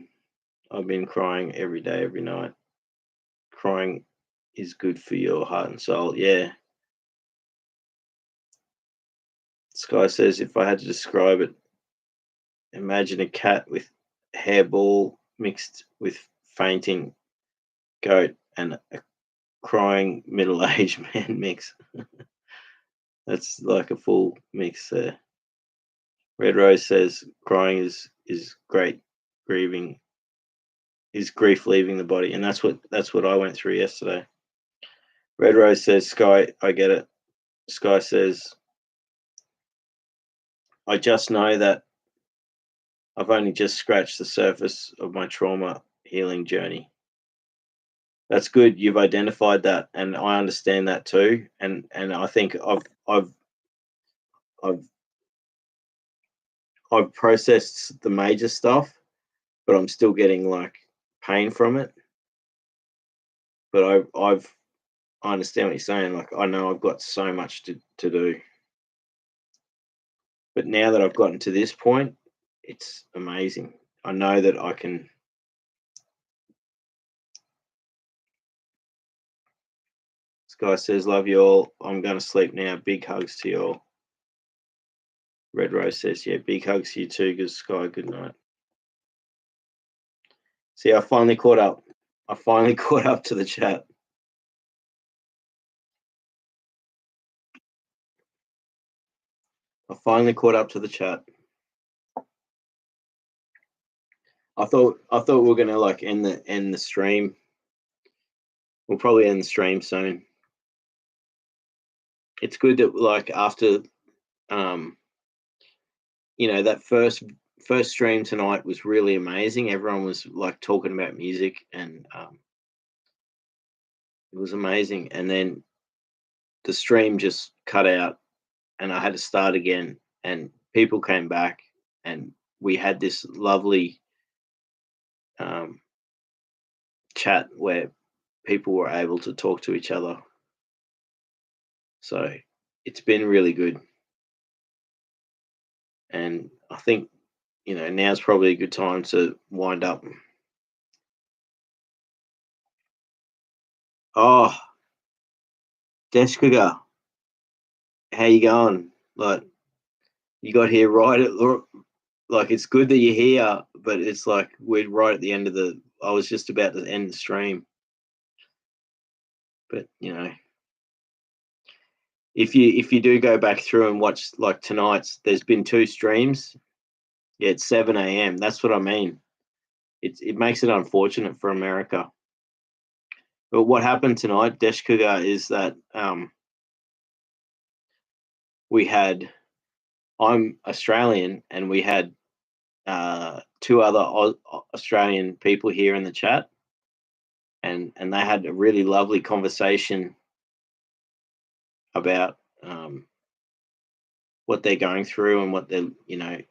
I've been crying every day, every night. Crying is good for your heart and soul. Yeah. Sky says, if I had to describe it, imagine a cat with hairball mixed with fainting goat and a crying middle-aged man mix. That's like a full mix there. Red Rose says, crying is great. Grieving is grief leaving the body, and that's what I went through yesterday. Red Rose says, Sky, I get it. Sky says, I just know that I've only just scratched the surface of my trauma healing journey. That's good. You've identified that, and I understand that too. And I think I've processed the major stuff, but I'm still getting like pain from it. But I understand what you're saying. Like, I know I've got so much to do. But now that I've gotten to this point, it's amazing. I know that I can. This guy says, love you all. I'm going to sleep now. Big hugs to you all. Red Rose says, yeah, big hugs to you too, good Sky. Good night. See, I finally caught up. I finally caught up to the chat. I finally caught up to the chat. I thought we were gonna like end the stream. We'll probably end the stream soon. It's good that like after that first stream tonight was really amazing. Everyone was like talking about music, and it was amazing. And then the stream just cut out, and I had to start again, and people came back, and we had this lovely chat where people were able to talk to each other. So it's been really good. And I think, now's probably a good time to wind up. Oh, Deshkuga, how you going? Like, you got here right at, like, it's good that you're here, but it's like we're right at the end of I was just about to end the stream. But, if you do go back through and watch like tonight's, there's been 2 streams. Yeah, it's 7 a.m. That's what I mean. It makes it unfortunate for America. But what happened tonight, Deshkuga, is that I'm Australian, and we had 2 other Australian people here in the chat, and they had a really lovely conversation about what they're going through and what they're,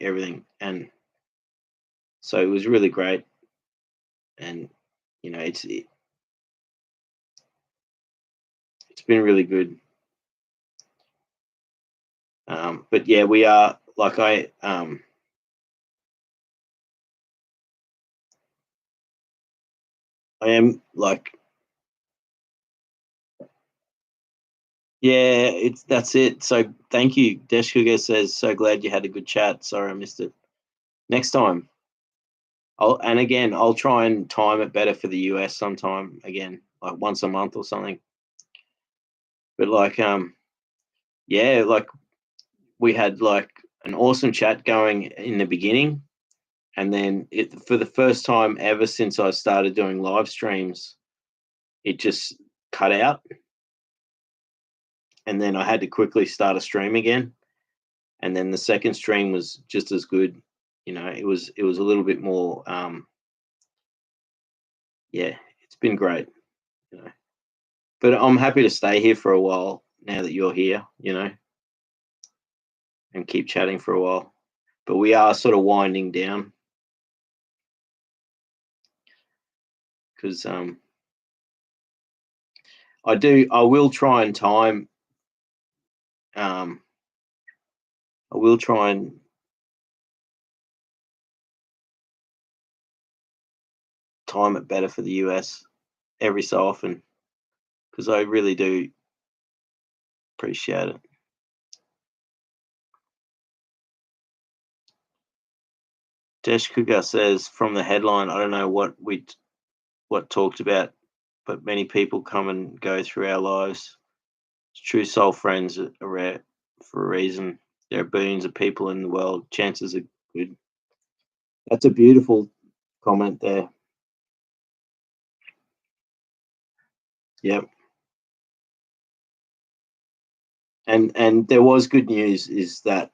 everything. And so it was really great. And, it's been really good. But yeah, we are like I am like, yeah, that's it. So thank you. Deshkuga says, so glad you had a good chat. Sorry, I missed it. next time. I'll try and time it better for the US sometime again, like once a month or something. But like, yeah, like we had like an awesome chat going in the beginning, and then for the first time ever since I started doing live streams, it just cut out, and then I had to quickly start a stream again, and then the second stream was just as good. You know, it was a little bit more. Yeah, it's been great. You know, but I'm happy to stay here for a while now that you're here. You know, and keep chatting for a while. But we are sort of winding down because I will try and time. I will try and time it better for the US every so often because I really do appreciate it. Desh Kuga says from the headline, I don't know what talked about, but many people come and go through our lives. True soul friends are rare for a reason. There are billions of people in the world. Chances are good. That's a beautiful comment there. Yep. And there was good news is that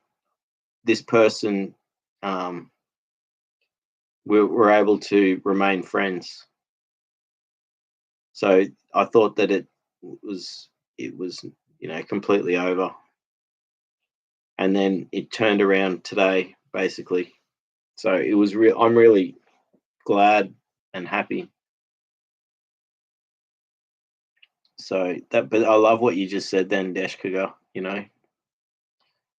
this person we're able to remain friends. So I thought that it was completely over, and then it turned around today basically. So it was real. I'm really glad and happy. So but I love what you just said then, Deshkaga. You know,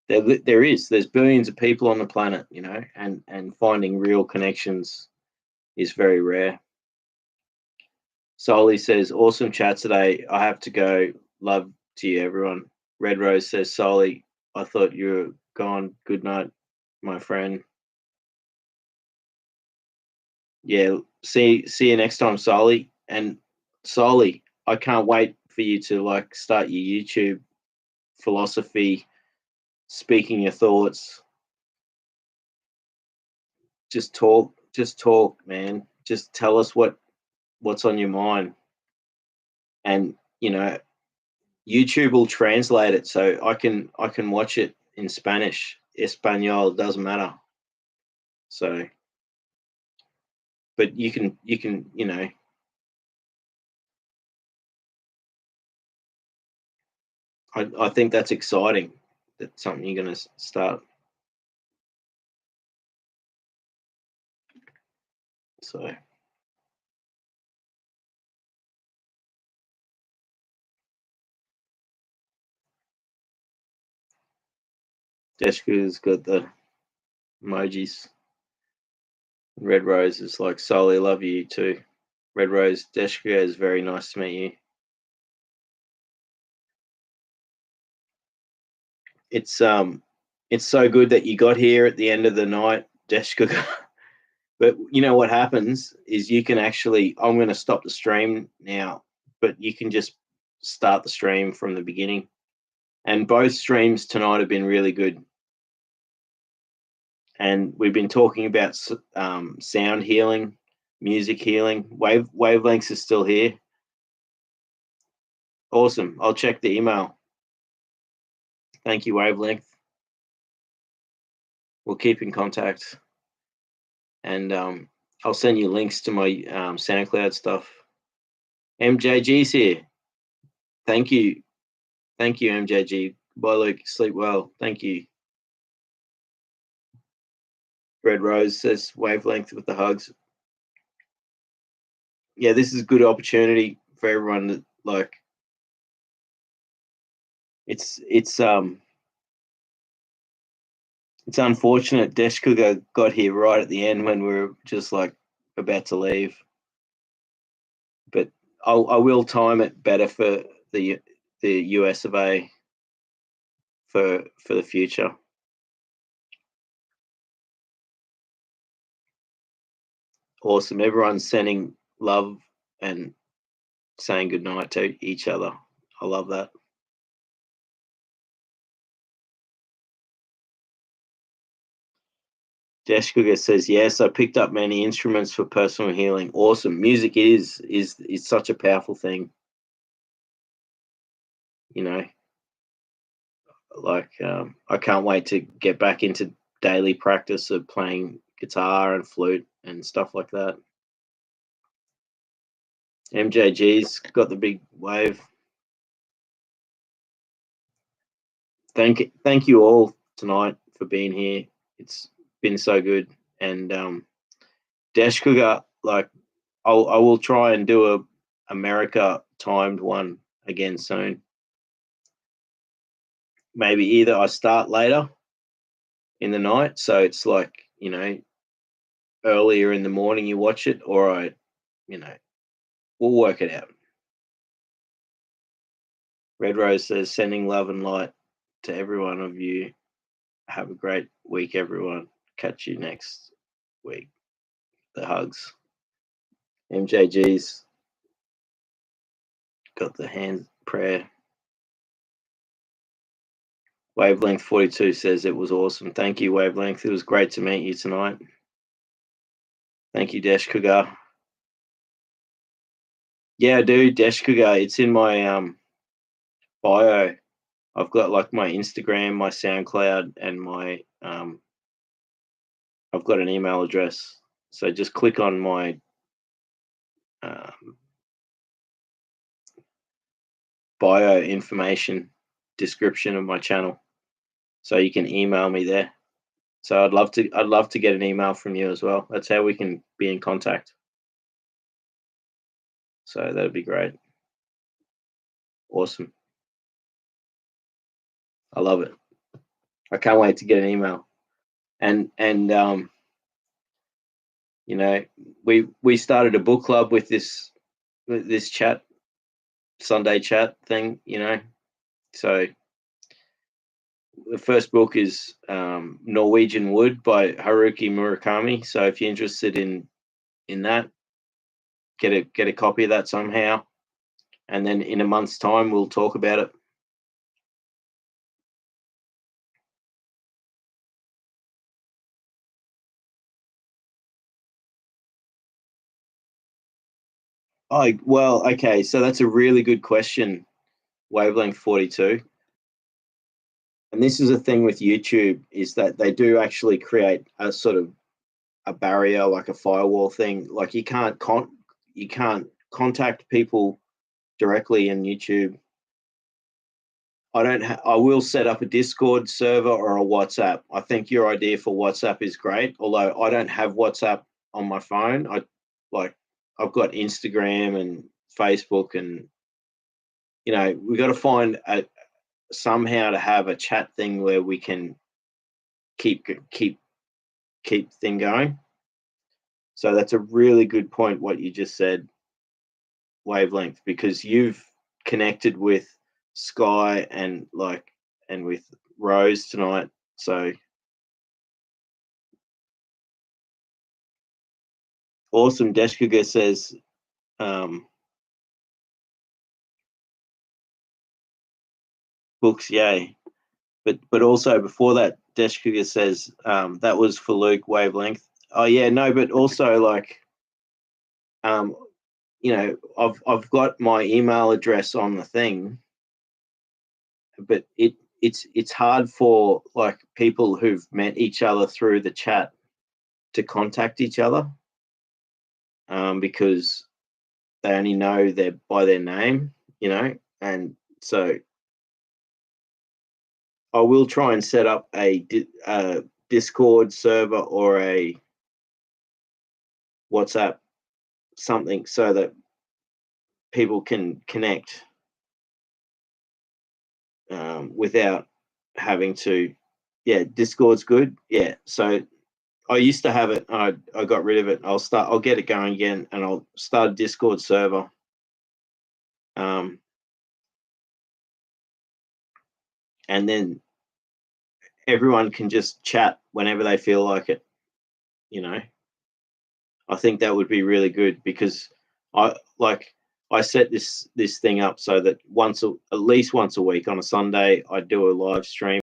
there's billions of people on the planet. You know, and finding real connections is very rare. Soli says, awesome chat today. I have to go. Love to you, everyone. Red Rose says, Soli, I thought you were gone. Good night, my friend. Yeah, see you next time, Soli. And Soli, I can't wait for you to like start your YouTube philosophy, speaking your thoughts. Just talk, man. Just tell us what's on your mind. And you know, YouTube will translate it so I can watch it in Spanish, Espanol, doesn't matter. So, but you can I think that's exciting. That's something you're going to start. So, Deshka's got the emojis. Red Rose is like, solely love you too. Red Rose, Deshka is very nice to meet you. It's so good that you got here at the end of the night, Deshka. But you know what happens is you can actually. I'm going to stop the stream now, but you can just start the stream from the beginning. And both streams tonight have been really good. And we've been talking about sound healing, music healing. Wavelengths is still here. Awesome. I'll check the email. Thank you, Wavelength. We'll keep in contact. And I'll send you links to my SoundCloud stuff. MJG's here. Thank you. Thank you, MJG. Bye, Luke. Sleep well. Thank you. Red Rose says Wavelength with the hugs. Yeah, this is a good opportunity for everyone to like. It's unfortunate Deshkuga got here right at the end when we were just like about to leave. But I will time it better for the US of A for the future. Awesome. Everyone's sending love and saying goodnight to each other. I love that. Dash Cougar says, yes, I picked up many instruments for personal healing. Awesome. Music is such a powerful thing. You know, like I can't wait to get back into daily practice of playing guitar and flute and stuff like that. MJG's got the big wave. Thank you all tonight for being here. It's been so good. And Dash Cougar, like I will try and do a America timed one again soon. Maybe either I start later in the night, so it's like, you know, earlier in the morning you watch it, or I, you know, we'll work it out. Red Rose says, sending love and light to every one of you. Have a great week, everyone. Catch you next week. The hugs. MJG's got the hand prayer. Wavelength 42 says it was awesome. Thank you, Wavelength. It was great to meet you tonight. Thank you, Dash Cougar. Yeah, I do, Dash Cougar. It's in my bio. I've got like my Instagram, my SoundCloud, and my I've got an email address. So just click on my bio information description of my channel, so you can email me there. So I'd love to get an email from you as well. That's how we can be in contact. So that'd be great. Awesome. I love it. I can't wait to get an email. And you know, we started a book club with this chat, Sunday chat thing, you know. So the first book is Norwegian Wood by Haruki Murakami. So if you're interested in that, get a copy of that somehow, and then in a month's time we'll talk about it. Oh, well, okay, so that's a really good question, Wavelength 42. And this is a thing with YouTube, is that they do actually create a sort of a barrier, like a firewall thing. Like you can't contact people directly in YouTube. I will set up a Discord server or a WhatsApp. I think your idea for WhatsApp is great, although I don't have WhatsApp on my phone. I've got Instagram and Facebook, and you know, we got to find somehow to have a chat thing where we can keep thing going. So that's a really good point what you just said, Wavelength, because you've connected with Sky and with Rose tonight. So awesome. Deshkuga says books, yay. But also before that, Deshkuga says that was for Luke, Wavelength. Oh yeah, no, but also like you know, I've got my email address on the thing, but it's hard for like people who've met each other through the chat to contact each other because they only know by their name, you know, and so I will try and set up a Discord server or a WhatsApp something so that people can connect without having to. Yeah, Discord's good. Yeah, so I used to have it. I got rid of it. I'll get it going again, and I'll start a Discord server. And then everyone can just chat whenever they feel like it. You know, I think that would be really good because I like I set this thing up so that at least once a week on a Sunday I do a live stream